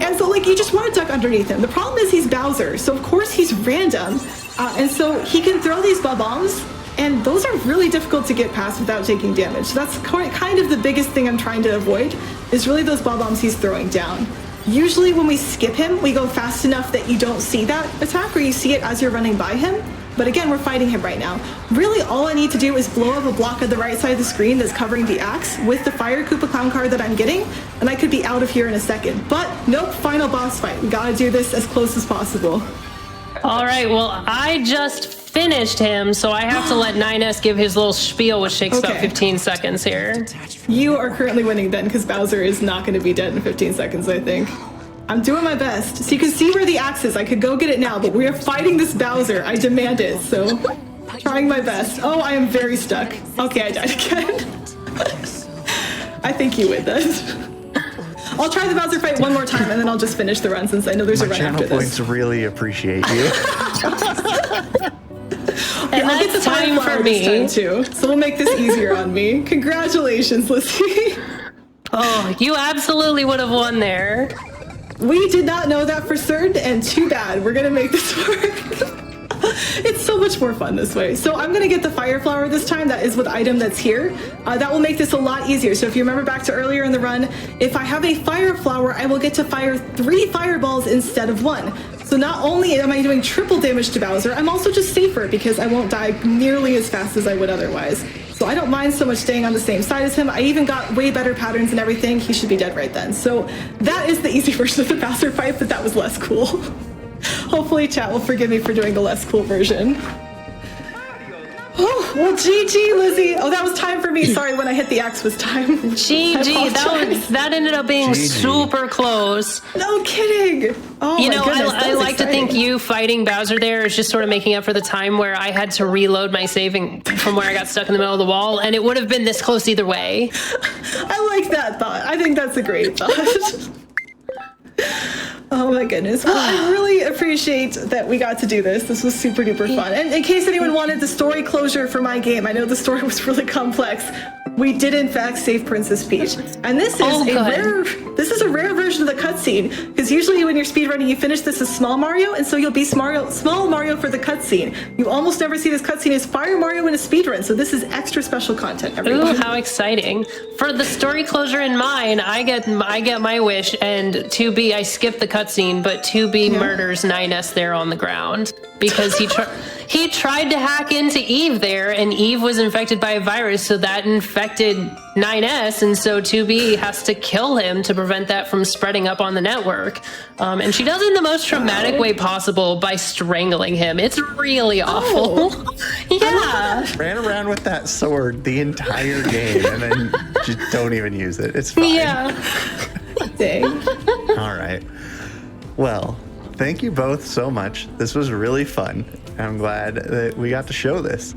And so, like, you just want to duck underneath him. The problem is he's Bowser, so of course he's random. And so he can throw these bombs, and those are really difficult to get past without taking damage. So that's kind of the biggest thing I'm trying to avoid, is really those bombs he's throwing down. Usually when we skip him, we go fast enough that you don't see that attack, or you see it as you're running by him. But again, we're fighting him right now. Really, all I need to do is blow up a block on the right side of the screen that's covering the axe with the Fire Koopa Clown card that I'm getting, and I could be out of here in a second. But nope, final boss fight. We gotta do this as close as possible. All right, well, I just finished him, so I have to let 9S give his little spiel, which takes about 15 seconds here. You are currently winning then, because Bowser is not going to be dead in 15 seconds, I think. I'm doing my best. So you can see where the axe is. I could go get it now, but we are fighting this Bowser. I demand it, so trying my best. Oh, I am very stuck. Okay, I died again. I think you win this. I'll try the Bowser fight one more time, and then I'll just finish the run since I know there's a run after this. My channel points really appreciate you. I'll get the That's time fire flower for this me. time too. So we'll make this easier on me. Congratulations, Lizzie. Oh, you absolutely would have won there. We did not know that for certain, and too bad. We're gonna make this work. It's so much more fun this way. So I'm gonna get the fire flower this time. That is what item that's here. That will make this a lot easier. So if you remember back to earlier in the run, if I have a fire flower, I will get to fire 3 fireballs instead of 1. So not only am I doing triple damage to Bowser, I'm also just safer because I won't die nearly as fast as I would otherwise. So I don't mind so much staying on the same side as him. I even got way better patterns and everything. He should be dead right then. So that is the easy version of the Bowser fight, but that was less cool. Hopefully chat will forgive me for doing the less cool version. Oh, well, GG, Lizzie. Oh, that was time for me. Sorry, when I hit the X was time. GG, that ended up being super close. No kidding. Oh, You my know, goodness, that I was like to think exciting. you fighting Bowser there is just sort of making up for the time where I had to reload my saving from where I got stuck in the middle of the wall, and it would have been this close either way. I like that thought. I think that's a great thought. Oh my goodness. Well, I really appreciate that we got to do this. This was super duper fun. And in case anyone wanted the story closure for my game, I know the story was really complex. We did in fact save Princess Peach. And this is a rare version of the cutscene. Because usually when you're speedrunning, you finish this as small Mario, and so you'll be small Mario for the cutscene. You almost never see this cutscene as Fire Mario in a speedrun, so this is extra special content, everyone. Ooh, how exciting. For the story closure in mine, I get my wish, and 2B, I skip the cutscene, but 2B murders 9S there on the ground. Because he tried to hack into Eve there, and Eve was infected by a virus, so that infected 9S, and so 2B has to kill him to prevent that from spreading up on the network. And she does it in the most traumatic way possible by strangling him. It's really awful. Yeah. Ran around with that sword the entire game and then just don't even use it. It's fine. Yeah. Dang. All right. Well, thank you both so much. This was really fun. I'm glad that we got to show this.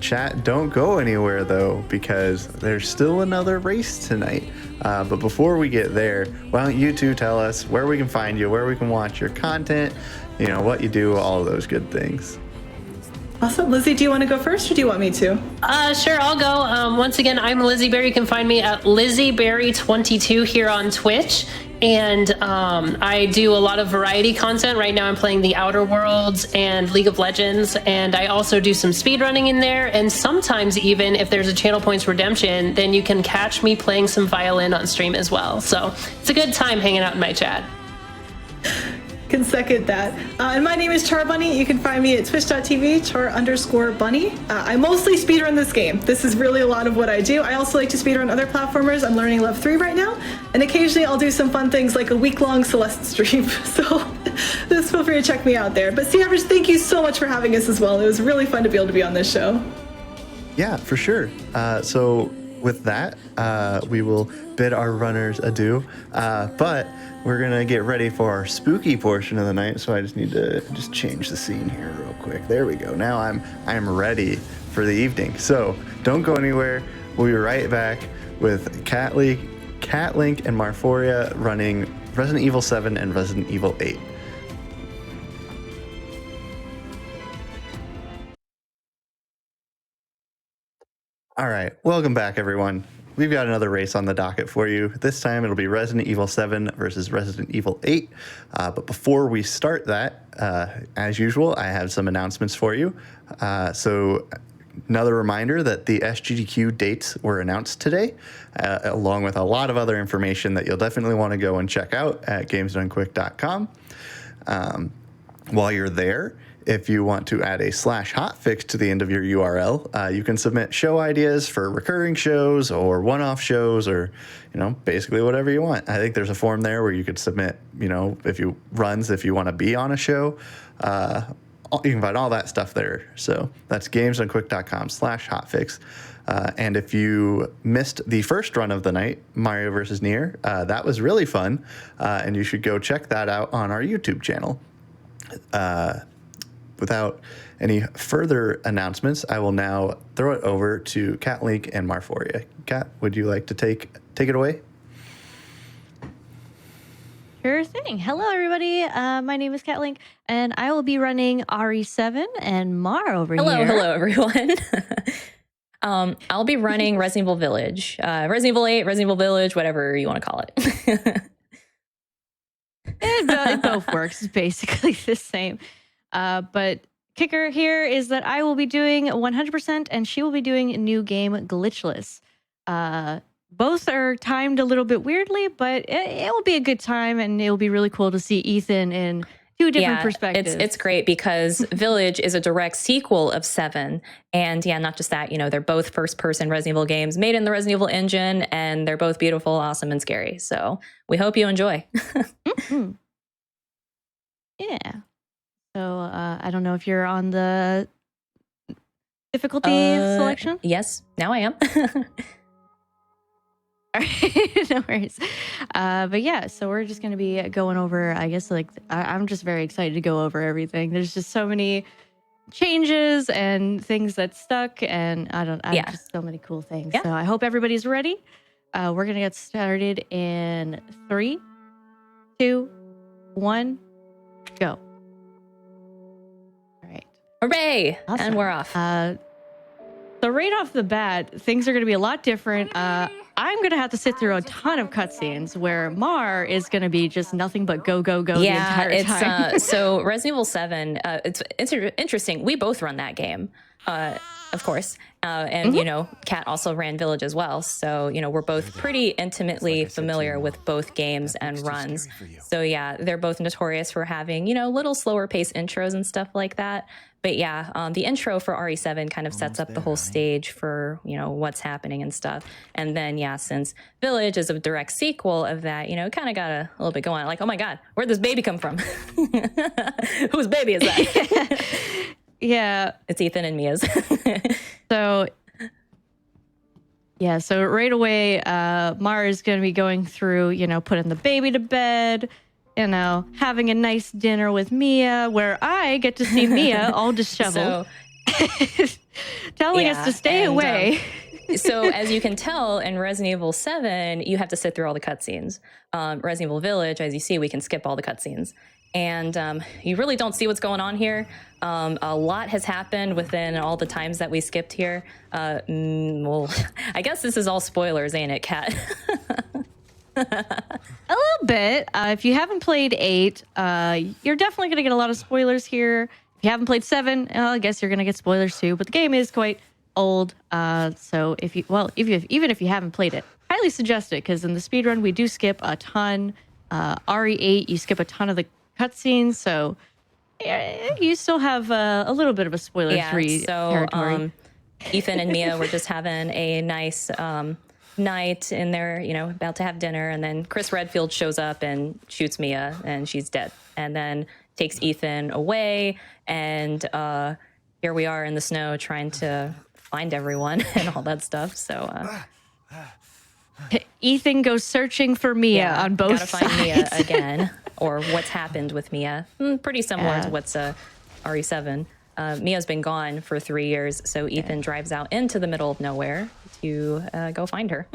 Chat, don't go anywhere though, because there's still another race tonight. But before we get there, why don't you two tell us where we can find you, where we can watch your content, you know, what you do, all of those good things. Awesome. Lizzie, do you want to go first or do you want me to? Sure, I'll go. Once again, I'm Lizzie Berry. You can find me at LizzieBerry22 here on Twitch. And I do a lot of variety content. Right now I'm playing the Outer Worlds and League of Legends, and I also do some speedrunning in there, and sometimes even if there's a channel points redemption, then you can catch me playing some violin on stream as well. So it's a good time hanging out in my chat. Can second that. And my name is Char Bunny. You can find me at twitch.tv, char_bunny. I mostly speedrun this game. This is really a lot of what I do. I also like to speedrun other platformers. I'm learning Level 3 right now. And occasionally I'll do some fun things like a week-long Celeste stream. So just feel free to check me out there. But Sea Average, thank you so much for having us as well. It was really fun to be able to be on this show. Yeah, for sure. So with that, we will bid our runners adieu. But we're gonna get ready for our spooky portion of the night. So I just need to change the scene here real quick. There we go. Now I'm ready for the evening. So don't go anywhere. We'll be right back with Cat Link, and Marforia running Resident Evil 7 and Resident Evil 8. All right, welcome back, everyone. We've got another race on the docket for you. This time it'll be Resident Evil 7 versus Resident Evil 8. But before we start that, as usual, I have some announcements for you. So another reminder that the SGDQ dates were announced today, along with a lot of other information that you'll definitely want to go and check out at gamesdonequick.com. While you're there, if you want to add a /hotfix to the end of your URL, you can submit show ideas for recurring shows or one-off shows, or, you know, basically whatever you want. I think there's a form there where you could submit, you know, if you want to be on a show. You can find all that stuff there. So that's gamesdonequick.com/hotfix. And if you missed the first run of the night, Mario vs. NieR, that was really fun. And you should go check that out on our YouTube channel. Without any further announcements, I will now throw it over to Cat Link and Marforia. Cat, would you like to take it away? Sure thing. Hello, everybody. My name is Catlink, and I will be running RE7 and Mar over here. Hello, everyone. I'll be running Resident Evil Village, Resident Evil 8, Resident Evil Village, whatever you want to call it. It both works. It's basically the same. But kicker here is that I will be doing 100%, and she will be doing new game glitchless. Both are timed a little bit weirdly, but it will be a good time, and it will be really cool to see Ethan in two different perspectives. It's great because Village is a direct sequel of 7. And yeah, not just that, they're both first-person Resident Evil games made in the Resident Evil engine, and they're both beautiful, awesome, and scary. So we hope you enjoy. Mm-hmm. Yeah. So I don't know if you're on the difficulty selection. Yes, now I am. No worries. But yeah, so we're just going to be going over, I guess, I'm just very excited to go over everything. There's just so many changes and things that stuck, and just so many cool things. Yeah. So I hope everybody's ready. We're going to get started in 3, 2, 1, go. All right. Hooray! Awesome. And we're off. So right off the bat, things are going to be a lot different. I'm going to have to sit through a ton of cutscenes where Mar is going to be just nothing but go, go, go the entire time. So Resident Evil 7, it's interesting. We both run that game, of course. And, Kat also ran Village as well. So, we're both pretty intimately familiar with both games and runs. So, yeah, they're both notorious for having, little slower pace intros and stuff like that. But yeah, the intro for RE7 kind of sets up the whole stage for, what's happening and stuff. And then, yeah, since Village is a direct sequel of that, kind of got a little bit going. Like, oh my God, where'd this baby come from? Whose baby is that? Yeah. It's Ethan and Mia's. So right away, Mara is going to be going through, putting the baby to bed, having a nice dinner with Mia, where I get to see Mia all disheveled, telling us to stay away. So as you can tell, in Resident Evil 7, you have to sit through all the cutscenes. Resident Evil Village, as you see, we can skip all the cutscenes. And you really don't see what's going on here. A lot has happened within all the times that we skipped here. Well, I guess this is all spoilers, ain't it, Kat? A little bit. If you haven't played 8, you're definitely going to get a lot of spoilers here. If you haven't played 7, I guess you're going to get spoilers too. But the game is quite old. So even if you haven't played it, highly suggest it, because in the speedrun, we do skip a ton. RE8, you skip a ton of the cutscenes, so you still have a little bit of a spoiler-free territory. Ethan and Mia were just having a nice night in there, about to have dinner, and then Chris Redfield shows up and shoots Mia, and she's dead, and then takes Ethan away, and here we are in the snow trying to find everyone and all that stuff. So Ethan goes searching for Mia on both sides. Gotta find Mia again, or what's happened with Mia. Pretty similar to what's RE7. Mia's been gone for 3 years, so Ethan drives out into the middle of nowhere to go find her.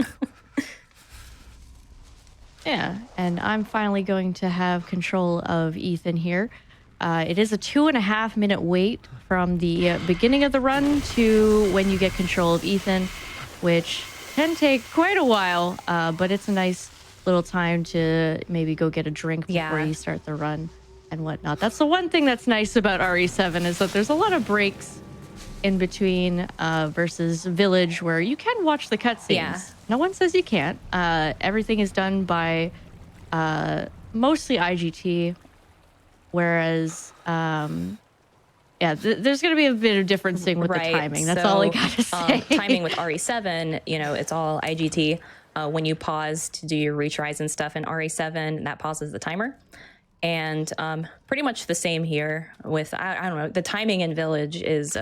Yeah, and I'm finally going to have control of Ethan here. It is a 2.5 minute wait from the beginning of the run to when you get control of Ethan, which can take quite a while, but it's a nice little time to maybe go get a drink before you start the run and whatnot. That's the one thing that's nice about RE7 is that there's a lot of breaks in between versus Village where you can watch the cutscenes. Yeah. No one says you can't. Everything is done by mostly IGT, whereas there's going to be a bit of differencing with the timing. That's all I got to say. Timing with RE7, it's all IGT. When you pause to do your retries and stuff in RE7, that pauses the timer. And pretty much the same here with, I don't know, the timing in Village is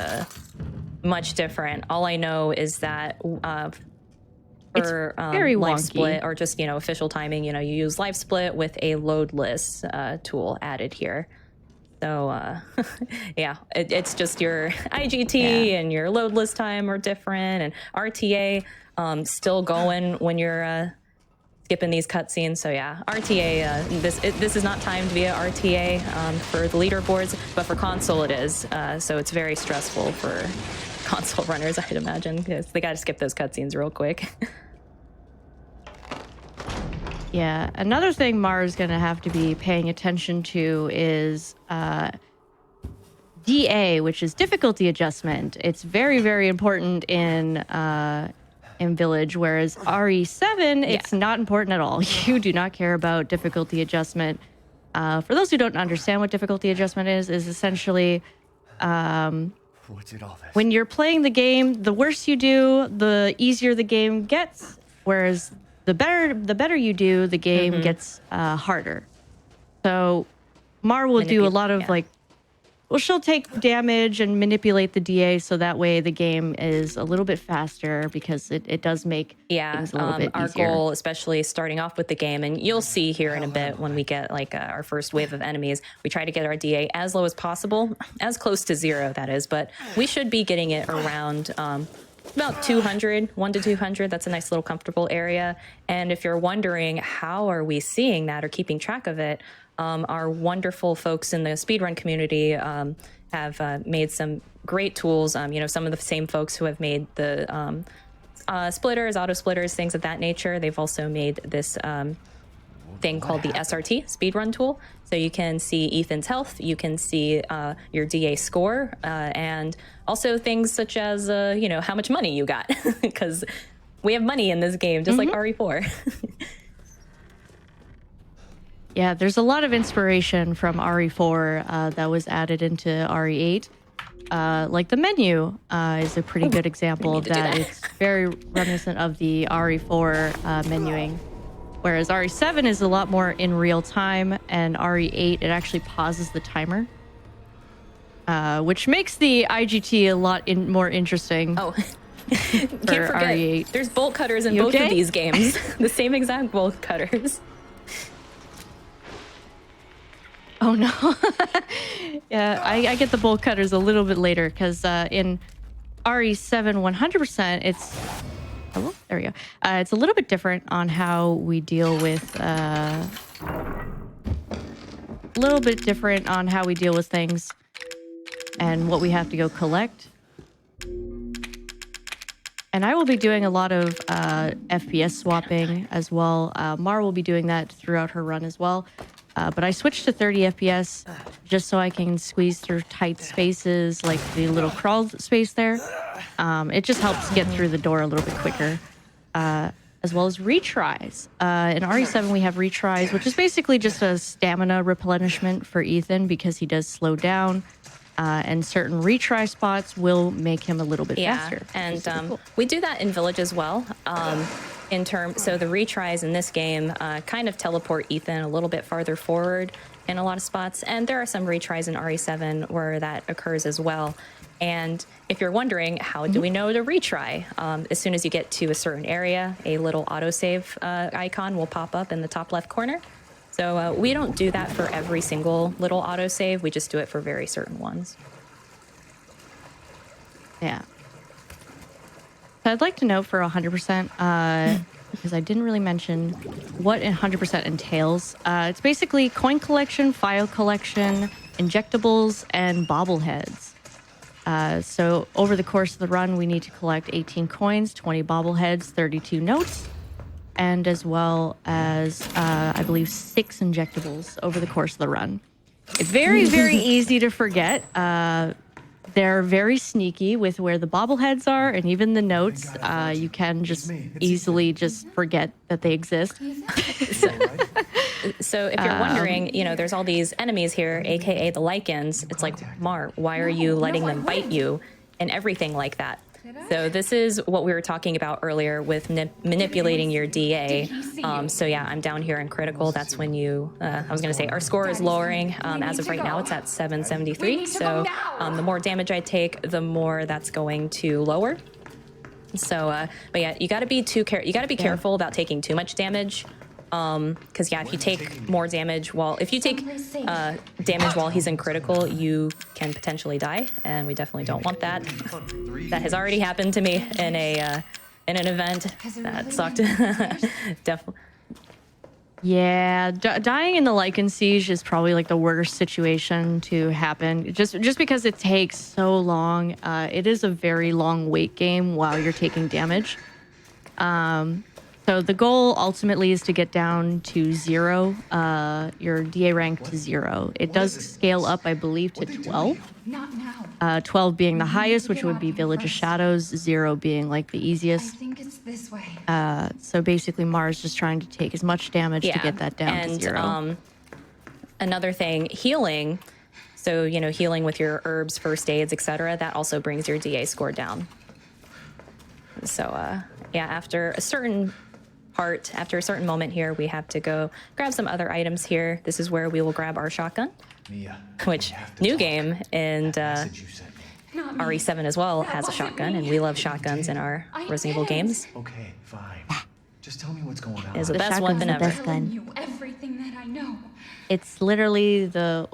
much different. All I know is that for very live wonky. split or just, official timing, you use live split with a loadless tool added here. So, it's just your IGT and your loadless time are different, and RTA still going when you're skipping these cutscenes. So yeah, RTA. This is not timed via RTA for the leaderboards, but for console it is. So it's very stressful for console runners, I'd imagine, because they got to skip those cutscenes real quick. Yeah, another thing Mara's going to have to be paying attention to is DA, which is difficulty adjustment. It's very, very important in Village, whereas RE7, it's not important at all. You do not care about difficulty adjustment. For those who don't understand what difficulty adjustment is essentially when you're playing the game, the worse you do, the easier the game gets, whereas the better you do, the game gets harder. So Mar will do a lot of she'll take damage and manipulate the DA so that way the game is a little bit faster because it does make things a little bit our easier. goal, especially starting off with the game, and you'll see here in a bit when we get our first wave of enemies, we try to get our DA as low as possible, as close to 0 that is, but we should be getting it around about 200, 1 to 200. That's a nice little comfortable area. And if you're wondering how are we seeing that or keeping track of it, our wonderful folks in the speedrun community have made some great tools. Some of the same folks who have made the splitters, auto splitters, things of that nature. They've also made this thing called the SRT, speedrun tool. So you can see Ethan's health, you can see your DA score, and also things such as, how much money you got, because we have money in this game, just like RE4. Yeah, there's a lot of inspiration from RE4 that was added into RE8. Like the menu is a pretty good example of that. It's very reminiscent of the RE4 menuing. Whereas RE7 is a lot more in real time, and RE8, it actually pauses the timer. Which makes the IGT a lot more interesting. Oh, can't forget, RE8. There's bolt cutters in both of these games. The same exact bolt cutters. Oh no. Yeah, I get the bolt cutters a little bit later because in RE7 100% it's there we go. It's a little bit different on how we deal with things and what we have to go collect. And I will be doing a lot of FPS swapping as well. Mar will be doing that throughout her run as well. But I switched to 30 FPS just so I can squeeze through tight spaces like the little crawl space there. It just helps get through the door a little bit quicker. As well as retries. In RE7 we have retries, which is basically just a stamina replenishment for Ethan because he does slow down. And certain retry spots will make him a little bit faster. And cool. We do that in Village as well. So the retries in this game kind of teleport Ethan a little bit farther forward in a lot of spots. And there are some retries in RE7 where that occurs as well. And if you're wondering, how do we know to retry? As soon as you get to a certain area, a little autosave icon will pop up in the top left corner. So we don't do that for every single little autosave. We just do it for very certain ones. Yeah. So I'd like to note for 100%, because I didn't really mention what 100% entails. It's basically coin collection, file collection, injectables, and bobbleheads. So over the course of the run, we need to collect 18 coins, 20 bobbleheads, 32 notes, and as well as, I believe, 6 injectables over the course of the run. It's very, very easy to forget. They're very sneaky with where the bobbleheads are and even the notes. You can just easily just forget that they exist. So if you're wondering, there's all these enemies here, aka the lichens. It's like, Mar, why are you letting them bite you and everything like that? So this is what we were talking about earlier with manipulating your DA. So yeah, I'm down here in critical. That's when you, I was going to say, our score is lowering. As of right now, it's at 773. So the more damage I take, the more that's going to lower. So, but yeah, you got to be careful about taking too much damage. Because yeah, if you take more damage if you take damage while he's in critical, you can potentially die, and we definitely don't want that. That has already happened to me in an event that sucked. Definitely. Yeah, dying in the Lycan Siege is probably like the worst situation to happen. Just because it takes so long. It is a very long wait game while you're taking damage. So the goal ultimately is to get down to 0, your DA rank to 0. It does scale up, I believe, to 12. 12 being the highest, which would be Village of Shadows, 0 being like the easiest. I think it's this way. So basically Mars just trying to take as much damage to get that down to 0. Another thing, healing. So, you know, healing with your herbs, first aids, etc. That also brings your DA score down. So, yeah, after a certain moment here, we have to go grab some other items here. This is where we will grab our shotgun, which new game and RE7 as well has a shotgun, and we love shotguns in our Resident Evil games. Okay, fine. Just tell me what's going on. It's the best weapon ever. Everything that I know. It's literally the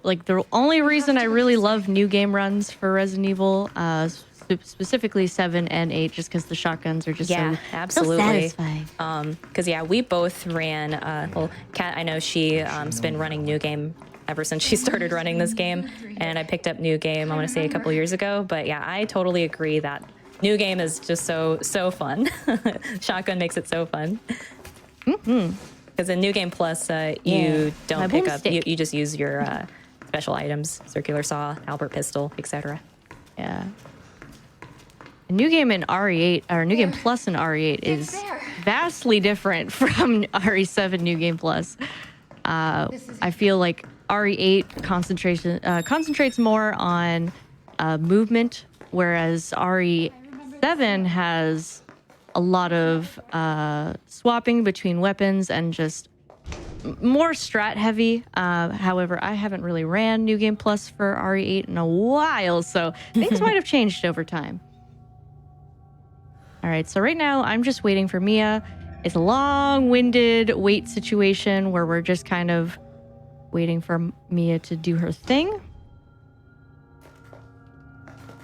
only reason I really love new game runs for Resident Evil, specifically 7 and 8, just because the shotguns are just so satisfying. Because we both ran. Well, Kat, I know she's been running new game ever since she started running this game, and I picked up new game. I want to say a couple years ago, but yeah, I totally agree that new game is just so fun. Shotgun makes it so fun. Because in New Game Plus, you don't pick up. You just use your special items: circular saw, Albert pistol, etc. Yeah. New game in RE8 or New Game Plus in RE8 is vastly different from RE7 New Game Plus. I feel like RE8 concentrates more on movement, whereas RE7 has a lot of swapping between weapons and just more strat heavy. However, I haven't really ran New Game Plus for RE8 in a while, so things might have changed over time. All right, so right now I'm just waiting for Mia. It's a long-winded wait situation where we're just kind of waiting for Mia to do her thing.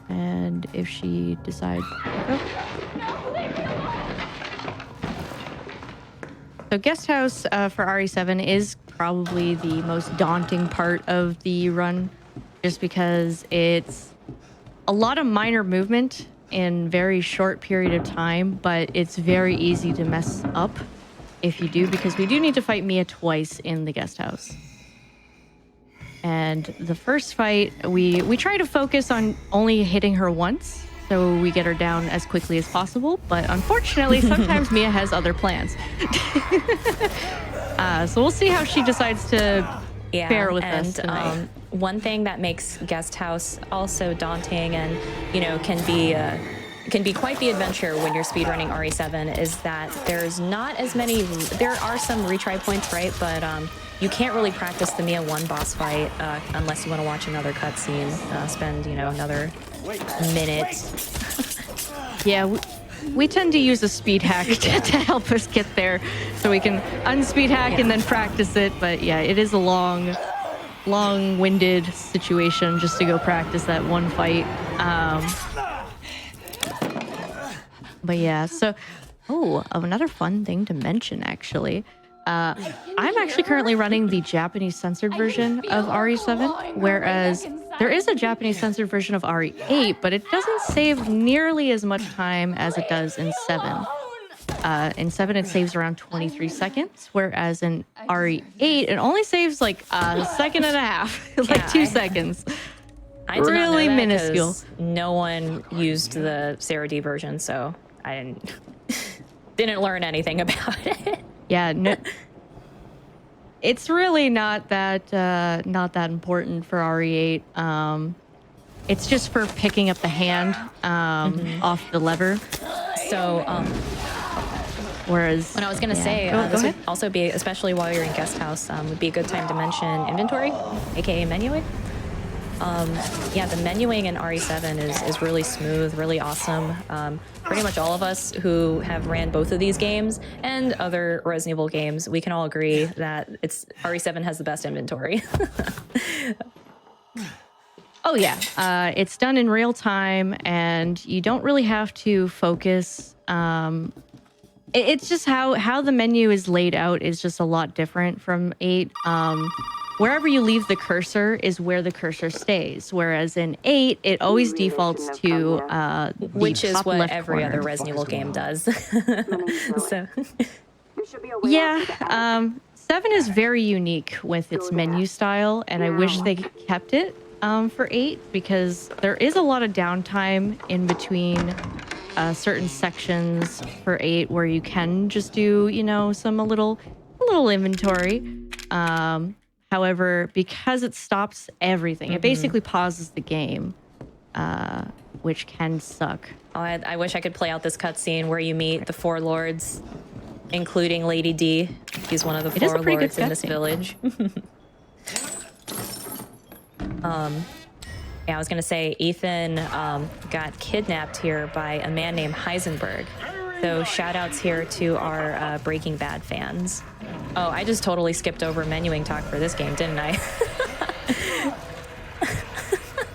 And if she decides... So Guest House for RE7 is probably the most daunting part of the run, just because it's a lot of minor movement in very short period of time, but it's very easy to mess up if you do, because we do need to fight Mia twice in the Guest House. And the first fight, we try to focus on only hitting her once, so we get her down as quickly as possible, but unfortunately, sometimes Mia has other plans. So we'll see how she decides to fare with us tonight. One thing that makes Guest House also daunting and, you know, can be quite the adventure when you're speedrunning RE7 is that there's not as many, there are some retry points, right? But you can't really practice the Mia 1 boss fight unless you want to watch another cutscene, spend, you know, another minute. Yeah, we tend to use a speed hack to help us get there, so we can unspeed hack and then practice it. But yeah, it is a long-winded situation just to go practice that one fight. But yeah, so another fun thing to mention, actually. I'm actually currently running the Japanese censored version of RE7, whereas there is a Japanese censored version of RE8, but it doesn't save nearly as much time as it does in 7. In 7, it saves around 23 seconds, whereas in RE8, it only saves like a second and a half, like 2 seconds. I did really not know that minuscule. No one used the Sarah D version, so I didn't learn anything about it. Yeah, no, it's really not that important for RE8. It's just for picking up the hand off the lever. So, whereas what I was gonna say, this would also be, especially while you're in Guest House, would be a good time to mention inventory, aka menuing. Yeah, the menuing in RE7 is really smooth, really awesome. Pretty much all of us who have ran both of these games and other Resident Evil games, we can all agree that RE7 has the best inventory. Oh yeah, it's done in real time, and you don't really have to focus It's just how the menu is laid out is just a lot different from 8. Wherever you leave the cursor is where the cursor stays, whereas in 8 it always defaults to which is what left every corner. other Resident Evil game does. So yeah, 7 is very unique with its menu style, and I wish they kept it for 8 because there is a lot of downtime in between certain sections for 8 where you can just do, you know, a little inventory. However, because it stops everything, it basically pauses the game, which can suck. Oh, I wish I could play out this cutscene where you meet the 4 lords, including Lady D. She's one of the 4 lords in this village. Yeah, I was gonna say Ethan got kidnapped here by a man named Heisenberg. So shout outs here to our Breaking Bad fans. Oh, I just totally skipped over menuing talk for this game, didn't I?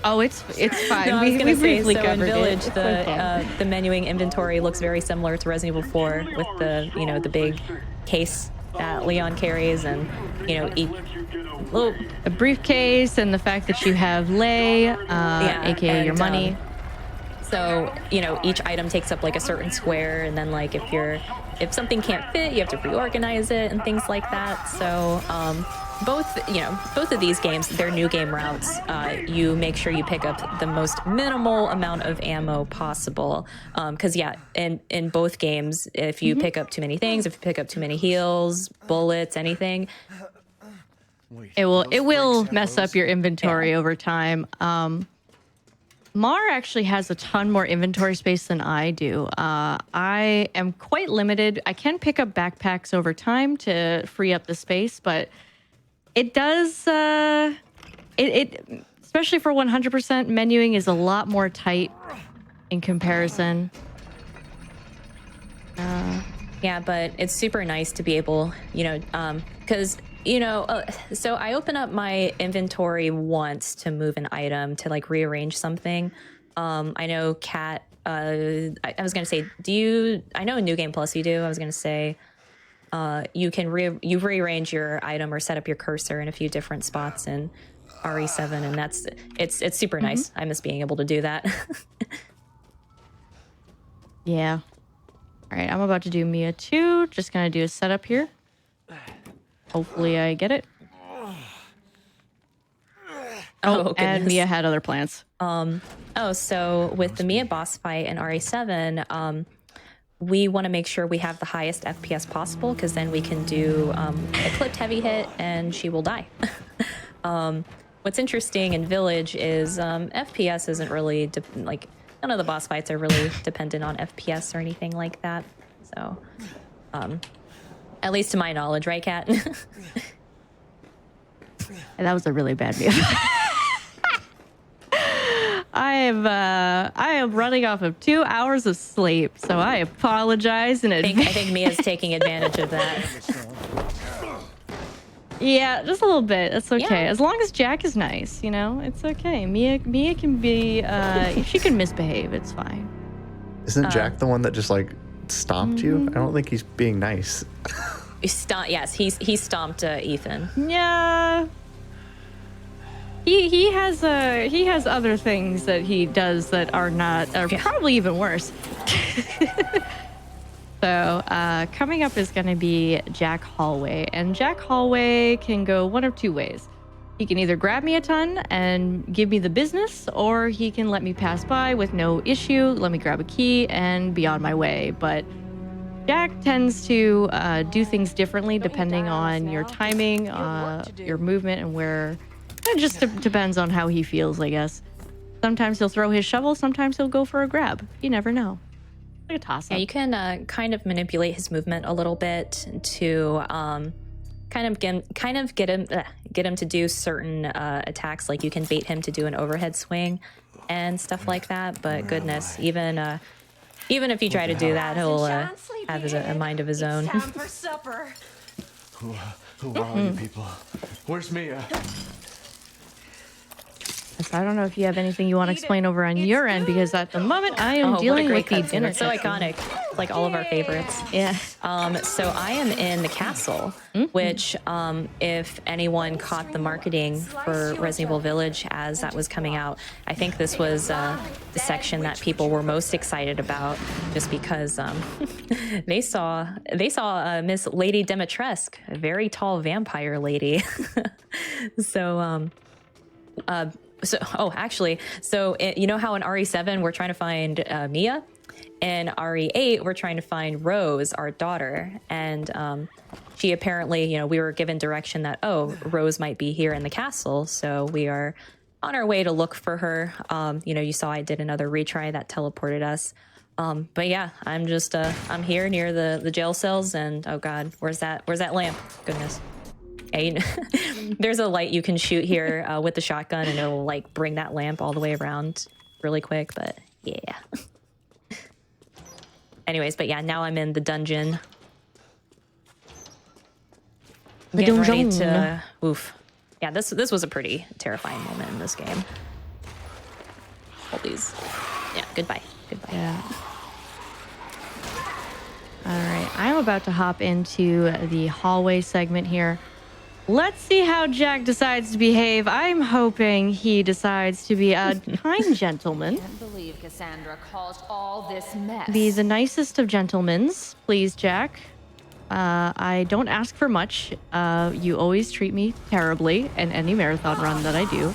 Oh, it's fine. No, I was gonna say, so in covered Village, it. the menuing inventory looks very similar to Resident Evil 4 with the, you know, the big case that Leon carries, and, you know, a briefcase, and the fact that you have lay, aka your money. So, you know, each item takes up like a certain square, and then like if something can't fit, you have to reorganize it and things like that. So, both of these games, they're new game routes. You make sure you pick up the most minimal amount of ammo possible. Because in both games, if you pick up too many things, if you pick up too many heals, bullets, anything, it will mess up your inventory over time. Mar actually has a ton more inventory space than I do. I am quite limited. I can pick up backpacks over time to free up the space, but it does, it especially for 100% menuing is a lot more tight in comparison. Yeah, but it's super nice to be able, you know, because, you know, so I open up my inventory once to move an item, to like rearrange something. I know Kat, I was going to say, I know in New Game Plus you do, I was going to say, you can rearrange your item or set up your cursor in a few different spots in RE7, and it's super nice. I miss being able to do that. Yeah. All right, I'm about to do Mia 2. Just gonna do a setup here. Hopefully I get it. Oh, and Mia had other plans. So with the Mia boss fight in RE7, we want to make sure we have the highest FPS possible, because then we can do a clipped heavy hit and she will die. What's interesting in Village is FPS isn't really, none of the boss fights are really dependent on FPS or anything like that. So, at least to my knowledge, right, Kat? That was a really bad Mia. I am running off of 2 hours of sleep, so I apologize in advance. I think Mia's taking advantage of that. Yeah, just a little bit. That's okay. Yeah. As long as Jack is nice, you know, it's okay. Mia can be, she can misbehave. It's fine. Isn't Jack the one that just like stomped you? I don't think he's being nice. Yes, he stomped Ethan. Yeah. He has other things that he does that are probably even worse. So coming up is going to be Jack Hallway, and Jack Hallway can go one of two ways. He can either grab me a ton and give me the business, or he can let me pass by with no issue, let me grab a key and be on my way. But Jack tends to do things differently depending on your timing, your movement, and where. It just depends on how he feels, I guess. Sometimes he'll throw his shovel, sometimes he'll go for a grab. You never know. Like a toss-up. Yeah, you can kind of manipulate his movement a little bit to kind of get him to do certain attacks. Like you can bait him to do an overhead swing and stuff like that. But goodness, even if you try to do that, he'll have a mind of his own. Time for supper. Who are you people? Where's Mia? So I don't know if you have anything you want to explain over on your end, because at the moment I am dealing with the dinner. It's so iconic, like all of our favorites. Yeah. So I am in the castle, which, if anyone caught the marketing for Resident Evil Village as that was coming out, I think this was the section that people were most excited about, just because they saw Miss Lady Dimitrescu, a very tall vampire lady. So you know how in RE7 we're trying to find Mia? In RE8 we're trying to find Rose, our daughter, and she apparently, you know, we were given direction that, oh, Rose might be here in the castle, so we are on our way to look for her. You know, you saw I did another retry that teleported us. But yeah, I'm just I'm here near the jail cells, and oh god, where's that lamp? Goodness. Yeah, there's a light you can shoot here with the shotgun, and it'll like bring that lamp all the way around really quick. But yeah. Anyways, but yeah, now I'm in the dungeon. Getting ready to. Oof. Yeah, this was a pretty terrifying moment in this game. All these. Yeah. Goodbye. Yeah. All right, I'm about to hop into the hallway segment here. Let's see how Jack decides to behave. I'm hoping he decides to be a kind gentleman. Can't believe Cassandra caused all this mess. Be the nicest of gentlemen, please, Jack. I don't ask for much. You always treat me terribly in any marathon run that I do.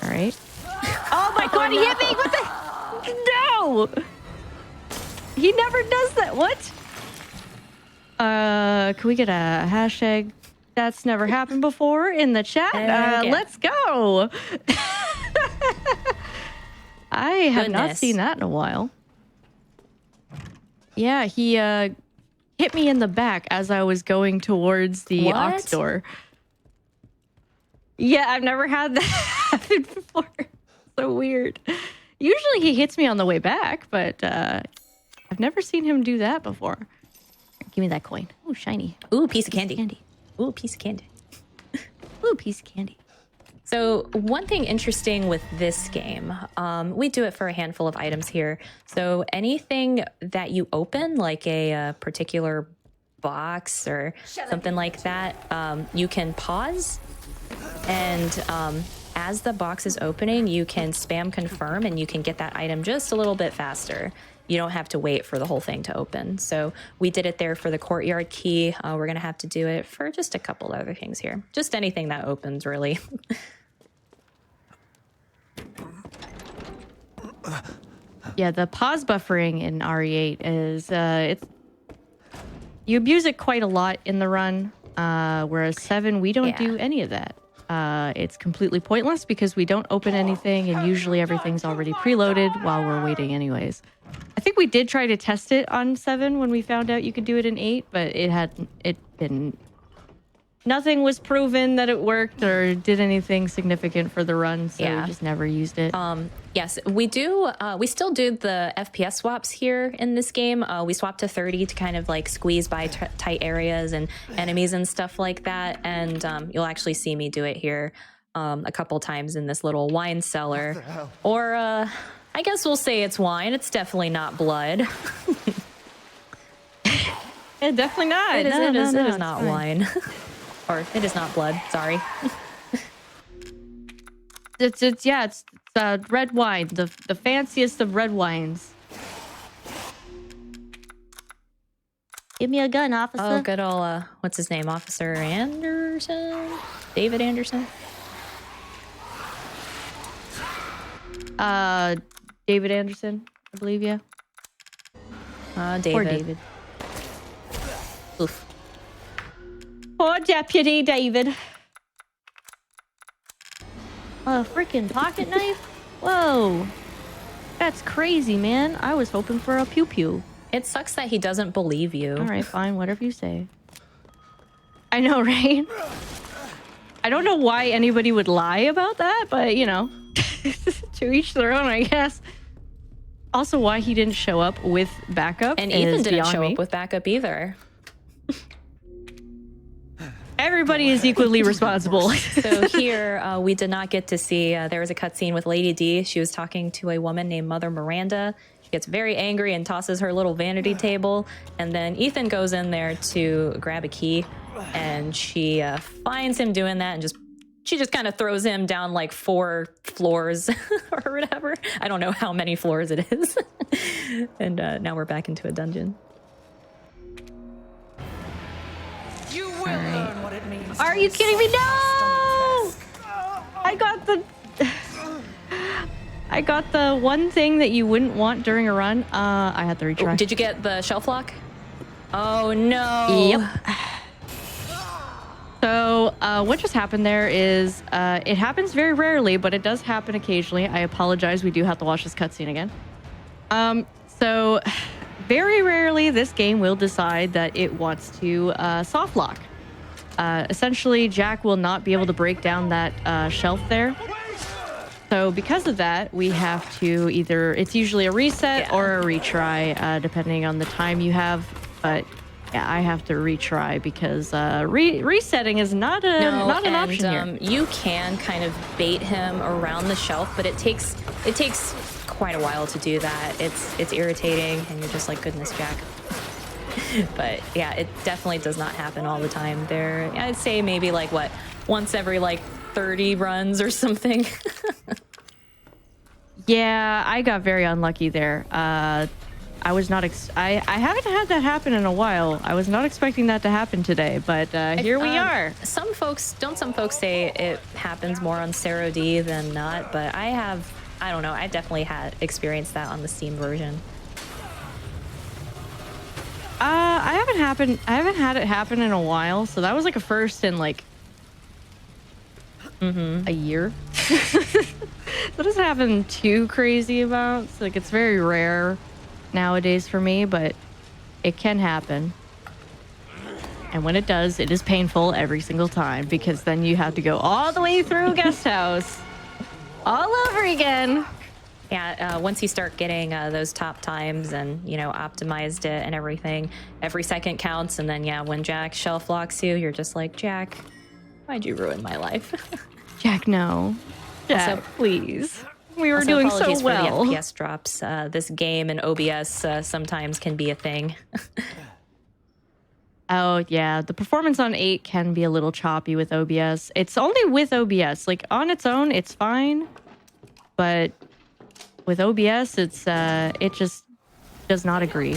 All right. Oh my god, he hit me! What the? No! He never does that. What? Can we get a hashtag? That's never happened before in the chat. Let's go. I have not seen that in a while. Yeah, he hit me in the back as I was going towards the aux door. Yeah, I've never had that happen before. So weird. Usually he hits me on the way back, but I've never seen him do that before. Give me that coin. Oh, shiny. Ooh, piece of candy. Ooh, piece of candy. Ooh, piece of candy. So one thing interesting with this game, we do it for a handful of items here. So anything that you open, like a particular box or something like that, you can pause. And as the box is opening, you can spam confirm and you can get that item just a little bit faster. You don't have to wait for the whole thing to open. So we did it there for the courtyard key. We're going to have to do it for just a couple other things here. Just anything that opens, really. Yeah, the pause buffering in RE8 is, you abuse it quite a lot in the run, whereas 7, we don't do any of that. It's completely pointless because we don't open anything, and usually everything's already preloaded while we're waiting anyways. I think we did try to test it on 7 when we found out you could do it in 8, but it didn't. Nothing was proven that it worked or did anything significant for the run, so we just never used it. Yes, we do. We still do the FPS swaps here in this game. We swap to 30 to kind of like squeeze by tight areas and enemies and stuff like that. And you'll actually see me do it here a couple times in this little wine cellar. Or I guess we'll say it's wine. It's definitely not blood. Definitely not. It is not wine. Or it is not blood. Sorry. It's red wine, the fanciest of red wines. Give me a gun, officer. Oh, good old what's his name, Officer Anderson, David Anderson. David Anderson, I believe. Yeah. David. Poor David. Oof. Poor Deputy David. A freaking pocket knife? Whoa. That's crazy, man. I was hoping for a pew-pew. It sucks that he doesn't believe you. All right, fine. Whatever you say. I know, right? I don't know why anybody would lie about that, but, you know, to each their own, I guess. Also, why he didn't show up with backup. And Ethan didn't show up with backup either. Everybody is equally responsible. So here, we did not get to see, there was a cutscene with Lady D. She was talking to a woman named Mother Miranda. She gets very angry and tosses her little vanity table. And then Ethan goes in there to grab a key. And she finds him doing that and she just kind of throws him down like 4 floors or whatever. I don't know how many floors it is. And now we're back into a dungeon. You will learn what it means. Are you kidding me? No! I got the one thing that you wouldn't want during a run. I had to retry. Did you get the shelf lock? Oh no. Yep. So what just happened there is it happens very rarely, but it does happen occasionally. I apologize. We do have to watch this cutscene again. So very rarely this game will decide that it wants to soft lock. Essentially, Jack will not be able to break down that shelf there. So because of that, we have to it's usually a reset or a retry, depending on the time you have. But yeah, I have to retry because resetting is not an option here. You can kind of bait him around the shelf, but it takes quite a while to do that. It's irritating, and you're just like, goodness, Jack. But yeah, it definitely does not happen all the time. I'd say maybe like once every like 30 runs or something. Yeah, I got very unlucky there. I was not. I haven't had that happen in a while. I was not expecting that to happen today, but here we are. Some folks say it happens more on Zero D than not, but I don't know. I definitely had experienced that on the Steam version. I haven't had it happen in a while, so that was like a first in like a year. That doesn't happen too crazy about. So, like, it's very rare nowadays for me, but it can happen. And when it does, it is painful every single time because then you have to go all the way through Guest House all over again. Yeah, once you start getting those top times and, optimized it and everything, every second counts. And then, yeah, when Jack shelf locks you, you're just like, Jack, why'd you ruin my life? Jack, no. Jack, also, please. We were doing so well. For the FPS drops. This game and OBS sometimes can be a thing. Oh, yeah. The performance on 8 can be a little choppy with OBS. It's only with OBS. Like, on its own, it's fine. But with OBS, it just does not agree.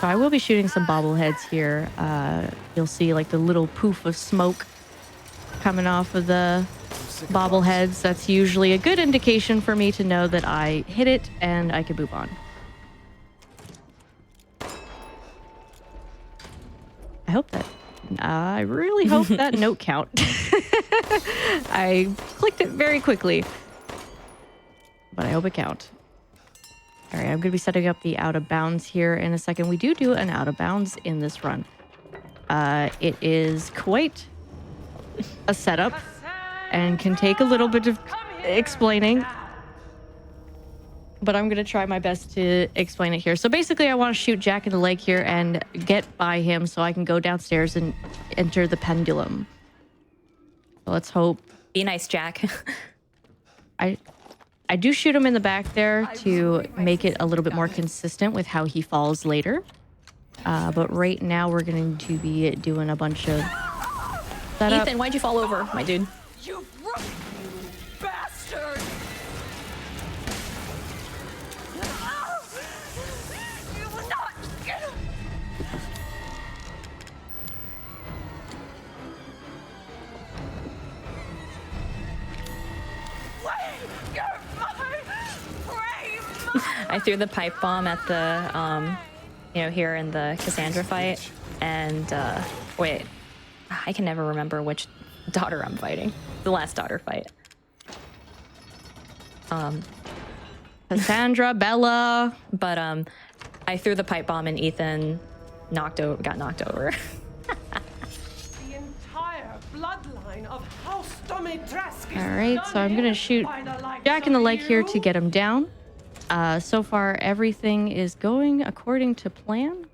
So I will be shooting some bobbleheads here. You'll see, like, the little poof of smoke coming off of the bobbleheads. That's usually a good indication for me to know that I hit it and I can move on. I really hope that note count. I clicked it very quickly, but I hope it count. All right, I'm going to be setting up the out of bounds here in a second. We do an out of bounds in this run. It is quite a setup and can take a little bit of explaining, but I'm going to try my best to explain it here. So basically, I want to shoot Jack in the leg here and get by him so I can go downstairs and enter the pendulum. So let's hope. Be nice, Jack. I do shoot him in the back there to make it a little bit more consistent with how he falls later. But right now, we're going to be doing a bunch of setup. Ethan, why'd you fall over, my dude? You bastard! You will not get him! I threw the pipe bomb at the, here in the Cassandra fight, and, wait, I can never remember which daughter I'm fighting. The last daughter fight. Cassandra, Bella. But, I threw the pipe bomb and Ethan got knocked over. The entire bloodline of House Domitresk. All right, so I'm going to shoot Jack in the leg here to get him down. So far, everything is going according to plan.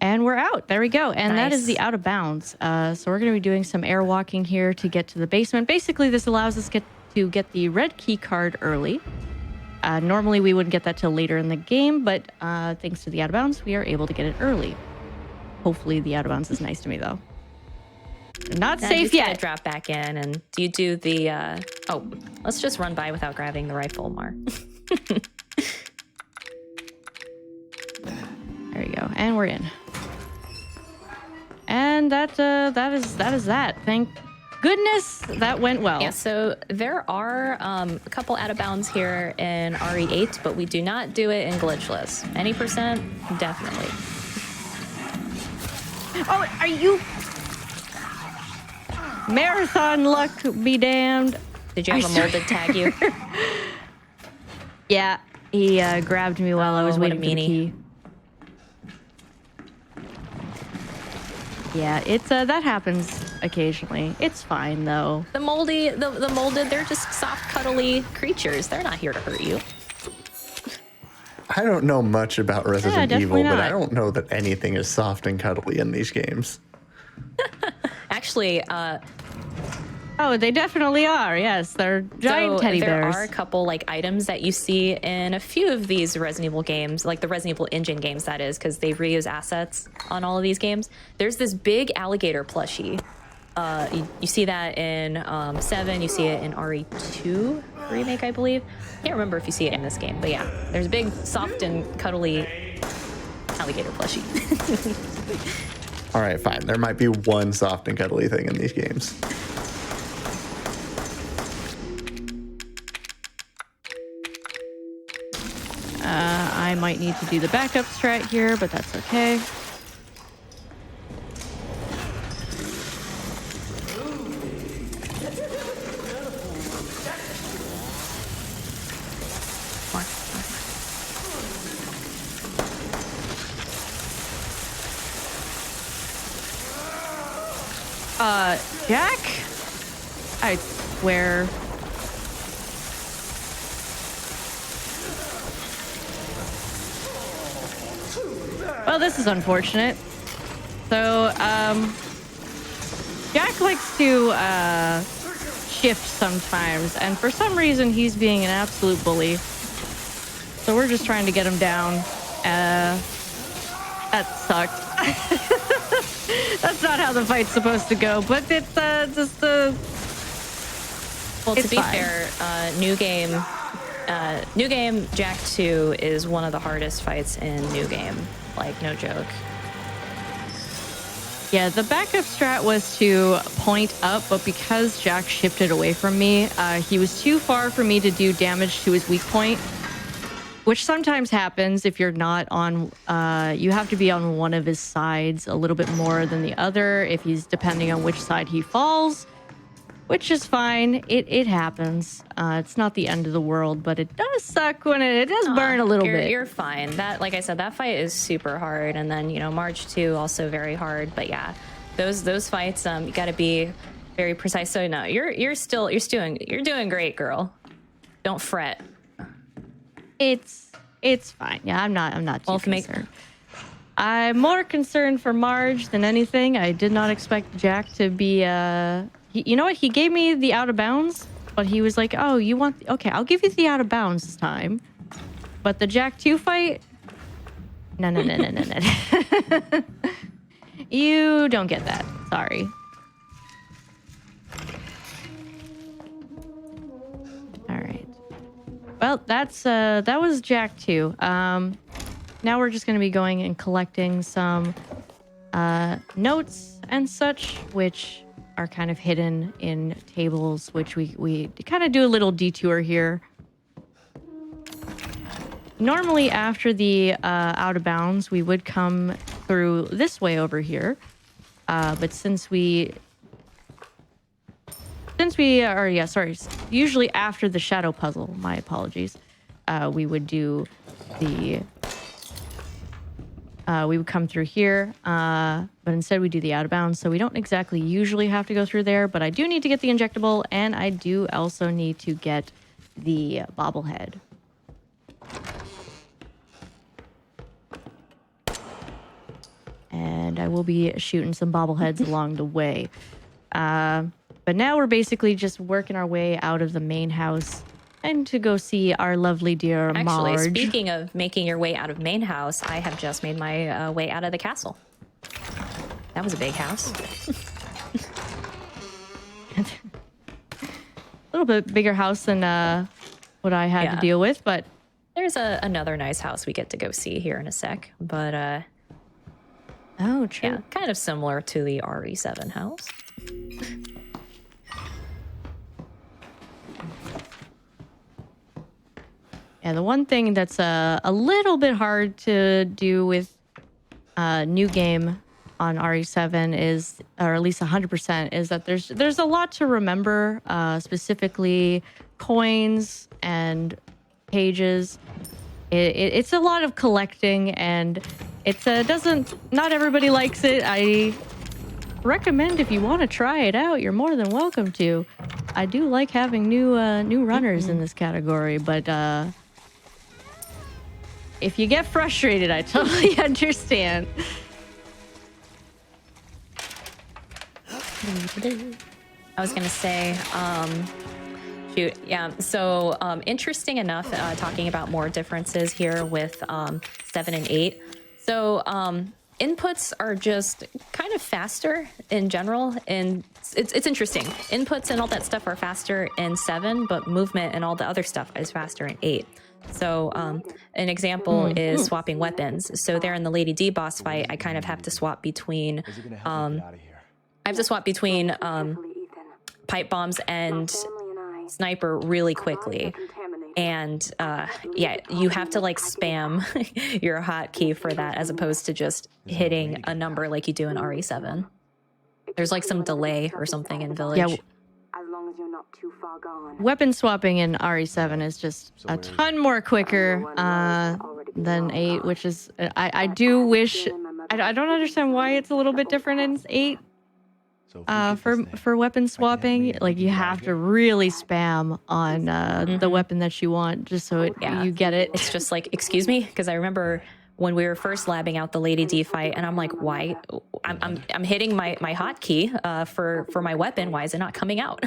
And we're out. There we go. And that is Nice. the out of bounds. So we're going to be doing some air walking here to get to the basement. Basically, this allows us to get the red key card early. Normally, we wouldn't get that till later in the game, but thanks to the out of bounds, we are able to get it early. Hopefully, the out of bounds is nice to me, though. Not safe yet. Drop back in, and do you do the? Oh, let's just run by without grabbing the rifle, Mar. There we go, and we're in. And that is that. Thank goodness that went well. Yeah, so there are a couple out of bounds here in RE8, but we do not do it in glitchless. Any percent, definitely. Oh, are you? Marathon luck be damned. Did you have a molded tag you? Yeah, he grabbed me while I was waiting for the key. Yeah, it's that happens occasionally. It's fine though. The molded, they're just soft, cuddly creatures. They're not here to hurt you. I don't know much about Resident Evil, not. but I don't know that anything is soft and cuddly in these games. Actually, oh, they definitely are. Yes, they're giant teddy bears. There are a couple like items that you see in a few of these Resident Evil games, like the Resident Evil engine games, that is, because they reuse assets on all of these games. There's this big alligator plushie. You see that in 7. You see it in RE2 remake, I believe. Can't remember if you see it in this game, but yeah, there's a big, soft and cuddly alligator plushie. All right, fine. There might be one soft and cuddly thing in these games. I might need to do the backup strat here, but that's okay. Jack? I swear. Well, this is unfortunate. So, Jack likes to shift sometimes, and for some reason he's being an absolute bully. So we're just trying to get him down. That sucked. That's not how the fight's supposed to go, but it's just the. Well, to be fair, new game, Jack 2 is one of the hardest fights in new game. Like, no joke. Yeah, the backup strat was to point up, but because Jack shifted away from me, he was too far for me to do damage to his weak point, which sometimes happens if you're not on, you have to be on one of his sides a little bit more than the other, if he's depending on which side he falls, which is fine. It happens. It's not the end of the world, but it does suck when it does burn a little bit. You're fine. That, like I said, that fight is super hard, and then March 2 also very hard. But yeah, those fights, you got to be very precise. So no, you're doing great, girl. Don't fret. It's fine. Yeah, I'm not too concerned. I'm more concerned for Marge than anything. I did not expect Jack to be you know what? He gave me the out of bounds, but he was like, "Oh, you want? Okay, I'll give you the out of bounds this time." But the Jack 2 fight, no. You don't get that. Sorry. All right. Well, that was Jack 2. Now we're just going to be going and collecting some notes and such, which are kind of hidden in tables, which we kind of do a little detour here. Normally after the out of bounds, we would come through this way over here. But since we are, usually after the shadow puzzle, my apologies, we would do the, we would come through here, but instead we do the out of bounds, so we don't exactly usually have to go through there, but I do need to get the injectable, and I do also need to get the bobblehead. and I will be shooting some bobbleheads along the way. But now we're basically just working our way out of the main house and to go see our lovely dear Actually, Marge. speaking of making your way out of main house, I have just made my way out of the castle. That was a big house. A little bit bigger house than what I had to deal with, but there's another nice house we get to go see here in a sec. But oh, true. Yeah, kind of similar to the RE7 house. Yeah, the one thing that's a little bit hard to do with new game on RE7 is, or at least 100%, is that there's a lot to remember, specifically coins and pages. It's a lot of collecting, and not everybody likes it. I recommend if you want to try it out, you're more than welcome to. I do like having new runners in this category, but if you get frustrated, I totally understand. I was gonna say, shoot, yeah. So interesting enough, talking about more differences here with 7 and 8. So inputs are just kind of faster in general, and it's interesting. Inputs and all that stuff are faster in 7, but movement and all the other stuff is faster in 8. So an example is swapping weapons. So there in the Lady D boss fight, I kind of have to swap between pipe bombs and sniper really quickly. And yeah, you have to like spam your hotkey for that as opposed to just hitting a number like you do in RE7. There's like some delay or something in Village. Yeah. Weapon swapping in RE7 is just a ton more quicker than 8, which is I do wish I don't understand why it's a little bit different in 8. For weapon swapping, like you have to really spam on the weapon that you want just so you get it. It's just like, excuse me, because I remember when we were first labbing out the Lady D fight, and I'm like, why? I'm hitting my hotkey for my weapon. Why is it not coming out?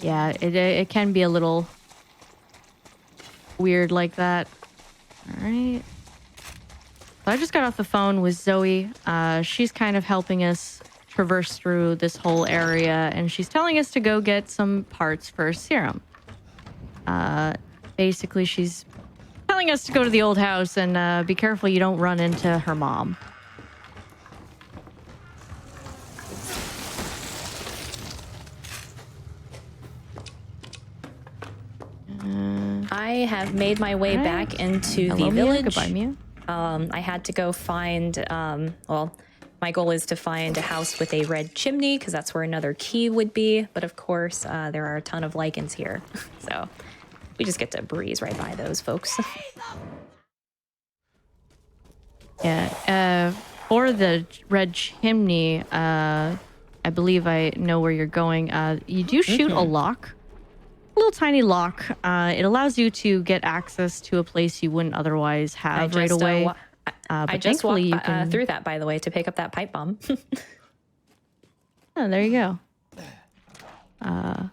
Yeah, it can be a little weird like that. All right. So I just got off the phone with Zoe. She's kind of helping us traverse through this whole area, and she's telling us to go get some parts for serum. Basically, she's telling us to go to the old house and be careful you don't run into her mom. I have made my way back into the Mia. village. Goodbye, Mia. I had to go find, well, my goal is to find a house with a red chimney because that's where another key would be. But of course, there are a ton of lichens here. So we just get to breeze right by those folks. Yeah, for the red chimney, I believe I know where you're going. You do shoot a lock. A little tiny lock. It allows you to get access to a place you wouldn't otherwise have right away. I just walked through that, by the way, to pick up that pipe bomb. Oh, there you go. Hi,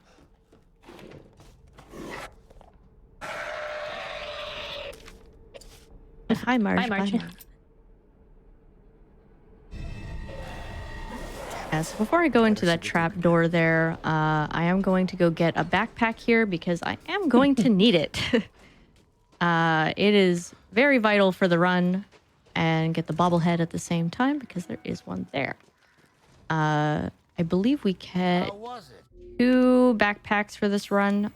Marge. Hi, Marge. So before I go into that trap door there, I am going to go get a backpack here because I am going to need it. It is very vital for the run and get the bobblehead at the same time because there is one there. I believe we get 2 backpacks for this run.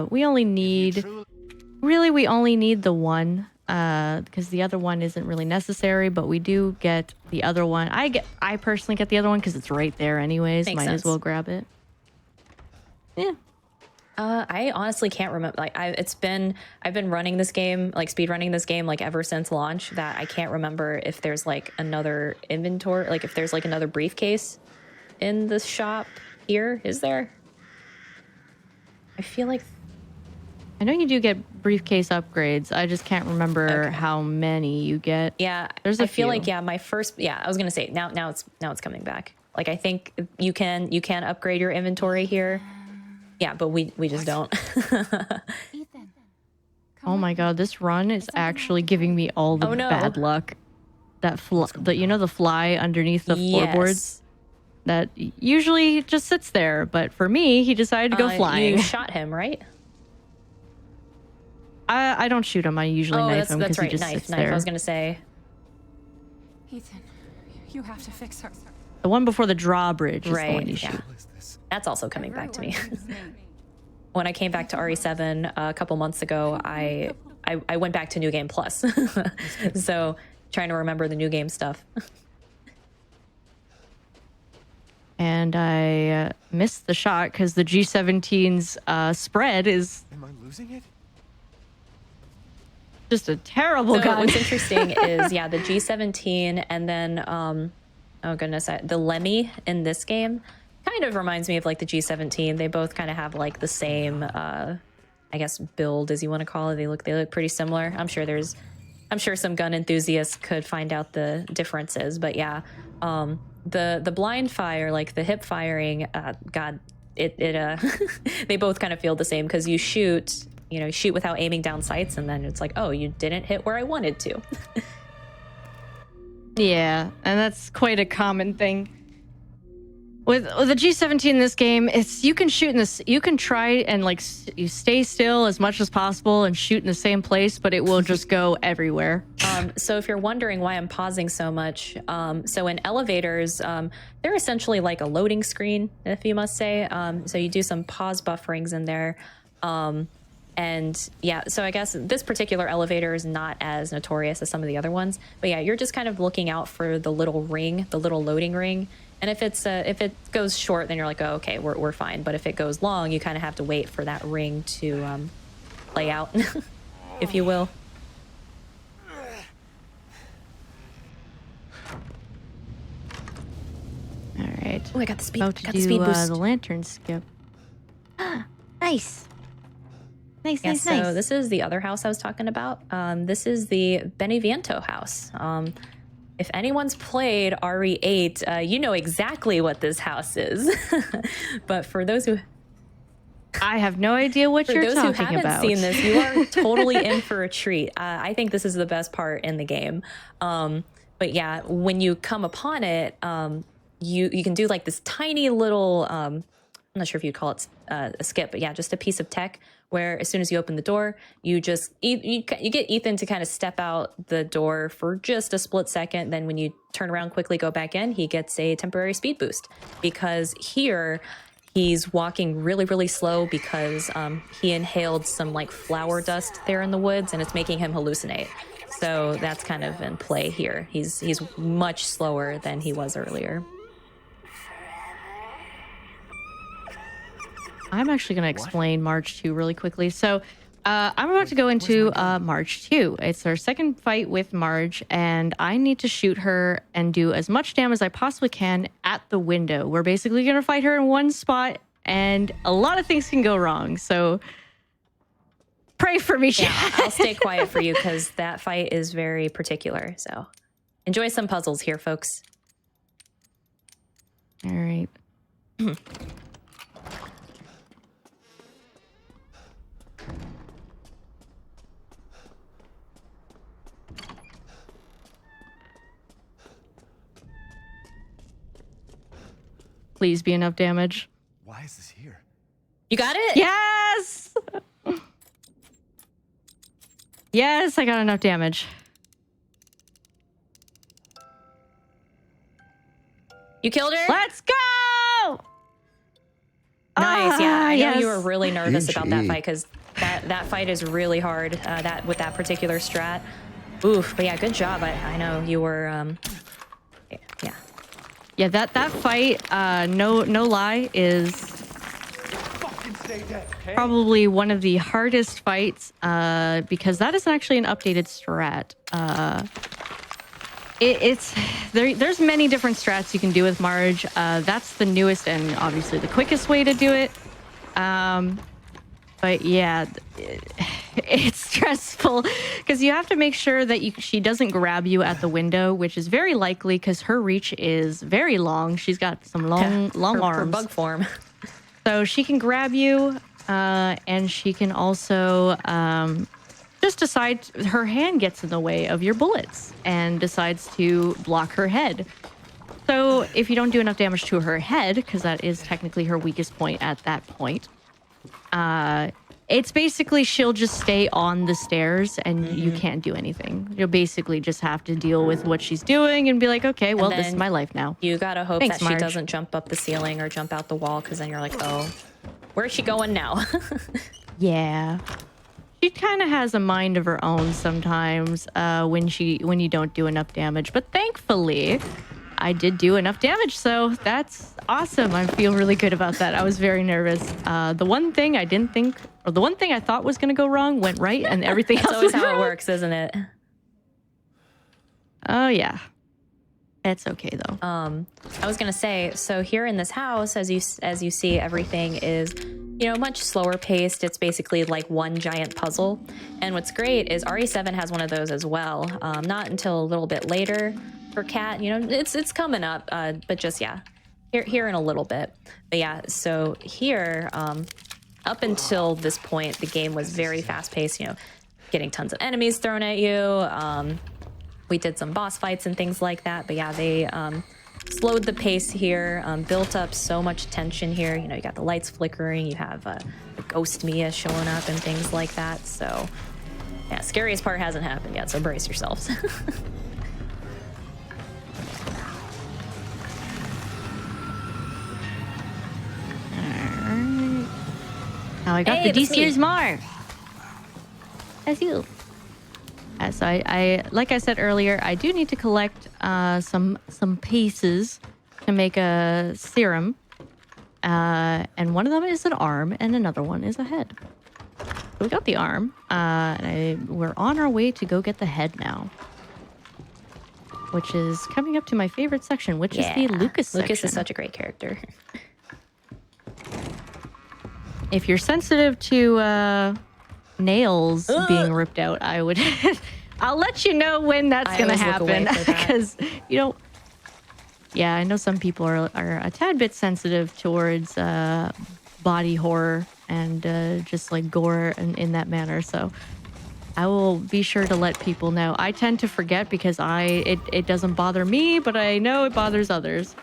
We only need the one. Because the other one isn't really necessary, but we do get the other one. I personally get the other one because it's right there anyways. Makes Might sense. as well grab it. Yeah. I honestly can't remember. Like I've been running this game, like speed running this game, like ever since launch. That I can't remember if there's like another inventory, like if there's like another briefcase in the shop here. Is there? I feel like I know you do get briefcase upgrades. I just can't remember how many you get. Yeah, there's a I feel few. like my first. Yeah, I was gonna say now it's coming back. Like I think you can upgrade your inventory here. Yeah, but we just don't. Ethan. Oh my god, this run is actually giving me all the bad luck. That the fly underneath the floorboards that usually just sits there, but for me, he decided to go flying. You shot him, right? I don't shoot him. I usually knife him because he just sits there. I was gonna say. Ethan, you have to fix her. The one before the drawbridge is the one you shoot. That's also coming back to me. When I came back to RE7 a couple months ago, I went back to New Game Plus. So trying to remember the New Game stuff. And I missed the shot because the G17's spread is... Am I losing it? Just a terrible gun. What's interesting is, the G17 and then, oh goodness, the Lemmy in this game kind of reminds me of like the G17. They both kind of have like the same, I guess, build as you want to call it. They look pretty similar. I'm sure some gun enthusiasts could find out the differences, but yeah, the blind fire, like the hip firing, God, it they both kind of feel the same because you shoot without aiming down sights, and then it's like, oh, you didn't hit where I wanted to. Yeah, and that's quite a common thing. With the G17 in this game, you can shoot in this. You can try and like you stay still as much as possible and shoot in the same place, but it will just go everywhere. So if you're wondering why I'm pausing so much, so in elevators, they're essentially like a loading screen, if you must say. So you do some pause bufferings in there. And yeah, so I guess this particular elevator is not as notorious as some of the other ones, but yeah, you're just kind of looking out for the little ring, the little loading ring. And if it goes short, then you're like, oh, okay, we're fine. But if it goes long, you kind of have to wait for that ring to play out, if you will. All right. Oh, I got the speed. About to got do the speed boost. the lantern skip. Nice. Nice. So this is the other house I was talking about. This is the Beneviento house. If anyone's played RE8, you know exactly what this house is. But for those who... I have no idea what you're talking about. For those who haven't seen this, you are totally in for a treat. I think this is the best part in the game. But yeah, when you come upon it, you can do like this tiny little... I'm not sure if you'd call it a skip, but yeah, just a piece of tech where as soon as you open the door, you get Ethan to kind of step out the door for just a split second. Then when you turn around quickly, go back in, he gets a temporary speed boost because here he's walking really, really slow because he inhaled some like flower dust there in the woods and it's making him hallucinate. So that's kind of in play here. He's much slower than he was earlier. I'm actually going to explain March 2 really quickly. So I'm about to go into March 2. It's our second fight with Marge, and I need to shoot her and do as much damage as I possibly can at the window. We're basically going to fight her in one spot, and a lot of things can go wrong. So pray for me. Yeah, I'll stay quiet for you because that fight is very particular. So enjoy some puzzles here, folks. All right. Please be enough damage. Why is this here? You got it? Yes! Yes, I got enough damage. You killed her? Let's go! Nice, yeah. I know you were yes. really nervous about that GG. fight because that fight is really hard with that particular strat. Oof, but yeah, good job. I know you were, yeah. Yeah, that fight, no lie, is probably one of the hardest fights because that is actually an updated strat. There's many different strats you can do with Marge. That's the newest and obviously the quickest way to do it. But yeah, it's stressful because you have to make sure that she doesn't grab you at the window, which is very likely because her reach is very long. She's got some long arms. Her bug form. So she can grab you, and she can also just decide her hand gets in the way of your bullets and decides to block her head. So if you don't do enough damage to her head, because that is technically her weakest point at that point, it's basically she'll just stay on the stairs and you can't do anything. You'll basically just have to deal with what she's doing and be like, okay, well, this is my life now. You gotta hope Thanks, that she Marge. doesn't jump up the ceiling or jump out the wall, because then you're like, oh, where's she going now? Yeah. She kind of has a mind of her own sometimes when you don't do enough damage. But thankfully, I did do enough damage, so that's awesome. I feel really good about that. I was very nervous. The one thing I didn't think, or the one thing I thought was going to go wrong went right, and everything else That's always went how wrong. it works, isn't it? Oh, yeah. It's okay, though. I was gonna say, so here in this house, as you see, everything is, much slower paced. It's basically like one giant puzzle. And what's great is RE7 has one of those as well. Not until a little bit later for Cat. It's coming up, but just here in a little bit. But yeah, so here, up until this point, the game was very fast paced. Getting tons of enemies thrown at you. We did some boss fights and things like that, but yeah, they slowed the pace here, built up so much tension here. You got the lights flickering, you have the ghost Mia showing up and things like that. So yeah, scariest part hasn't happened yet, so brace yourselves. Alright. Now I got Hey, the that's DC's me. Mar. That's you. So I like I said earlier, I do need to collect some pieces to make a serum, and one of them is an arm, and another one is a head. So we got the arm, and we're on our way to go get the head now, which is coming up to my favorite section, which is the Lucas section. Lucas is such a great character. If you're sensitive to nails being ripped out, I would I'll let you know when that's gonna happen, because I know some people are a tad bit sensitive towards body horror and just like gore in that manner, so I will be sure to let people know. I tend to forget because it doesn't bother me, but I know it bothers others.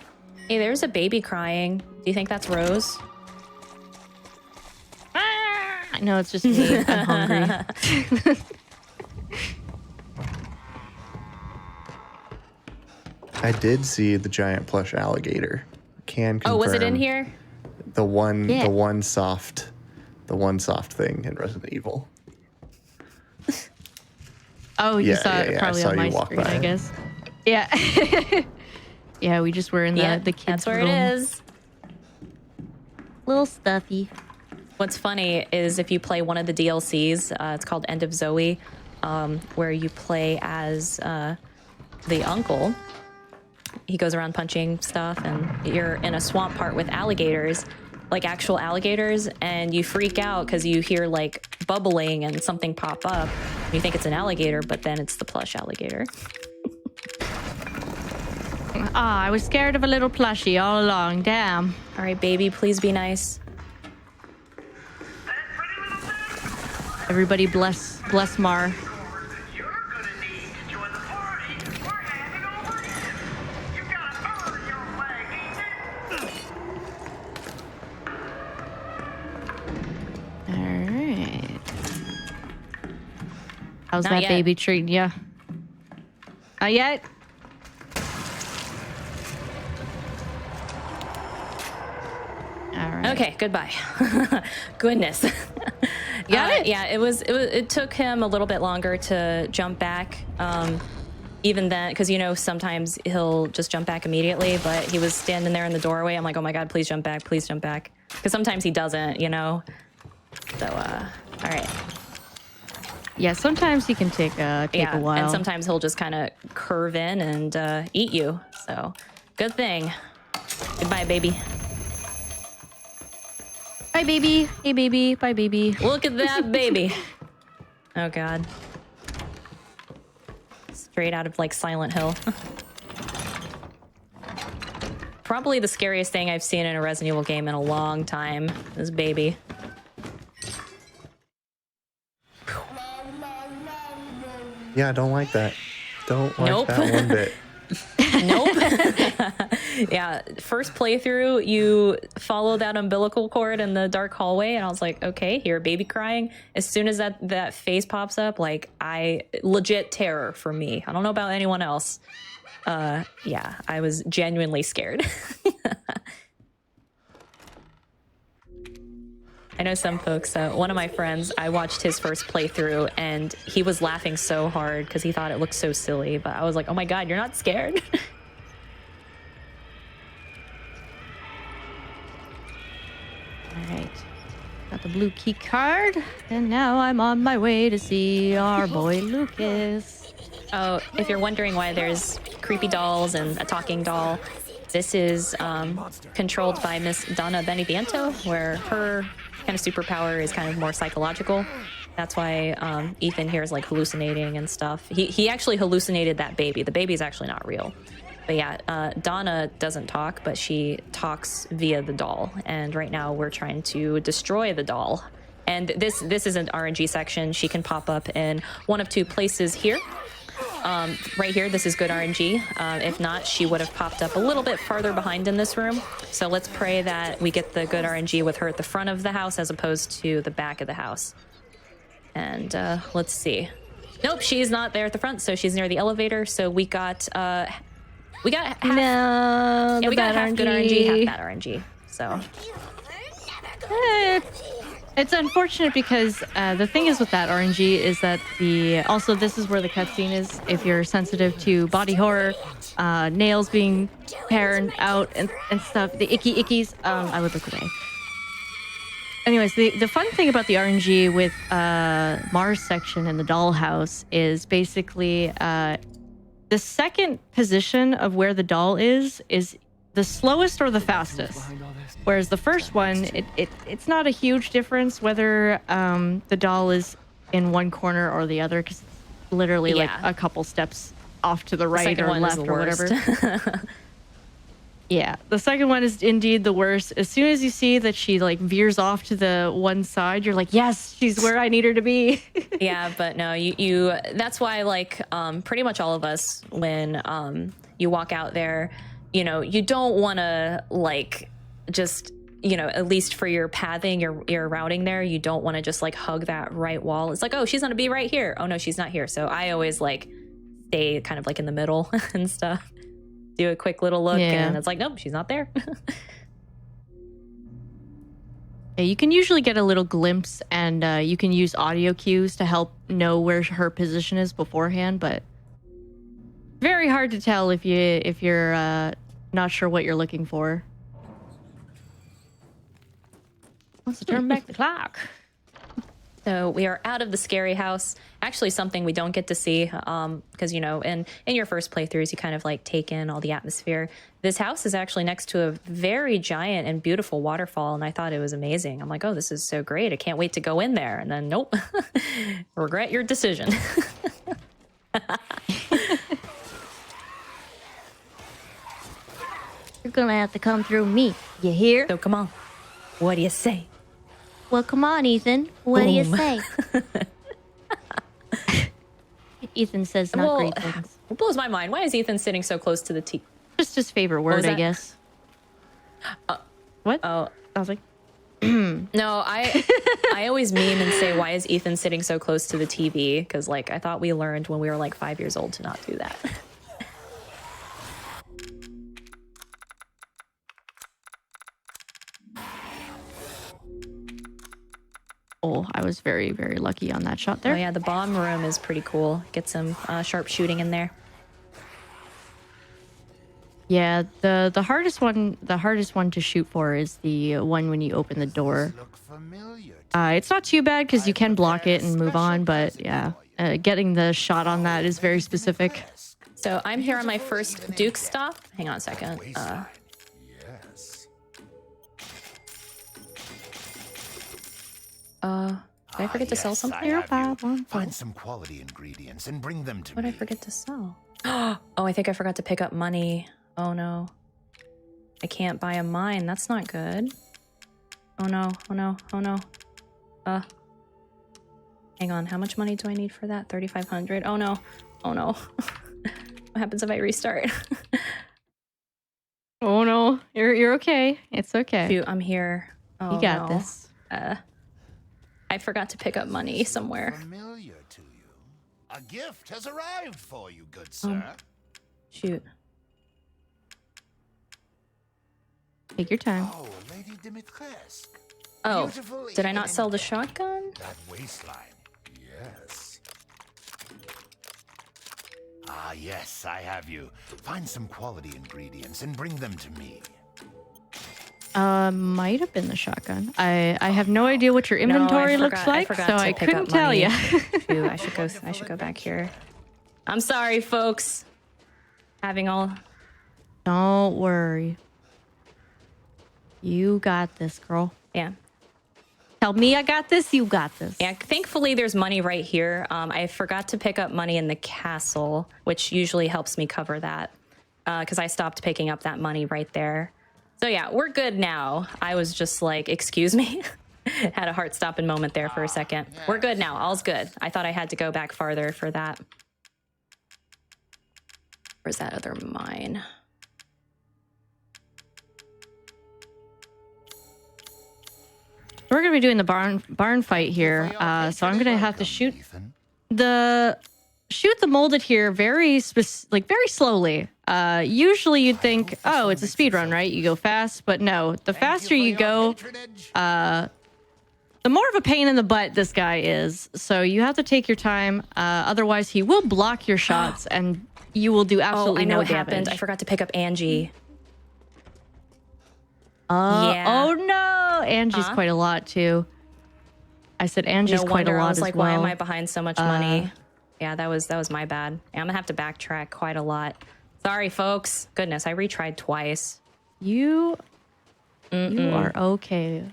Hey, there's a baby crying. Do you think that's Rose? No, it's just me. I'm hungry. I did see the giant plush alligator. Can confirm. Oh, was it in here? The one soft thing in Resident Evil. Oh, you saw it I probably saw on my you walk screen, by. I guess. Yeah. Yeah, we just were in the kids' That's where room. it is. Little stuffy. What's funny is if you play one of the DLCs, it's called End of Zoe, where you play as the uncle. He goes around punching stuff, and you're in a swamp part with alligators, like actual alligators, and you freak out because you hear like bubbling and something pop up. You think it's an alligator, but then it's the plush alligator. I was scared of a little plushie all along. Damn. All right, baby, please be nice. Everybody bless Mar. Alright. How's Not that yet. baby treating ya? Not yet? Alright. Okay, goodbye. Goodness. Got it? Yeah, it took him a little bit longer to jump back. Even then, because sometimes he'll just jump back immediately, but he was standing there in the doorway. I'm like, oh my god, please jump back, please jump back. Because sometimes he doesn't, So, all right. Yeah, sometimes he can take a while. And sometimes he'll just kind of curve in and eat you. So, good thing. Goodbye, baby. Bye, baby. Hey, baby. Bye, baby. Look at that baby. Oh, God. Straight out of, like, Silent Hill. Probably the scariest thing I've seen in a Resident Evil game in a long time. This baby. Yeah, I don't like that. Don't like Nope. that one bit. Nope. Yeah, first playthrough, you follow that umbilical cord in the dark hallway, and I was like, okay, hear a baby crying. As soon as that face pops up, like, legit terror for me. I don't know about anyone else. Yeah, I was genuinely scared. I know some folks, one of my friends, I watched his first playthrough and he was laughing so hard because he thought it looked so silly, but I was like, oh my God, you're not scared? All right. Got the blue key card, and now I'm on my way to see our boy Lucas. Oh, if you're wondering why there's creepy dolls and a talking doll, this is controlled by Miss Donna Beneviento, where her kind of superpower is kind of more psychological. That's why Ethan here is like hallucinating and stuff. He actually hallucinated that baby. The baby's actually not real. But yeah, Donna doesn't talk, but she talks via the doll. And right now we're trying to destroy the doll. And this is an RNG section. She can pop up in one of two places here. Right here, this is good RNG. If not, she would have popped up a little bit farther behind in this room. So let's pray that we get the good RNG with her at the front of the house as opposed to the back of the house. And let's see. Nope, she's not there at the front, so she's near the elevator. So we got half, No, yeah, we got half RNG. good RNG, half bad RNG. So It's unfortunate because the thing is with that RNG is that also this is where the cutscene is. If you're sensitive to body horror, nails being pared out and stuff, the ickies, I would look away. Anyways, the fun thing about the RNG with Mars section and the dollhouse is basically the second position of where the doll is the slowest or the fastest. Whereas the first one, it's not a huge difference whether the doll is in one corner or the other, because it's literally like a couple steps off to the right or left or whatever. Yeah, the second one is indeed the worst. As soon as you see that she like veers off to the one side, you're like, yes, she's where I need her to be. yeah, but no, you that's why like pretty much all of us, when you walk out there, you know, you don't want to like just, you know, at least for your pathing, your routing there, you don't want to just like hug that right wall. It's like, oh, she's gonna be right here. Oh no, she's not here. So I always like stay kind of like in the middle and stuff. Do a quick little look and it's like, nope, she's not there. Yeah, you can usually get a little glimpse, and you can use audio cues to help know where her position is beforehand, but very hard to tell if you're not sure what you're looking for. Let's turn back the clock. So we are out of the scary house. Actually, something we don't get to see, because, you know, in your first playthroughs, you kind of like take in all the atmosphere. This house is actually next to a very giant and beautiful waterfall, and I thought it was amazing. I'm like, oh, this is so great. I can't wait to go in there. And then, nope, regret your decision. You're gonna have to come through me. You hear? So come on. What do you say? Well, come on, Ethan. What do you say? Ethan says not great things. It blows my mind. Why is Ethan sitting so close to the T? Just his favorite word, I guess. What? Oh, I was like, no, I always meme and say, why is Ethan sitting so close to the TV? Because like I thought we learned when we were like 5 years old to not do that. oh, I was very, very lucky on that shot there. Oh yeah, the bomb room is pretty cool. Get some sharp shooting in there. Yeah, the hardest one to shoot for is the one when you open the door. It's not too bad because you can block it and move on, but yeah, getting the shot on that is very specific. So I'm here on my first Duke stop. Hang on a second. Did I forget to sell something? I have you. 0514. Find some quality ingredients and bring them to What me. did I forget to sell? Oh, I think I forgot to pick up money. Oh no. I can't buy a mine. That's not good. Oh no, oh no, oh no. Hang on. How much money do I need for that? 3,500. Oh no. Oh no. What happens if I restart? Oh no, you're okay. It's okay. Shoot, I'm here. Oh, You got no. this. I forgot to pick up money somewhere. Familiar to you. A gift has arrived for you, good sir. Shoot. Take your time. Oh, Lady Dimitrescu. Oh, Beautiful did I even not in sell the death. shotgun? That waistline. Yes. Ah, yes, I have you. Find some quality ingredients and bring them to me. Might have been the shotgun. I have no idea what your inventory looks like, so I couldn't tell you. Shoot, I should go back here. I'm sorry, folks. Having all. Don't worry. You got this, girl. Yeah. Tell me I got this, you got this. Yeah, thankfully there's money right here. I forgot to pick up money in the castle, which usually helps me cover that. Because I stopped picking up that money right there. So yeah, we're good now. I was just like, excuse me. Had a heart-stopping moment there for a second. Yes. We're good now. All's good. I thought I had to go back farther for that. Where's that other mine? We're gonna be doing the barn fight here, so I'm gonna have to shoot Ethan. the molded here very slowly. Usually you'd think, oh, it's a speed run, right? You go fast, but no. The faster you go, the more of a pain in the butt this guy is. So you have to take your time. Otherwise, he will block your shots, and you will do absolutely I know no what damage. happened. I forgot to pick up Angie. Yeah. Oh no, Angie's quite a lot too. I said Angie's No quite a wonder lot I was as like, well. why am I behind so much money? Yeah, that was my bad. Yeah, I'm gonna have to backtrack quite a lot. Sorry, folks. Goodness, I retried twice. You are okay.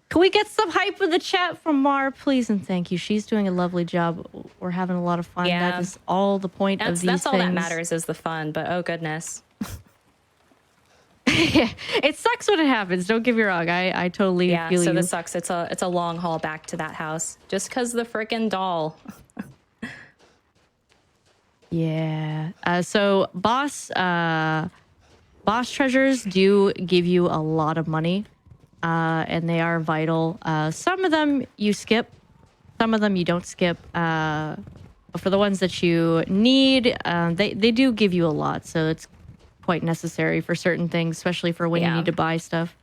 Can we get some hype in the chat from Mar, please and thank you? She's doing a lovely job. We're having a lot of fun. Yeah. That is all the point of these things. That's all that matters is the fun. But oh goodness. It sucks when it happens. Don't get me wrong. I totally feel so you. this sucks. It's a long haul back to that house just because the frickin' doll. Yeah. So boss treasures do give you a lot of money, and they are vital. Some of them you skip, some of them you don't skip. But for the ones that you need, they do give you a lot. So it's quite necessary for certain things, especially for when you need to buy stuff.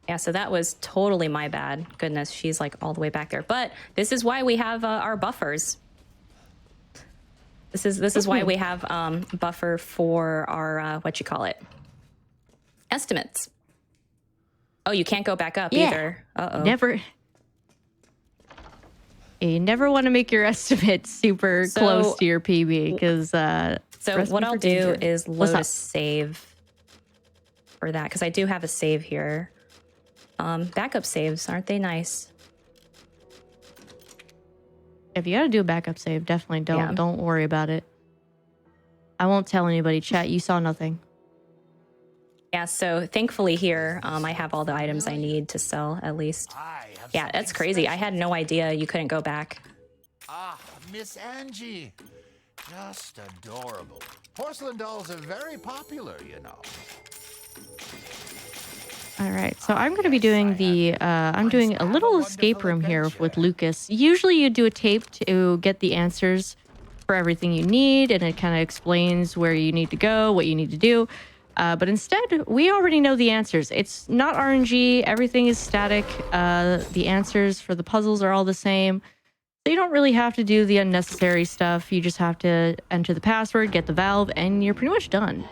Yeah, so that was totally my bad. Goodness, she's like all the way back there. But this is why we have our buffers. This is why we have buffer for our estimates. Oh, you can't go back up either. Never. You never want to make your estimate super close to your PB because. So what I'll do is load a save for that because I do have a save here. Backup saves, aren't they nice? If you gotta do a backup save, definitely don't worry about it. I won't tell anybody. Chat, you saw nothing. Yeah, so thankfully here, I have all the items I need to sell at least. Yeah, that's crazy. I had no idea you couldn't go back. Ah, Miss Angie. Just adorable. Porcelain dolls are very popular, you know. All right, so I'm going to be doing I'm doing a little escape room here with Lucas. Usually you do a tape to get the answers for everything you need, and it kind of explains where you need to go, what you need to do. But instead, we already know the answers. It's not RNG. Everything is static. The answers for the puzzles are all the same. So you don't really have to do the unnecessary stuff. You just have to enter the password, get the valve, and you're pretty much done.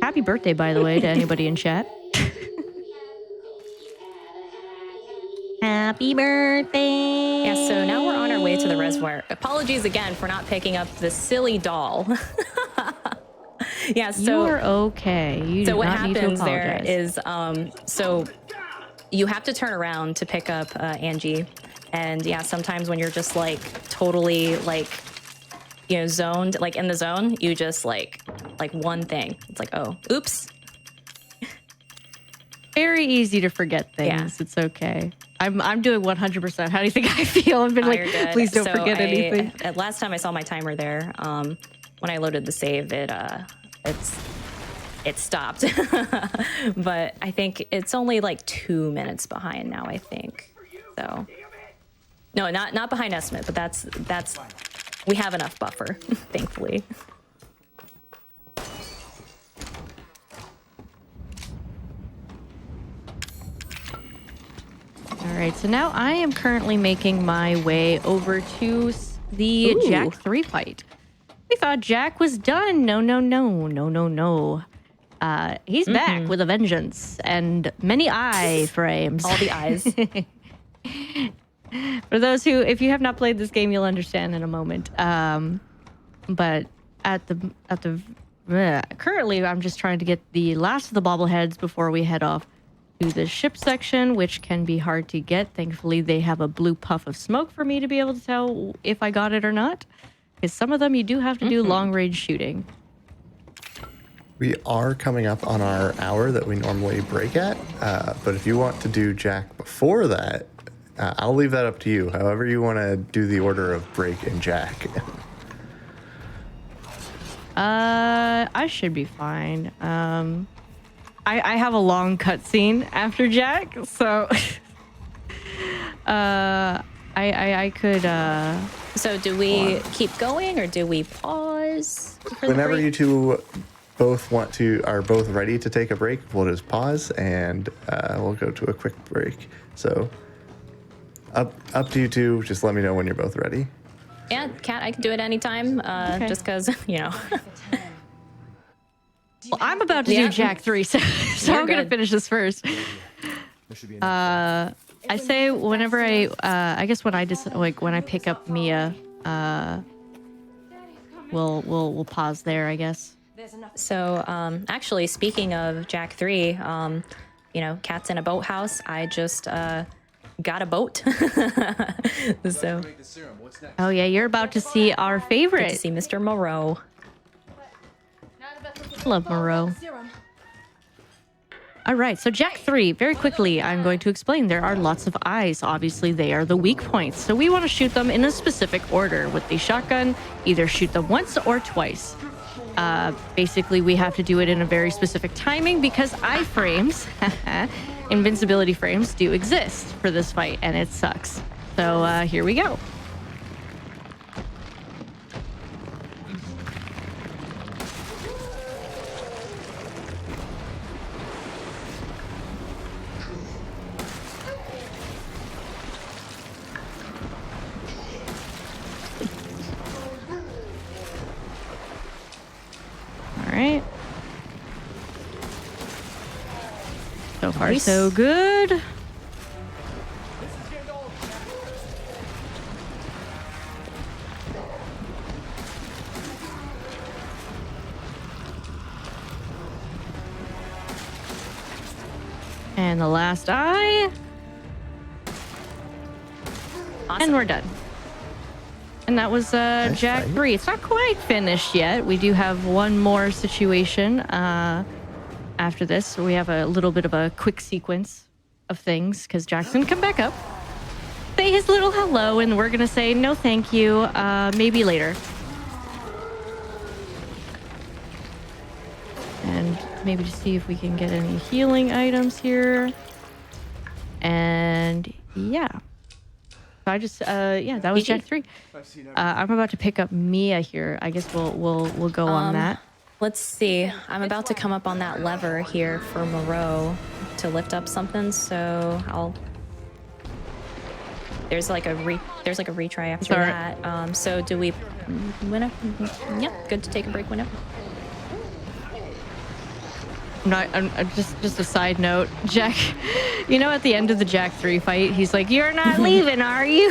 Happy birthday, by the way, to anybody in chat. Happy birthday! Yeah, so now we're on our way to the reservoir. Apologies again for not picking up the silly doll. Yeah, so you're okay. You do what not need to happens there apologize. is so you have to turn around to pick up Angie. And yeah, sometimes when you're just like totally like, you know, zoned, like in the zone, you just like one thing. It's like, oh, oops. Very easy to forget things. Yeah. It's okay. I'm doing 100%. How do you think I feel? I've been like, please don't forget anything. Last time I saw my timer there, when I loaded the save, it stopped. But I think it's only like 2 minutes behind now, I think. So no, not behind estimate, but that's we have enough buffer, thankfully. All right, so now I am currently making my way over to the Jack 3 fight. We thought Jack was done. No. He's back with a vengeance and many eye frames. All the eyes. For those who, if you have not played this game, you'll understand in a moment. But currently, I'm just trying to get the last of the bobbleheads before we head off to the ship section, which can be hard to get. Thankfully, they have a blue puff of smoke for me to be able to tell if I got it or not. Because some of them you do have to do long-range shooting. We are coming up on our hour that we normally break at, but if you want to do Jack before that, I'll leave that up to you. However you want to do the order of break and Jack. I should be fine. I have a long cutscene after Jack, so I could. So do we keep going or do we pause? Whenever you two both are both ready to take a break, we'll just pause and we'll go to a quick break. So up to you two. Just let me know when you're both ready. Yeah, Kat, I can do it anytime. Okay. Just because, you know. Well, I'm about to do Jack 3, so I'm going to finish this first. I say whenever I guess when when I pick up Mia, we'll pause there, I guess. So, actually, speaking of Jack 3, you know, Kat's in a boathouse. I just got a boat. So. Oh yeah, you're about to see our favorite. Get to see Mr. Moreau. Love Moreau. All right, so Jack 3, very quickly, I'm going to explain. There are lots of eyes. Obviously, they are the weak points. So we want to shoot them in a specific order. With the shotgun, either shoot them once or twice. Basically, we have to do it in a very specific timing because iframes, invincibility frames, do exist for this fight, and it sucks. So here we go. Alright. So far, so good. And the last eye. Awesome. And we're done. And that was Jack 3. It's not quite finished yet. We do have one more situation after this. So we have a little bit of a quick sequence of things because Jack's gonna come back up, say his little hello, and we're gonna say no thank you, maybe later. And maybe to see if we can get any healing items here. And yeah. I just yeah, that was Jack 3. I'm about to pick up Mia here. I guess we'll go on that. Let's see. I'm about to come up on that lever here for Moreau to lift up something. So I'll. There's like a retry after that. So do we? Whenever. Yep. Good to take a break whenever. I'm just a side note, Jack, you know, at the end of the Jack 3 fight, he's like, "You're not leaving, are you?"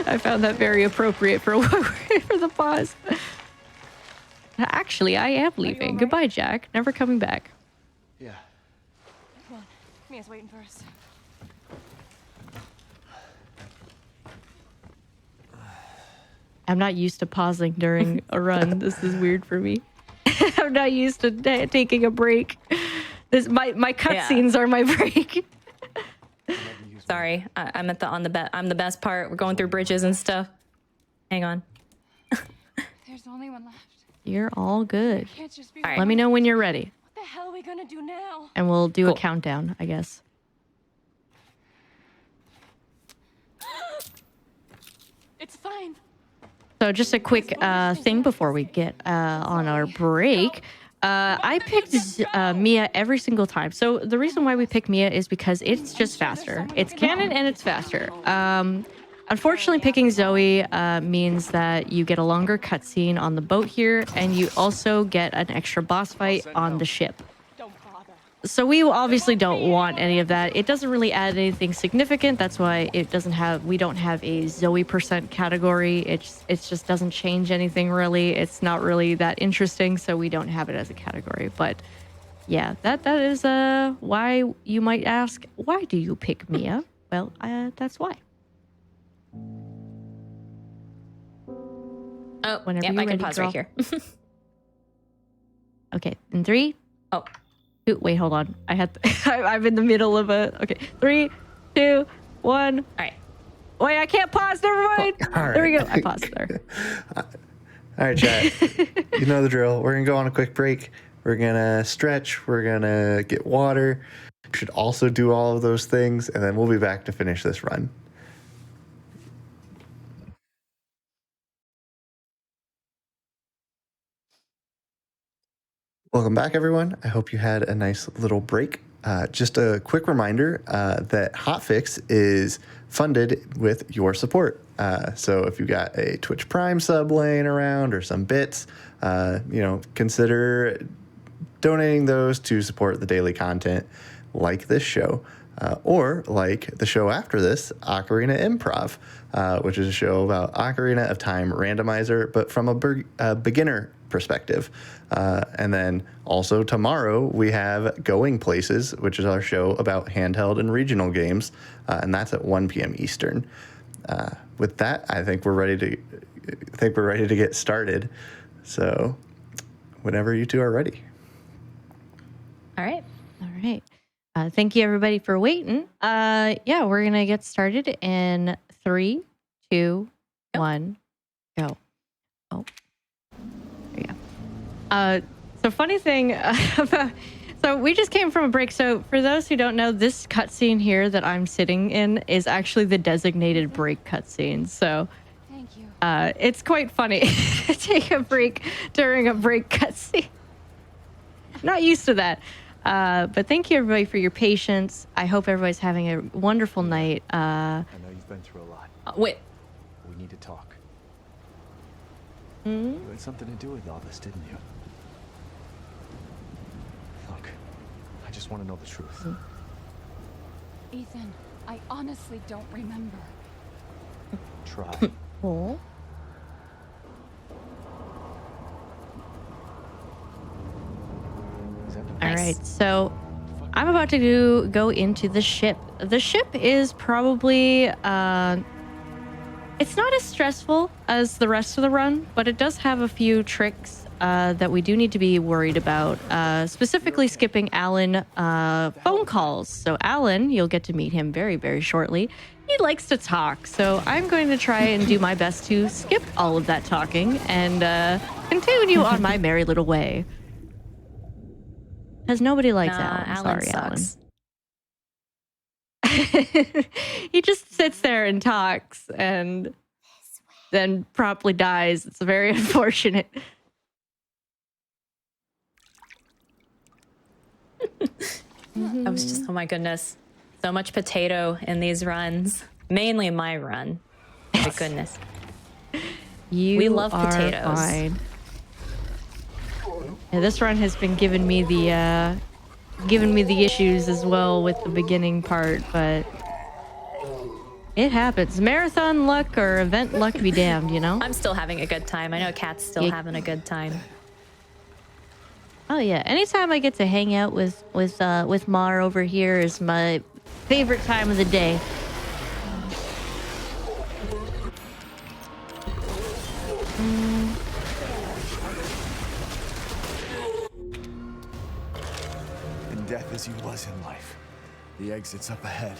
I found that very appropriate for the pause. Actually, I am leaving. Goodbye, Jack. Never coming back. Yeah. Come on, Mia's waiting for us. I'm not used to pausing during a run. This is weird for me. I'm not used to taking a break. My cutscenes are my break. Sorry, I'm I'm the best part. We're going through bridges and stuff. Hang on. There's only one left. You're all good. Can't just be All right. Let me know when you're ready. What the hell are we gonna do now? And we'll do a countdown, I guess. It's fine. So just a quick thing before we get on our break. I picked Mia every single time. So the reason why we pick Mia is because it's just faster. It's canon and it's faster. Unfortunately, picking Zoe means that you get a longer cutscene on the boat here, and you also get an extra boss fight on the ship. So we obviously don't want any of that. It doesn't really add anything significant. That's why we don't have a Zoe % category. It just doesn't change anything really. It's not really that interesting, so we don't have it as a category. But yeah, that is why you might ask, why do you pick Mia? Well, that's why. Oh, Whenever yeah, you're I can ready, pause girl. right here. Okay, in 3. Oh. Wait, hold on. I'm in the middle of a... Okay, 3, 2, 1. All right. Wait, I can't pause. Never mind. All There we right. go. I paused there. All right, chat. You know the drill. We're going to go on a quick break. We're going to stretch. We're going to get water. We should also do all of those things, and then we'll be back to finish this run. Welcome back, everyone. I hope you had a nice little break. Just a quick reminder that Hotfix is funded with your support. So if you got a Twitch Prime sub laying around or some bits, consider donating those to support the daily content like this show. Or like the show after this, Ocarina Improv, which is a show about Ocarina of Time randomizer, but from a beginner perspective. And then also tomorrow we have Going Places, which is our show about handheld and regional games, and that's at 1 p.m. Eastern. With that, I think we're ready to get started. So whenever you two are ready. All right. All right. Thank you, everybody, for waiting. Yeah, we're going to get started in 3, 2, 1, go. Oh. There you go. So funny thing about... So we just came from a break. So for those who don't know, this cutscene here that I'm sitting in is actually the designated break cutscene. So Thank you. it's quite funny to take a break during a break cutscene. Not used to that. But thank you, everybody, for your patience. I hope everybody's having a wonderful night. I know you've been through a lot. Wait. We need to talk. Hmm? You had something to do with all this, didn't you? Look, I just want to know the truth. Ethan, I honestly don't remember. Try. Oh. Is that All Nice. right, so I'm about to go into the ship. The ship is probably, it's not as stressful as the rest of the run, but it does have a few tricks that we do need to be worried about, specifically skipping Alan phone calls. So Alan, you'll get to meet him very, very shortly. He likes to talk, so I'm going to try and do my best to skip all of that talking and continue on my merry little way. Because nobody likes Alan. Sorry, sucks. Alan. He just sits there and talks and then promptly dies. It's very unfortunate. I was just, oh my goodness. So much potato in these runs. Mainly my run. My goodness. We love are potatoes. Fine. Yeah, this run has been giving me the issues as well with the beginning part, but it happens. Marathon luck or event luck be damned, you know? I'm still having a good time. I know Kat's still having a good time. Oh yeah, anytime I get to hang out with Mar over here is my favorite time of the day. In death as he was in life, the exit's up ahead.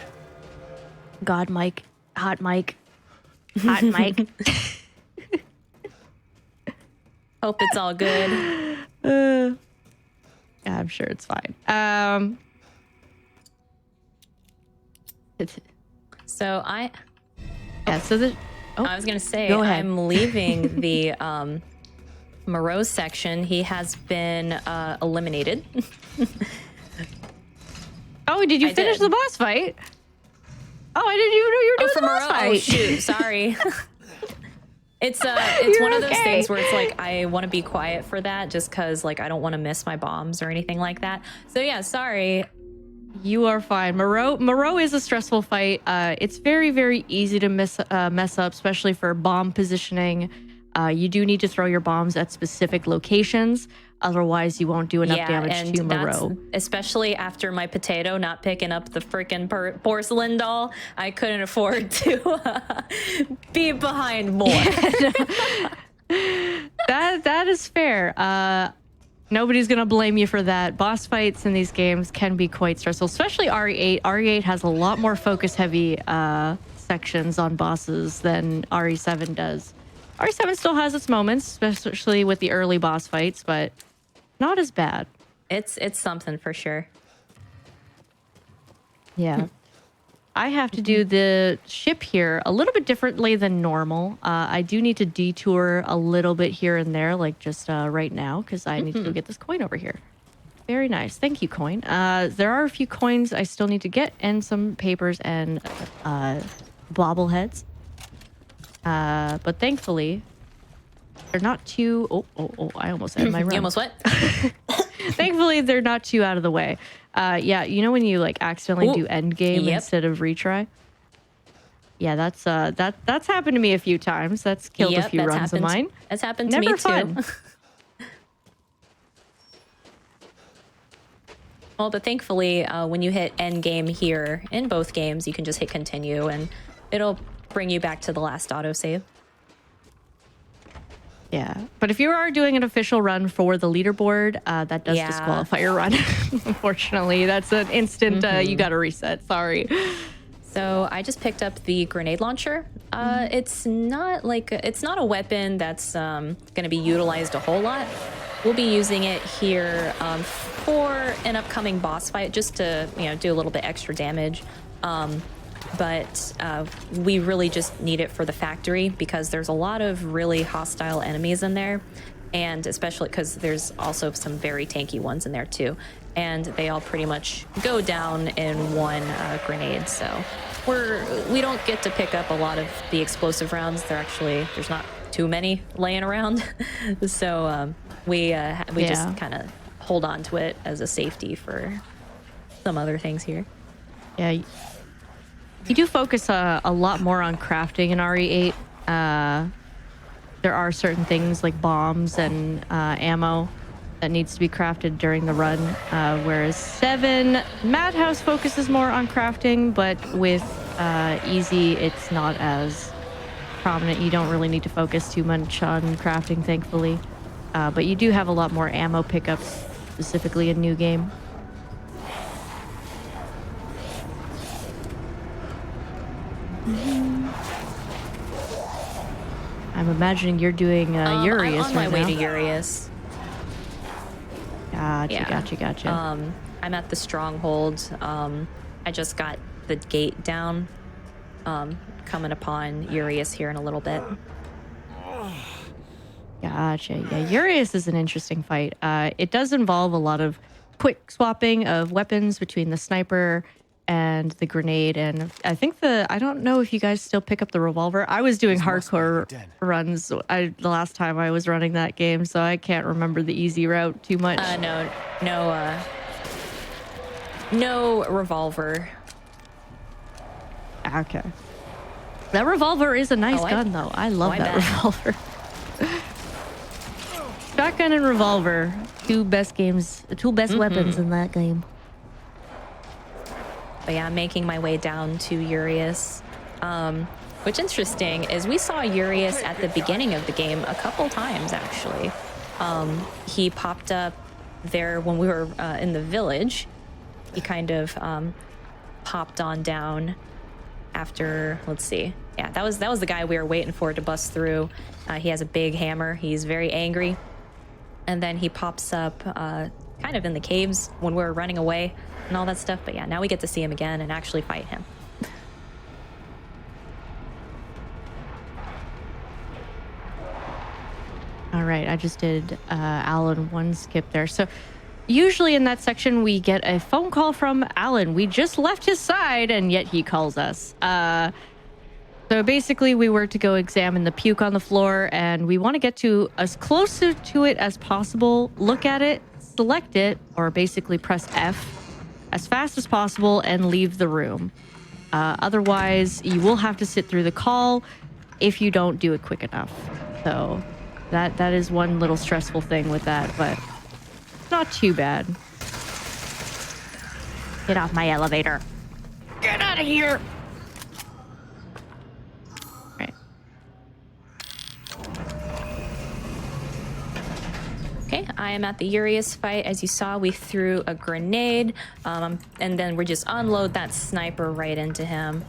God, Mike, hot Mike, hot Mike. Hope it's all good. Yeah, I'm sure it's fine. So I was gonna say Go ahead. I'm leaving the Moreau section. He has been eliminated. Oh, did you finish the boss fight? Oh, I didn't even know you were doing the boss fight. Oh shoot, sorry. It's one of those things where it's like I want to be quiet for that just because like I don't want to miss my bombs or anything like that. So yeah, sorry. You are fine. Moreau is a stressful fight. It's very, very easy to mess up, especially for bomb positioning. You do need to throw your bombs at specific locations. Otherwise, you won't do enough damage to Moreau. Especially after my potato not picking up the freaking porcelain doll, I couldn't afford to be behind more. That is fair. Nobody's gonna blame you for that. Boss fights in these games can be quite stressful, especially RE8. RE8 has a lot more focus-heavy sections on bosses than RE7 does. RE7 still has its moments, especially with the early boss fights, but not as bad. It's something for sure. Yeah. I have to do the ship here a little bit differently than normal. I do need to detour a little bit here and there, like just right now, because I need to go get this coin over here. Very nice. Thank you, coin. There are a few coins I still need to get and some papers and bobbleheads. But thankfully, they're not too... Oh, I almost had my run. You almost what? Thankfully, they're not too out of the way. Yeah, you know when you like accidentally do end game instead of retry? Yeah, that's happened to me a few times. That's killed a few runs of mine. That's happened to me too. Well, but thankfully, when you hit end game here in both games, you can just hit continue and it'll bring you back to the last autosave. Yeah, but if you are doing an official run for the leaderboard, that does disqualify your run. Unfortunately, that's an instant. You got to reset. Sorry. So I just picked up the grenade launcher. It's not a weapon that's going to be utilized a whole lot. We'll be using it here for an upcoming boss fight, just to do a little bit extra damage. But we really just need it for the factory because there's a lot of really hostile enemies in there, and especially because there's also some very tanky ones in there too, and they all pretty much go down in one grenade. So we don't get to pick up a lot of the explosive rounds. There's not too many laying around, so we just kind of hold on to it as a safety for some other things here. Yeah. You do focus a lot more on crafting in RE8. There are certain things like bombs and ammo that needs to be crafted during the run, whereas 7, Madhouse focuses more on crafting, but with Easy, it's not as prominent. You don't really need to focus too much on crafting, thankfully. But you do have a lot more ammo pickups, specifically in New Game. I'm imagining you're doing Urias I'm on my right way now. to Urias. Gotcha. I'm at the stronghold. I just got the gate down. Coming upon Urias here in a little bit. Gotcha. Yeah, Urias is an interesting fight. It does involve a lot of quick swapping of weapons between the sniper and the grenade, and I think I don't know if you guys still pick up the revolver. I was doing hardcore runs the last time I was running that game, so I can't remember the easy route too much. No revolver. Okay. That revolver is a nice gun, though. I love that revolver. Shotgun and revolver, two best weapons in that game. But yeah, I'm making my way down to Urias. Which interesting is we saw Urias at the beginning of the game a couple times, actually. He popped up there when we were in the village. He kind of popped on down after, let's see. Yeah, that was the guy we were waiting for to bust through. He has a big hammer. He's very angry. And then he pops up kind of in the caves when we were running away and all that stuff. But yeah, now we get to see him again and actually fight him. All right, I just did Alan one skip there. So usually in that section, we get a phone call from Alan. We just left his side, and yet he calls us. So basically, we were to go examine the puke on the floor, and we want to get to as close to it as possible, look at it, select it, or basically press F as fast as possible and leave the room. Otherwise, you will have to sit through the call if you don't do it quick enough. So that is one little stressful thing with that, but not too bad. Get off my elevator. Get out of here. Right. Okay, I am at the Urias fight. As you saw, we threw a grenade, and then we just unload that sniper right into him.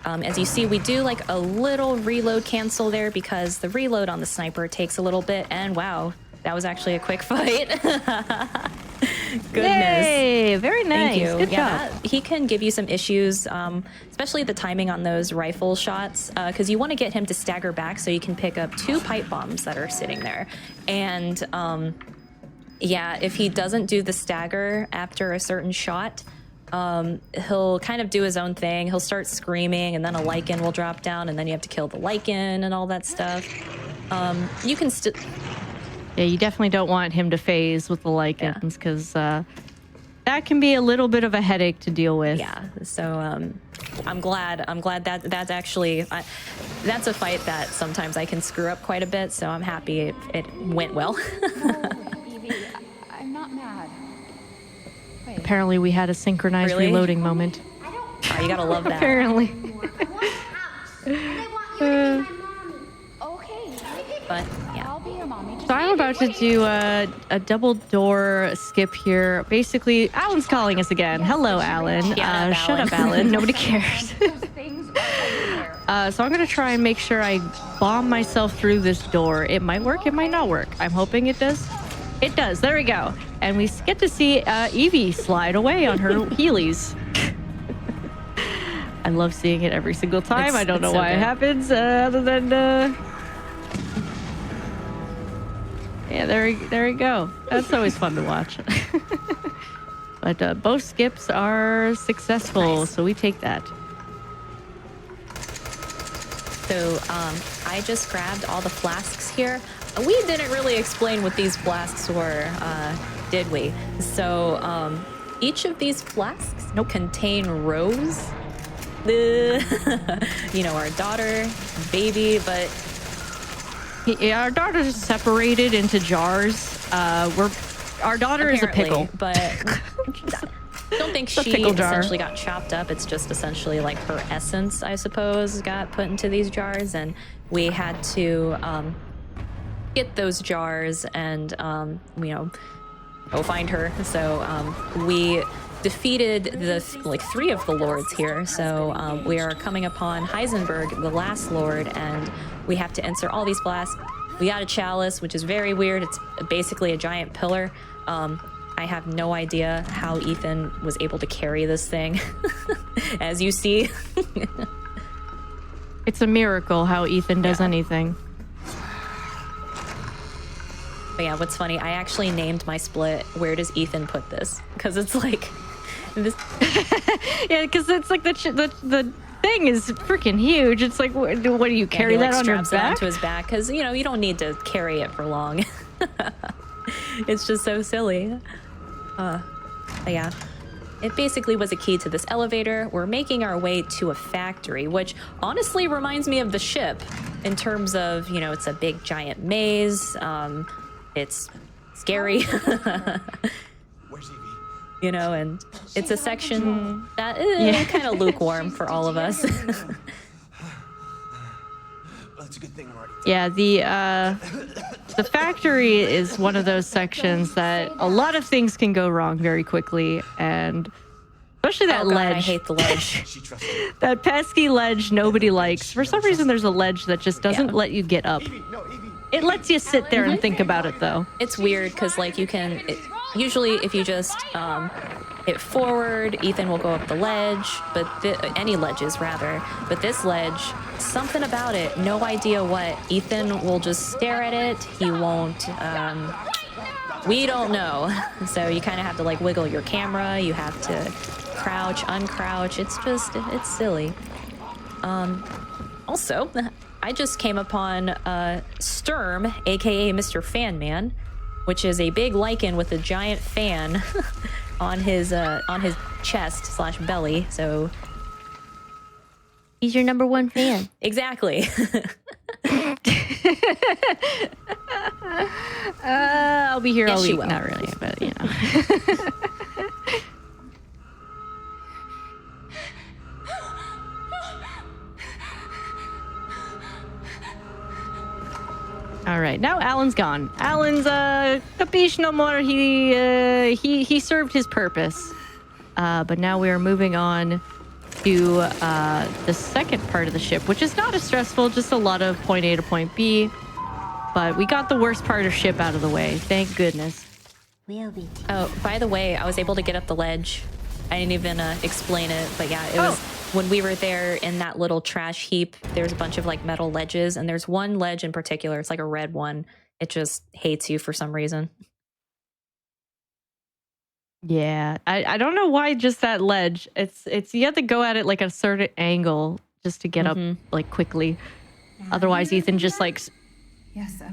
As you see, we do like a little reload cancel there because the reload on the sniper takes a little bit, and wow, that was actually a quick fight. Goodness. Yay, very nice. Thank you. Good Yeah, job. he can give you some issues, especially the timing on those rifle shots, because you want to get him to stagger back so you can pick up 2 pipe bombs that are sitting there. And yeah, if he doesn't do the stagger after a certain shot, he'll kind of do his own thing. He'll start screaming, and then a lichen will drop down, and then you have to kill the lichen and all that stuff. You can still... Yeah, you definitely don't want him to phase with the lichens because that can be a little bit of a headache to deal with. Yeah, so I'm glad that that's actually that's a fight that sometimes I can screw up quite a bit. So I'm happy it went well. Evie, I'm not mad. Wait. Apparently, we had a synchronized reloading moment. Oh, you gotta love that. Apparently. But yeah. I'll be your mommy. So I'm about to do a double door skip here. Basically, Alan's calling us again. Hello, Alan. Shut up, Alan. Nobody cares. So I'm going to try and make sure I bomb myself through this door. It might work. It might not work. I'm hoping it does. It does. There we go. And we get to see Evie slide away on her heelys. I love seeing it every single time. I don't know why it happens other than... Yeah, there you go. That's always fun to watch. But both skips are successful, Nice. so we take that. So I just grabbed all the flasks here. We didn't really explain what these flasks were, did we? So each of these flasks contain rose. You know, our daughter, baby, but... Yeah, our daughter's separated into jars. Our daughter is a pickle. But don't think she essentially got chopped up. It's just essentially like her essence, I suppose, got put into these jars, and we had to get those jars and you know, go find her. So we defeated the 3 of the lords here. So we are coming upon Heisenberg, the last lord, and we have to insert all these flasks. We got a chalice, which is very weird. It's basically a giant pillar. I have no idea how Ethan was able to carry this thing, as you see. It's a miracle how Ethan does anything. But yeah, what's funny, I actually named my split, Where Does Ethan Put This? Because it's like... this. Yeah, because it's like the thing is freaking huge. It's like, what do you carry that on your back? Straps it onto his back because, you know, you don't need to carry it for long. It's just so silly. But yeah. it basically was a key to this elevator. We're making our way to a factory, which honestly reminds me of the ship in terms of, you know, it's a big giant maze. It's scary. Where's Evie? You know, and it's a section that is kind of lukewarm for all of us. That's a good thing I'm already. Yeah, the factory is one of those sections that a lot of things can go wrong very quickly, and especially that ledge. I hate the ledge. That pesky ledge nobody likes. For some reason, there's a ledge that just doesn't let you get up. It lets you sit there and think about it, though. It's weird because, like, you can usually if you just hit forward, Ethan will go up the ledge, but any ledges rather. But this ledge, something about it, no idea what. Ethan will just stare at it. He won't. We don't know. So you kind of have to like wiggle your camera. You have to crouch, uncrouch. It's silly. Also, I just came upon Sturm, aka Mr. Fan Man, which is a big lichen with a giant fan on his chest / belly. So he's your number one fan. Exactly. I'll be here all Yes, she week. will. Not really, but you know. All right, now Alan's gone. Alan's capiche no more. He served his purpose. But now we are moving on to the second part of the ship, which is not as stressful, just a lot of point A to point B. But we got the worst part of ship out of the way. Thank goodness. Oh, by the way, I was able to get up the ledge. I didn't even explain it, but yeah, it was when we were there in that little trash heap. There's a bunch of like metal ledges, and there's one ledge in particular. It's like a red one. It just hates you for some reason. Yeah, I don't know why just that ledge. It's you have to go at it like a certain angle just to get up like quickly. Otherwise, Ethan just like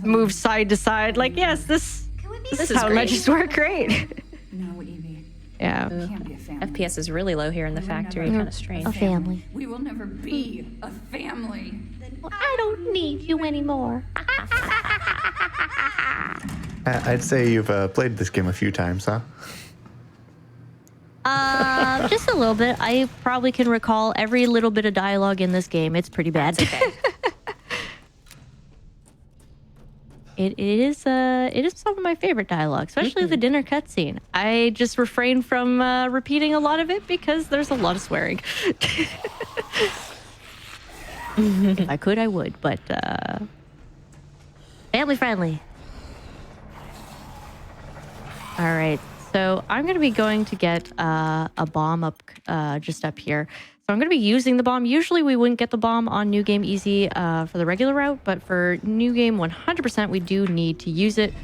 moves side to side. Like, yes, this is how great. ledges work. Great. No, Evie. Yeah. We can't be a family. FPS is really low here in the factory. Kind of strange. A family. We will never be a family. I don't need you anymore. I'd say you've played this game a few times, huh? Just a little bit. I probably can recall every little bit of dialogue in this game. It's pretty bad. That's okay. It is some of my favorite dialogue, especially the dinner cutscene. I just refrain from repeating a lot of it because there's a lot of swearing. If I could, I would, but family friendly. All right, so I'm going to be going to get a bomb up just up here. So I'm going to be using the bomb. Usually we wouldn't get the bomb on New Game Easy for the regular route, but for New Game 100%, we do need to use it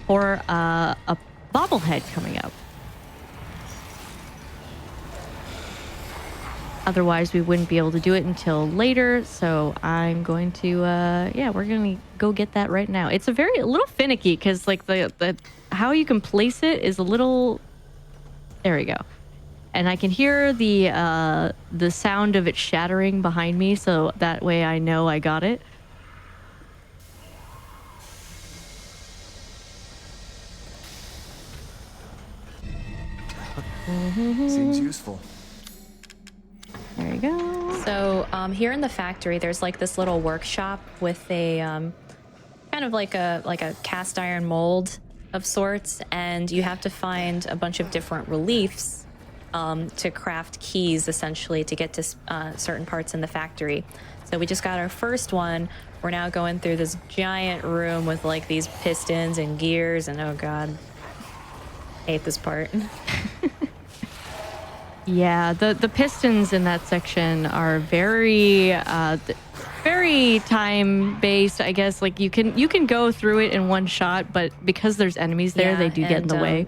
for a bobblehead coming up. Otherwise, we wouldn't be able to do it until later. So I'm going to, we're going to go get that right now. It's a little finicky because like the how you can place it is a little, there we go. And I can hear the sound of it shattering behind me, so that way I know I got it. Seems useful. There you go. So here in the factory, there's like this little workshop with a kind of like a cast iron mold of sorts, and you have to find a bunch of different reliefs to craft keys, essentially, to get to certain parts in the factory. So we just got our first one. We're now going through this giant room with like these pistons and gears, and oh god, hate this part. Yeah, the pistons in that section are very time based, I guess. Like you can go through it in one shot, but because there's enemies there, they do get in the way.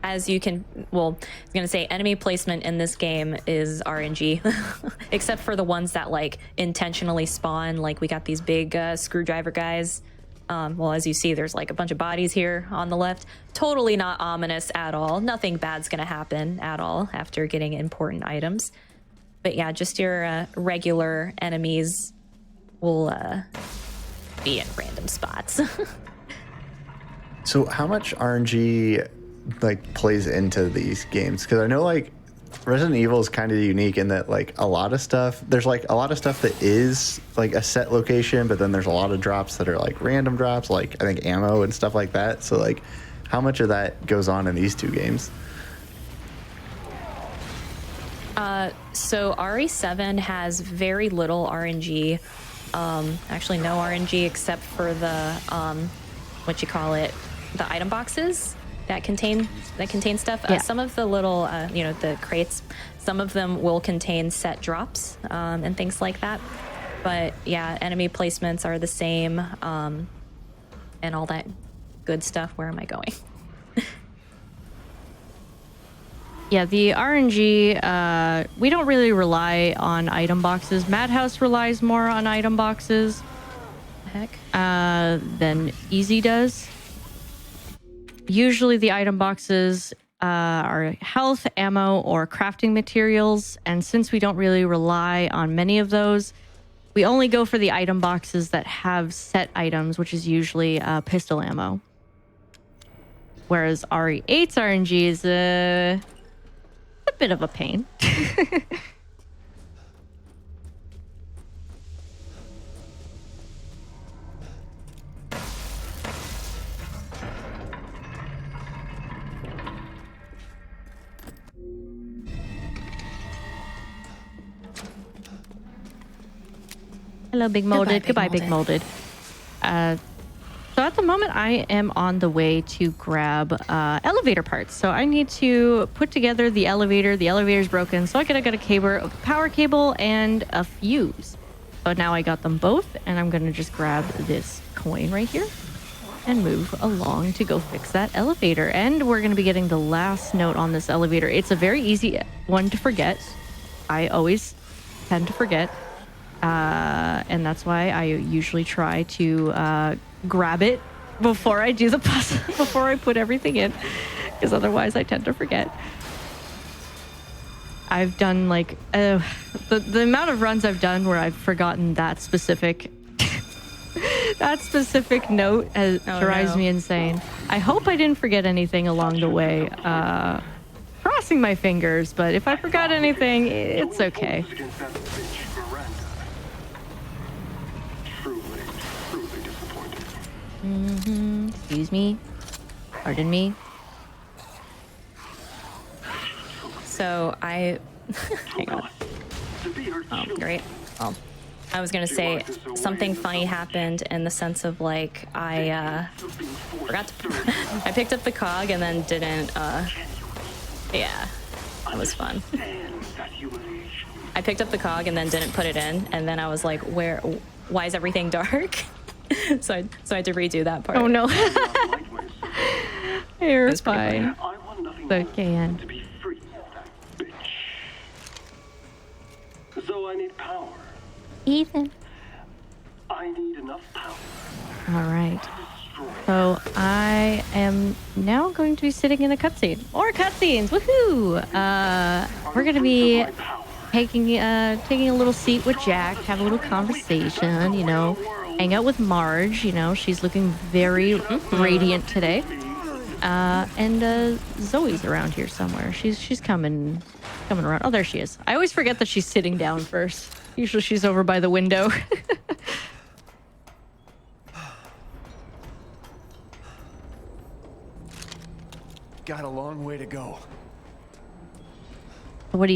As you can, well, I was gonna say enemy placement in this game is RNG, except for the ones that like intentionally spawn. Like we got these big screwdriver guys. Well, as you see, there's like a bunch of bodies here on the left. Totally not ominous at all. Nothing bad's gonna happen at all after getting important items. But yeah, just your regular enemies will be in random spots. So how much RNG like plays into these games? Because I know like Resident Evil is kind of unique in that like a lot of stuff, there's like a lot of stuff that is like a set location, but then there's a lot of drops that are like random drops, like I think ammo and stuff like that. So like how much of that goes on in these two games? So RE7 has very little RNG. Actually no RNG except for the the item boxes that contain stuff. Yeah. Some of the little the crates, some of them will contain set drops and things like that. But yeah, enemy placements are the same, and all that good stuff. Where am I going? Yeah, the RNG, we don't really rely on item boxes. Madhouse relies more on item boxes than Easy does. Usually the item boxes are health, ammo, or crafting materials. And since we don't really rely on many of those, we only go for the item boxes that have set items, which is usually pistol ammo. Whereas RE8's RNG is a bit of a pain. Hello, Big Molded. Goodbye, Big Molded. So at the moment, I am on the way to grab elevator parts. So I need to put together the elevator. The elevator's broken, so I gotta get a power cable and a fuse. But now I got them both, and I'm gonna just grab this coin right here and move along to go fix that elevator. And we're gonna be getting the last note on this elevator. It's a very easy one to forget. I always tend to forget. And that's why I usually try to grab it before I do the puzzle, before I put everything in, because otherwise I tend to forget. I've done like the amount of runs I've done where I've forgotten that specific note drives me insane. I hope I didn't forget anything along the way. Crossing my fingers, but if I forgot anything, it's okay. Excuse me. Pardon me. So I... Hang on. Oh, great. Oh. I was gonna say something funny happened in the sense of like I forgot to... I picked up the cog and then didn't... Yeah, that was fun. I picked up the cog and then didn't put it in, and then I was like, why is everything dark? So I had to redo that part. Oh no. You're fine. It's okay. So I need power. Ethan. I need enough power. All right. So I am now going to be sitting in a cutscene. More cutscenes. Woohoo! We're going to be taking a little seat with Jack, have a little conversation, you know. Hang out with Marge, you know, she's looking very radiant today. And Zoe's around here somewhere. She's coming around. Oh, there she is. I always forget that she's sitting down first. Usually she's over by the window. Got a long way to go. What's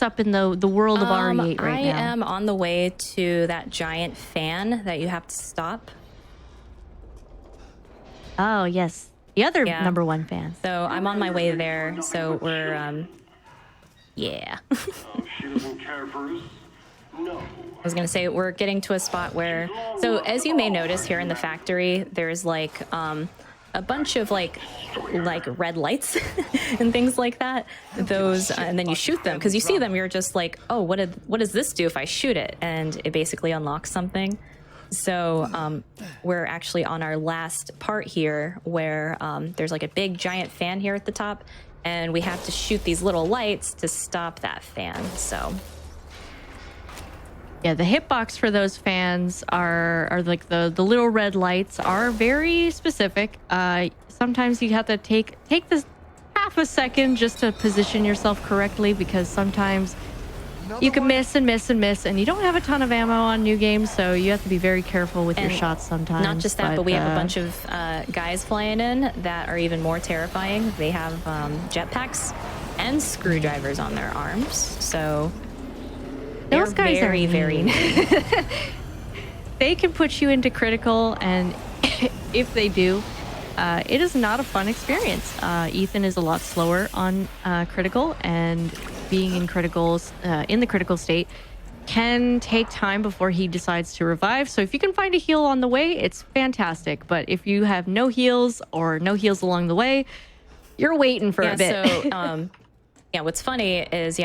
up in the world of RE8 right now? I am on the way to that giant fan that you have to stop. Oh yes, the other number one fan. So I'm on my way there. So we're yeah. She doesn't care for us. No. I was gonna say we're getting to a spot where. So as you may notice here in the factory, there's like a bunch of like red lights and things like that. Those and then you shoot them because you see them. You're just like, oh, what does this do if I shoot it? And it basically unlocks something. So we're actually on our last part here where there's like a big giant fan here at the top, and we have to shoot these little lights to stop that fan. So yeah, the hitbox for those fans are like the little red lights are very specific. Sometimes you have to take this half a second just to position yourself correctly, because sometimes you can miss and miss and miss, and you don't have a ton of ammo on new games, so you have to be very careful with your shots sometimes. Not just that, but we have a bunch of guys flying in that are even more terrifying. They have jetpacks and screwdrivers on their arms, so those guys very, are very they can put you into critical, and if they do, it is not a fun experience. Ethan is a lot slower on critical, and being in criticals in the critical state can take time before he decides to revive. So if you can find a heal on the way, it's fantastic. But if you have no heals or no heals along the way, you're waiting for a bit. So yeah, what's funny is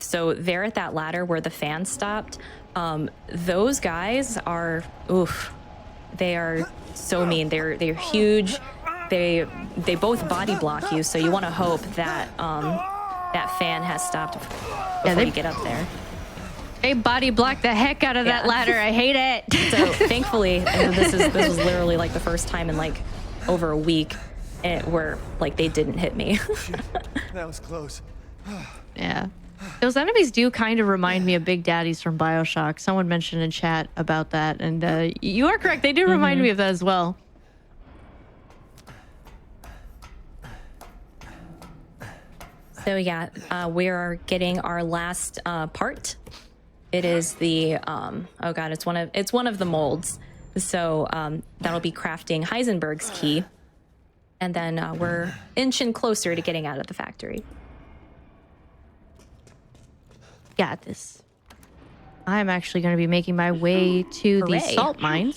so they're at that ladder where the fan stopped. Those guys are they are so mean. They're huge. They both body block you, so you want to hope that that fan has stopped before you get up there. They body block the heck out of that ladder. I hate it. So thankfully, and this was literally like the first time in like over a week where like they didn't hit me. That was close. Yeah. Those enemies do kind of remind me of Big Daddies from Bioshock. Someone mentioned in chat about that, and you are correct. They do remind me of that as well. So yeah, we are getting our last part. It is the oh god, it's one of the molds. So that'll be crafting Heisenberg's key, and then we're inching closer to getting out of the factory. Got this. I'm actually going to be making my way to the salt mines.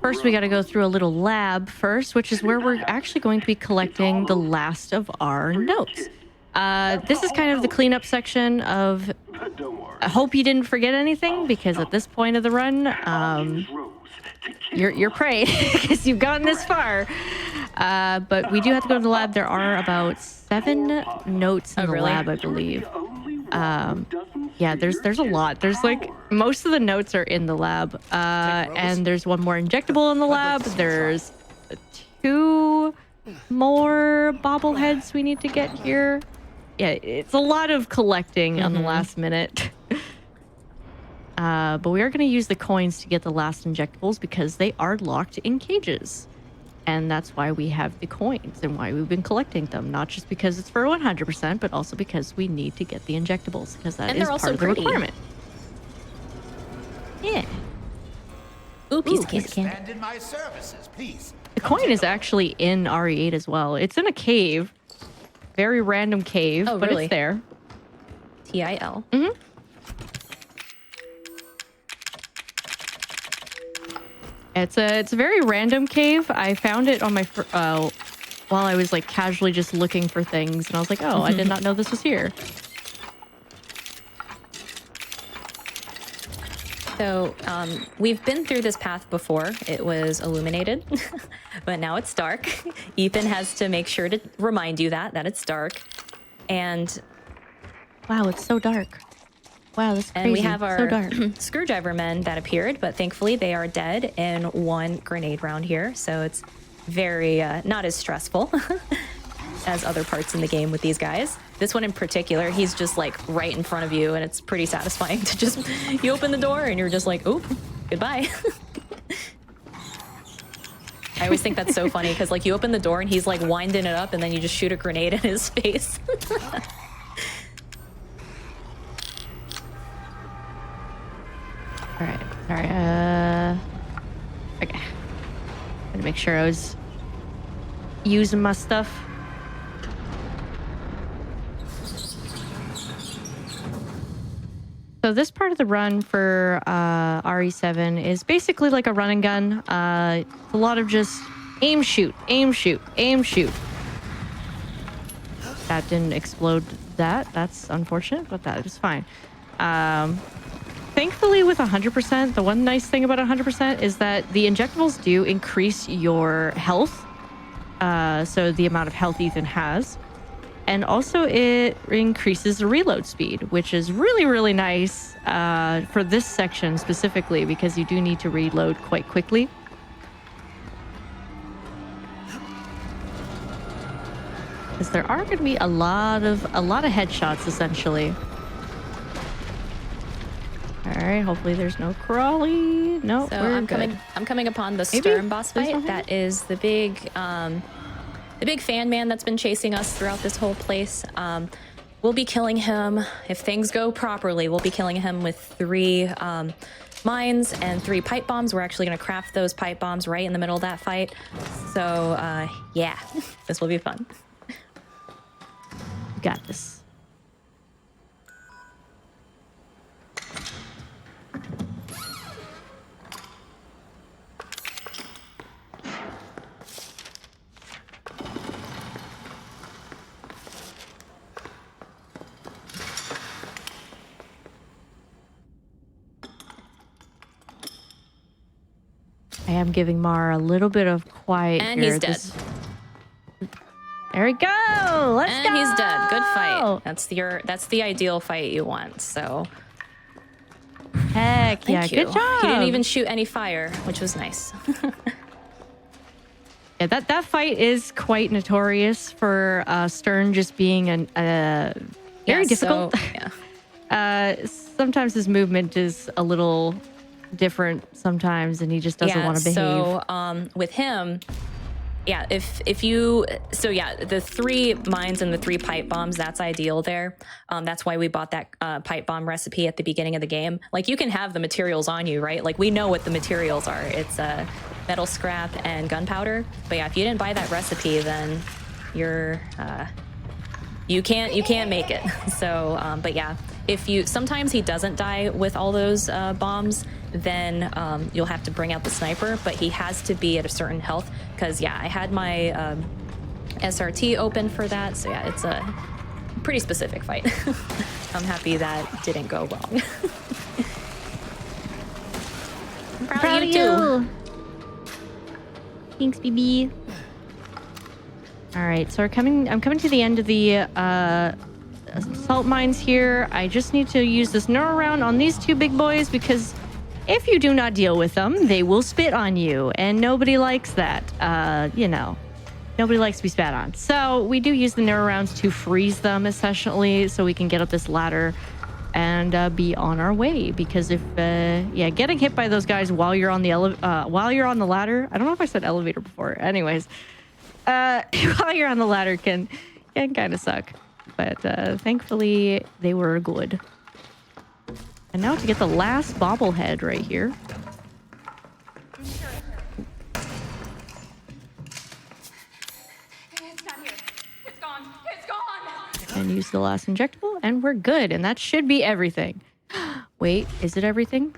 First, we got to go through a little lab first, which is where we're actually going to be collecting the last of our notes. This is kind of the cleanup section of... I hope you didn't forget anything, because at this point of the run, you're prey, because you've gotten this far. But we do have to go to the lab. There are about 7 notes in the lab, I believe. Yeah, there's a lot. There's like most of the notes are in the lab, and there's one more injectable in the lab. There's 2 more bobbleheads we need to get here. Yeah, it's a lot of collecting on the last minute. But we are going to use the coins to get the last injectables, because they are locked in cages. And that's why we have the coins and why we've been collecting them. Not just because it's for 100%, but also because we need to get the injectables, because that is part of the requirement. Yeah. Ooh, piece of candy. Stand in my services, please. The coin is actually in RE8 as well. It's in a cave. Very random cave, but really? it's there. TIL. It's a very random cave. I found it on my while I was like casually just looking for things, and I was like, oh, I did not know this was here. So we've been through this path before. It was illuminated, but now it's dark. Ethan has to make sure to remind you that it's dark. And wow, it's so dark. Wow, that's crazy. And we have our so dark. screwdriver men that appeared, but thankfully they are dead in 1 grenade round here. So it's very not as stressful as other parts in the game with these guys. This one in particular, he's just like right in front of you, and it's pretty satisfying to just, you open the door and you're just like, oop, goodbye. I always think that's so funny, because like you open the door and he's like winding it up, and then you just shoot a grenade in his face. All right. Okay. I'm gonna make sure I was using my stuff. So this part of the run for RE7 is basically like a run and gun. It's a lot of just aim, shoot, aim, shoot, aim, shoot. That didn't explode that. That's unfortunate, but that is fine. Same thankfully with 100%, the one nice thing about 100% is that the injectables do increase your health. So the amount of health Ethan has. And also it increases the reload speed, which is really, really nice for this section specifically, because you do need to reload quite quickly. Because there are going to be a lot of headshots essentially. All right, hopefully there's no crawly. No, So we're I'm good. coming upon the Maybe Stern boss there's fight. nothing? That is the big fan man that's been chasing us throughout this whole place. We'll be killing him if things go properly. We'll be killing him with 3 mines and 3 pipe bombs. We're actually going to craft those pipe bombs right in the middle of that fight. So yeah, this will be fun. You got this. I am giving Mara a little bit of quiet And here. he's dead. There we go. Let's go. And he's dead. Good fight. That's the ideal fight you want. So Heck yeah, thank you. good job. He didn't even shoot any fire, which was nice. Yeah, that fight is quite notorious for Stern just being very difficult. So, yeah. Sometimes his movement is a little different sometimes, and he just doesn't want to behave. So with him, yeah, if you, so yeah, the 3 mines and the 3 pipe bombs, that's ideal there. That's why we bought that pipe bomb recipe at the beginning of the game. Like, you can have the materials on you, right? Like, we know what the materials are. It's metal scrap and gunpowder. But yeah, if you didn't buy that recipe, then you're you can't make it. So but yeah, sometimes he doesn't die with all those bombs, then you'll have to bring out the sniper, but he has to be at a certain health, because yeah, I had my SRT open for that. So yeah, it's a pretty specific fight. I'm happy that didn't go wrong. I'm proud of you too. Thanks, BB. All right, so I'm coming to the end of the salt mines here. I just need to use this NieR round on these 2 big boys, because if you do not deal with them, they will spit on you, and nobody likes that. You know, nobody likes to be spat on. So we do use the NieR rounds to freeze them, essentially, so we can get up this ladder and be on our way. Because if getting hit by those guys while you're on the ladder, I don't know if I said elevator before. Anyways, while you're on the ladder can kind of suck. But thankfully they were good. And now to get the last bobblehead right here. It's not here. It's gone. It's gone. And use the last injectable, and we're good. And that should be everything. Wait, is it everything?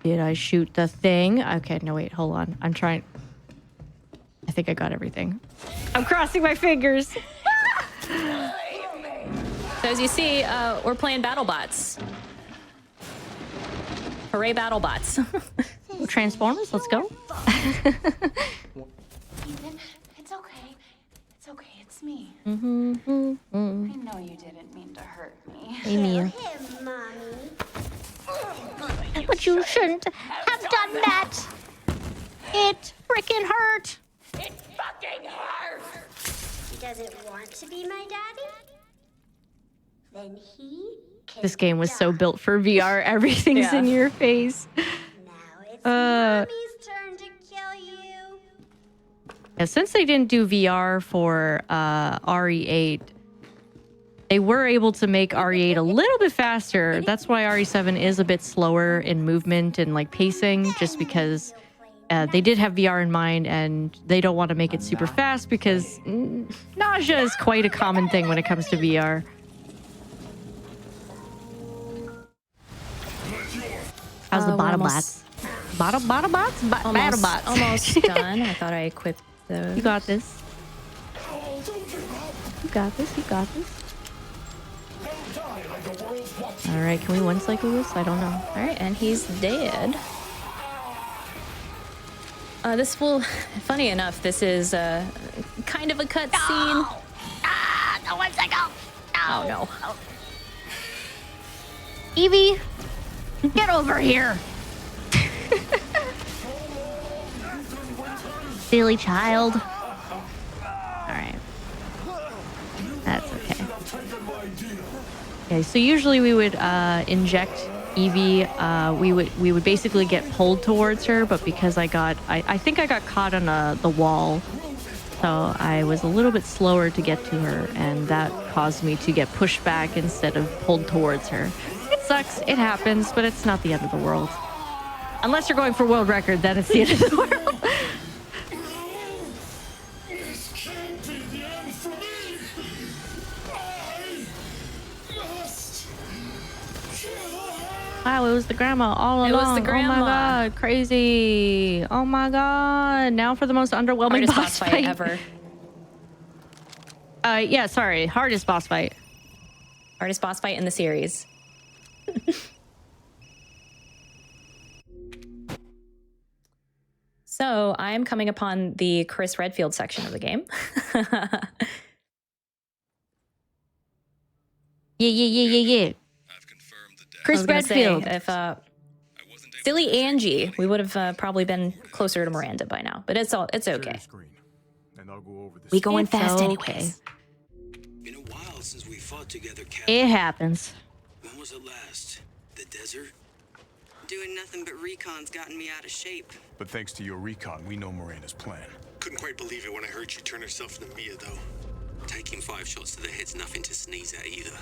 Did I shoot the thing? Okay, no, wait, hold on. I'm trying. I think I got everything. I'm crossing my fingers. So as you see, we're playing BattleBots. Hooray, BattleBots. Transformers, let's go. Ethan, it's okay. It's okay. It's me. I know you didn't mean to hurt me. Hey, Mia. But you shouldn't have done that. It freaking hurt. It fucking hurts. He doesn't want to be my daddy? Then he can This game was so built for VR. Everything's in your face. Now it's Mommy's turn to kill you. Yeah, since they didn't do VR for RE8, they were able to make RE8 a little bit faster. That's why RE7 is a bit slower in movement and like pacing, just because they did have VR in mind, and they don't want to make it super fast because nausea is quite a common thing when it comes to VR. How's the bottom bots? Bottom bots? Battle bots. Almost done. I thought I equipped those. You got this. You got this. You got this. All right, can we one cycle this? I don't know. All right, and he's dead. This will, funny enough, this is kind of a cutscene. No! Ah, no one cycle! No! Oh, no. Evie, get over here. Silly child. All right. That's okay. Okay, so usually we would inject Evie. We would basically get pulled towards her, but because I think I got caught on the wall, so I was a little bit slower to get to her, and that caused me to get pushed back instead of pulled towards her. It sucks, it happens, but it's not the end of the world. Unless you're going for world record, then it's the end of the world. Wow, it was the grandma all along. It was the grandma. Oh my god, crazy. Oh my god. Now for the most underwhelming Hardest boss fight ever. Yeah, sorry. Hardest boss fight. Hardest boss fight in the series. So I'm coming upon the Chris Redfield section of the game. Yeah. Chris Redfield. Say, if silly Angie, we would have probably been closer to Miranda by now. But it's okay. We going It's fast okay. anyways. Been a while since we fought together, Cat. It happens. When was it last? The desert? Doing nothing but recon's gotten me out of shape. But thanks to your recon, we know Miranda's plan. Couldn't quite believe it when I heard she turned herself into Mia, though. Taking 5 shots to the head's nothing to sneeze at either.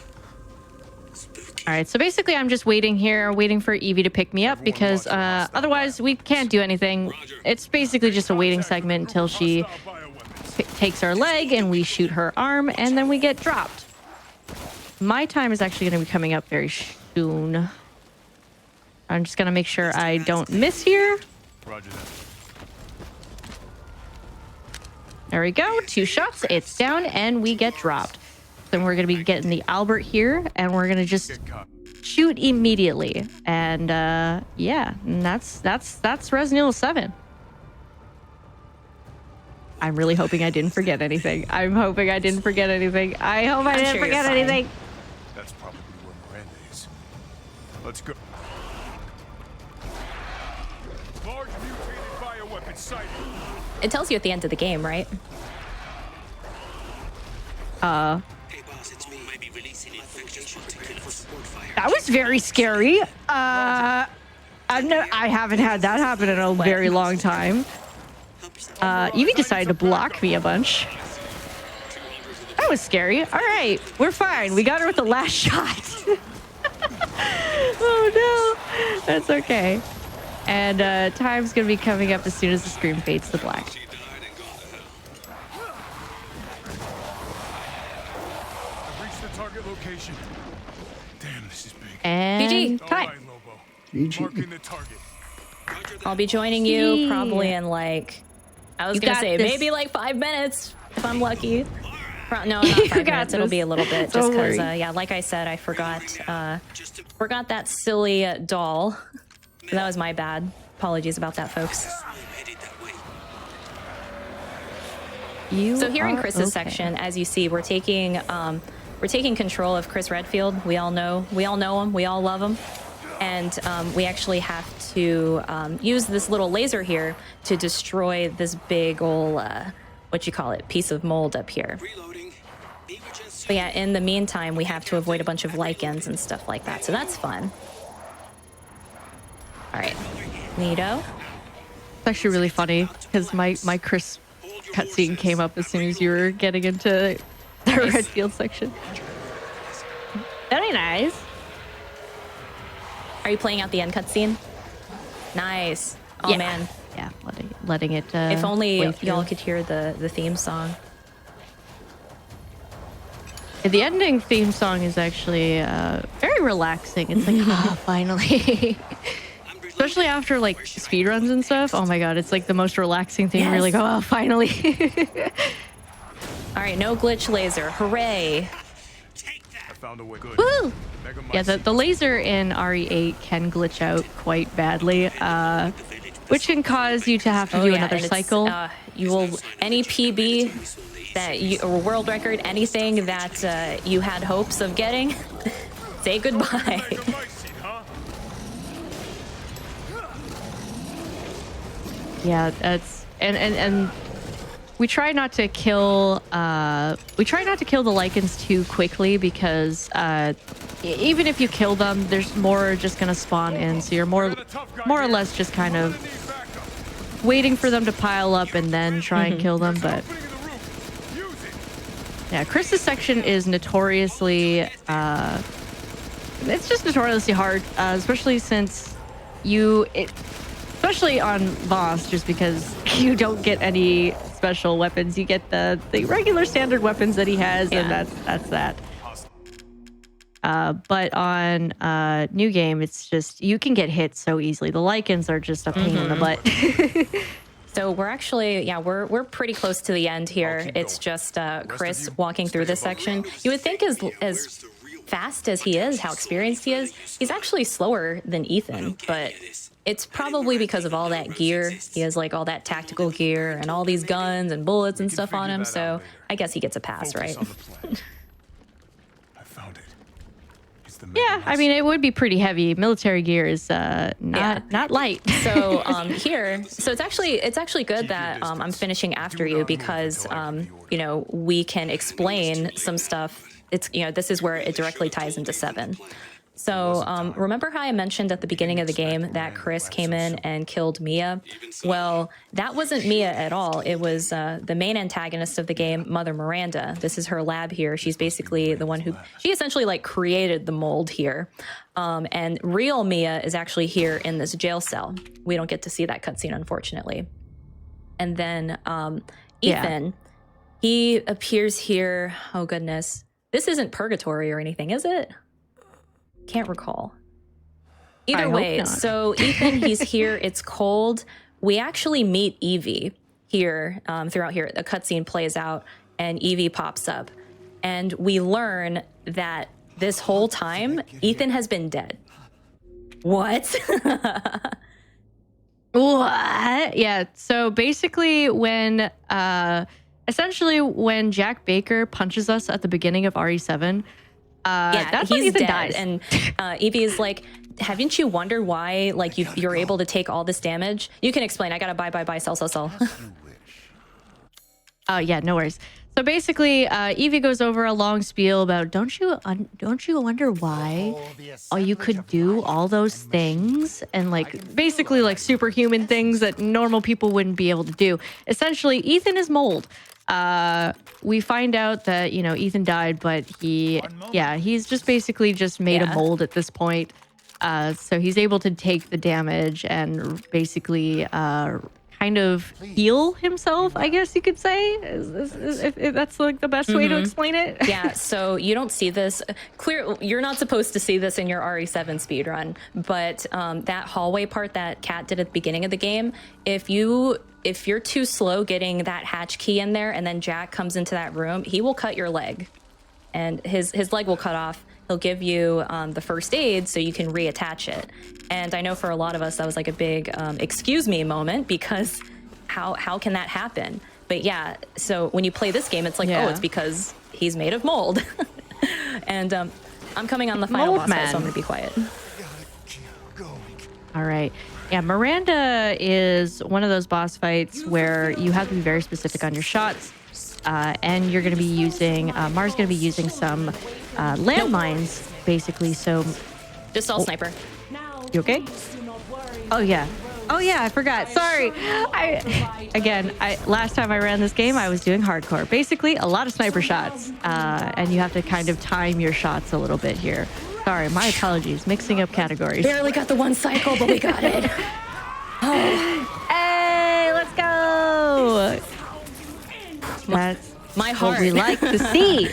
Spooky. All right, so basically I'm just waiting here, waiting for Evie to pick me up because otherwise we can't do anything. It's basically just a waiting segment until she takes our leg and we shoot her arm and then we get dropped. My time is actually going to be coming up very soon. I'm just going to make sure I don't miss here. Roger that. There we go. 2 shots. It's down and we get dropped. Then we're going to be getting the Albert here and we're going to just shoot immediately. And yeah, and that's Resident Evil 7. I'm really hoping I didn't forget anything. I hope I didn't forget anything. That's probably where Miranda is. Let's go. Large mutated bioweapon sighted. It tells you at the end of the game, right? Hey, boss, it's me. Might be releasing infectious particulates. That was very scary. I haven't had that happen in a very long time. Evie decided to block me a bunch. That was scary. All right, we're fine. We got her with the last shot. Oh no, that's okay. And time's gonna be coming up as soon as the screen fades to black. I've reached the target location. Damn, this is big. And GG. time. All right, Lobo. Marking the target. I'll be joining you probably in like, I was You gonna got say this. maybe like 5 minutes if I'm lucky. No, not 5 minutes. It'll be a little bit just because, yeah, like I said, I forgot that silly doll. That was my bad. Apologies about that, folks. So here in Chris's section, as you see, we're taking control of Chris Redfield. We all know him. We all love him. And we actually have to use this little laser here to destroy this big ol' piece of mold up here. But yeah, in the meantime, we have to avoid a bunch of lichens and stuff like that. So that's fun. All right, neato. It's actually really funny because my Chris cutscene came up as soon as you were getting into the Redfield section. Very nice. Are you playing out the end cutscene? Nice. Oh Yeah. man. Yeah, letting it. If only play through. y'all could hear the theme song. The ending theme song is actually very relaxing. It's like, oh, finally. Especially after like speedruns and stuff. Oh my god, it's like the most relaxing thing. Yes. We're like, oh, finally. All right, no glitch laser. Hooray. found a way. Good. Woo! Yeah, the laser in RE8 can glitch out quite badly, which can cause you to have to do another cycle. You will any PB that you, or world record, anything that you had hopes of getting, say goodbye. Yeah, that's and we try not to kill the lichens too quickly because even if you kill them, there's more just gonna spawn in, so you're more or less just kind of waiting for them to pile up and then try and kill them. But yeah, Chris's section is notoriously it's just notoriously hard, especially since especially on boss, just because you don't get any special weapons. You get the regular standard weapons that he has, and that's that. But on new game, it's just you can get hit so easily. The lichens are just a pain in the butt. So we're actually, we're pretty close to the end here. It's just Chris walking through this section. You would think as fast as he is, how experienced he is, he's actually slower than Ethan, but it's probably because of all that gear. He has like all that tactical gear and all these guns and bullets and stuff on him, so I guess he gets a pass, right? I found it. Yeah, I mean, it would be pretty heavy. Military gear is not light. So here, so it's actually good that I'm finishing after you because you know, we can explain some stuff. It's, you know, this is where it directly ties into 7. So remember how I mentioned at the beginning of the game that Chris came in and killed Mia? Well, that wasn't Mia at all. It was the main antagonist of the game, Mother Miranda. This is her lab here. She's basically the one she essentially like created the mold here. And real Mia is actually here in this jail cell. We don't get to see that cutscene, unfortunately. And then Ethan, he appears here. Oh, goodness. This isn't purgatory or anything, is it? Can't recall. Either way, so Ethan, he's here. It's cold. We actually meet Evie here throughout here. A cutscene plays out and Evie pops up. And we learn that this whole time, Ethan has been dead. What? What? Yeah, so basically when Jack Baker punches us at the beginning of RE7, that's when Ethan dies. And Evie is like, haven't you wondered why like you're able to take all this damage? You can explain. I gotta buy, sell. Yeah, no worries. So basically, Evie goes over a long spiel about don't you wonder why you could do all those things and like basically like superhuman things that normal people wouldn't be able to do. Essentially, Ethan is mold. We find out that, you know, Ethan died, but he's just basically just made a mold at this point. So he's able to take the damage and basically kind of heal himself, I guess you could say, if that's like the best way to explain it. Yeah, so you don't see this. You're not supposed to see this in your RE7 speedrun, but that hallway part that Kat did at the beginning of the game, if you're too slow getting that hatch key in there and then Jack comes into that room, he will cut your leg. And his leg will cut off. He'll give you the first aid so you can reattach it. And I know for a lot of us that was like a big excuse me moment because how can that happen? But yeah, so when you play this game, it's like, oh, it's because he's made of mold. And I'm coming on the final boss fight, so I'm going to be quiet. All right. Yeah, Miranda is one of those boss fights where you have to be very specific on your shots. And you're going to be using, Mars going to be using some landmines, basically, so... Just all sniper. You okay? Oh, yeah. Oh, yeah, I forgot. Sorry. Last time I ran this game, I was doing hardcore. Basically, a lot of sniper shots. And you have to kind of time your shots a little bit here. Sorry, my apologies. Mixing up categories. Barely got the one cycle, but we got it. Oh. Hey, let's go. That's my heart. What we like to see.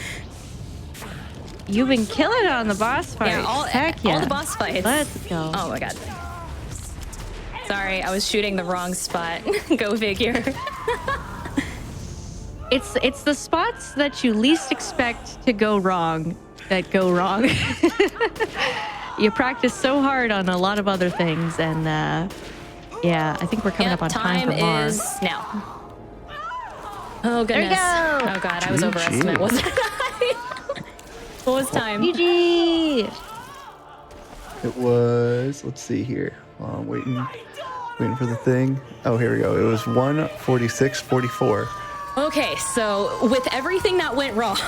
You've been killing it on the boss fight. Yeah, all the boss fights. Let's go. Oh my god. Sorry, I was shooting the wrong spot. Go figure. It's the spots that you least expect to go wrong that go wrong. You practice so hard on a lot of other things, and yeah, I think we're coming up on time for Time is Mars. now. Oh goodness. Go. Oh god, I was overestimating. Wasn't I? What was time? GG. It was, let's see here. While I'm waiting for the thing. Oh, here we go. It was 1:46:44. Okay, so with everything that went wrong,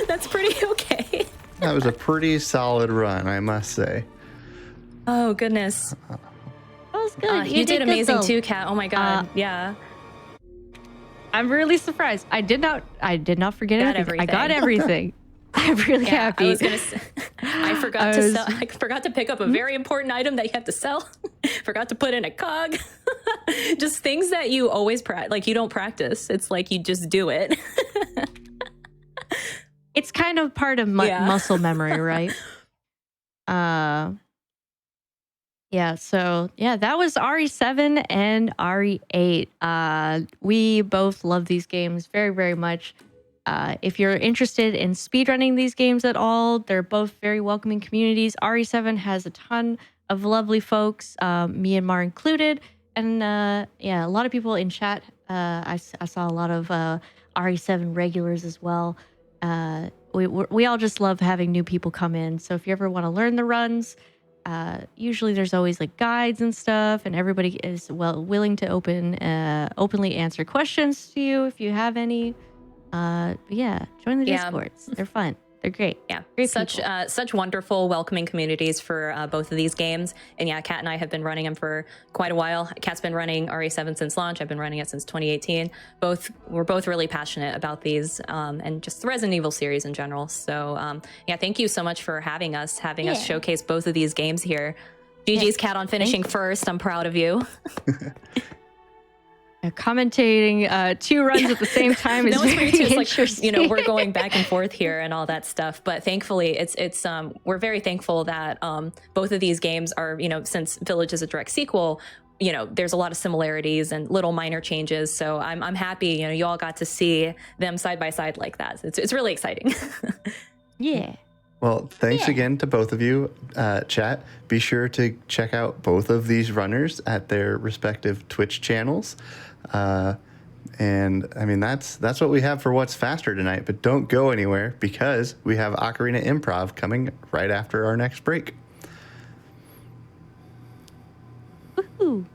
that's pretty okay. That was a pretty solid run, I must say. Oh goodness. That was good. You did amazing good, too, Kat. Oh my god. Yeah. I'm really surprised. I did not forget anything. I got everything. I'm really happy. I was gonna say, I forgot to pick up a very important item that you have to sell. Forgot to put in a cog. Just things that you always you don't practice. It's like you just do it. It's kind of part of muscle memory, right? Yeah, so that was RE7 and RE8. We both love these games very, very much. If you're interested in speedrunning these games at all, they're both very welcoming communities. RE7 has a ton of lovely folks, me and Mar included. And a lot of people in chat. I saw a lot of RE7 regulars as well. We all just love having new people come in. So if you ever want to learn the runs, usually there's always like guides and stuff, and everybody is willing to openly answer questions to you if you have any. Join the Discords. They're fun. They're great. Yeah, great such wonderful, welcoming communities for both of these games. And yeah, Kat and I have been running them for quite a while. Kat's been running RE7 since launch. I've been running it since 2018. We're both really passionate about these and just the Resident Evil series in general. So thank you so much for having us showcase both of these games here. GG's Kat on finishing first. I'm proud of you. Commentating 2 runs at the same time is very interesting. Like, we're going back and forth here and all that stuff. But thankfully, it's we're very thankful that both of these games are, since Village is a direct sequel, there's a lot of similarities and little minor changes. So I'm happy, you all got to see them side by side like that. It's really exciting. Yeah. Well, thanks again to both of you, chat. Be sure to check out both of these runners at their respective Twitch channels. And I mean, that's what we have for What's Faster tonight, but don't go anywhere because we have Ocarina Improv coming right after our next break. Woohoo!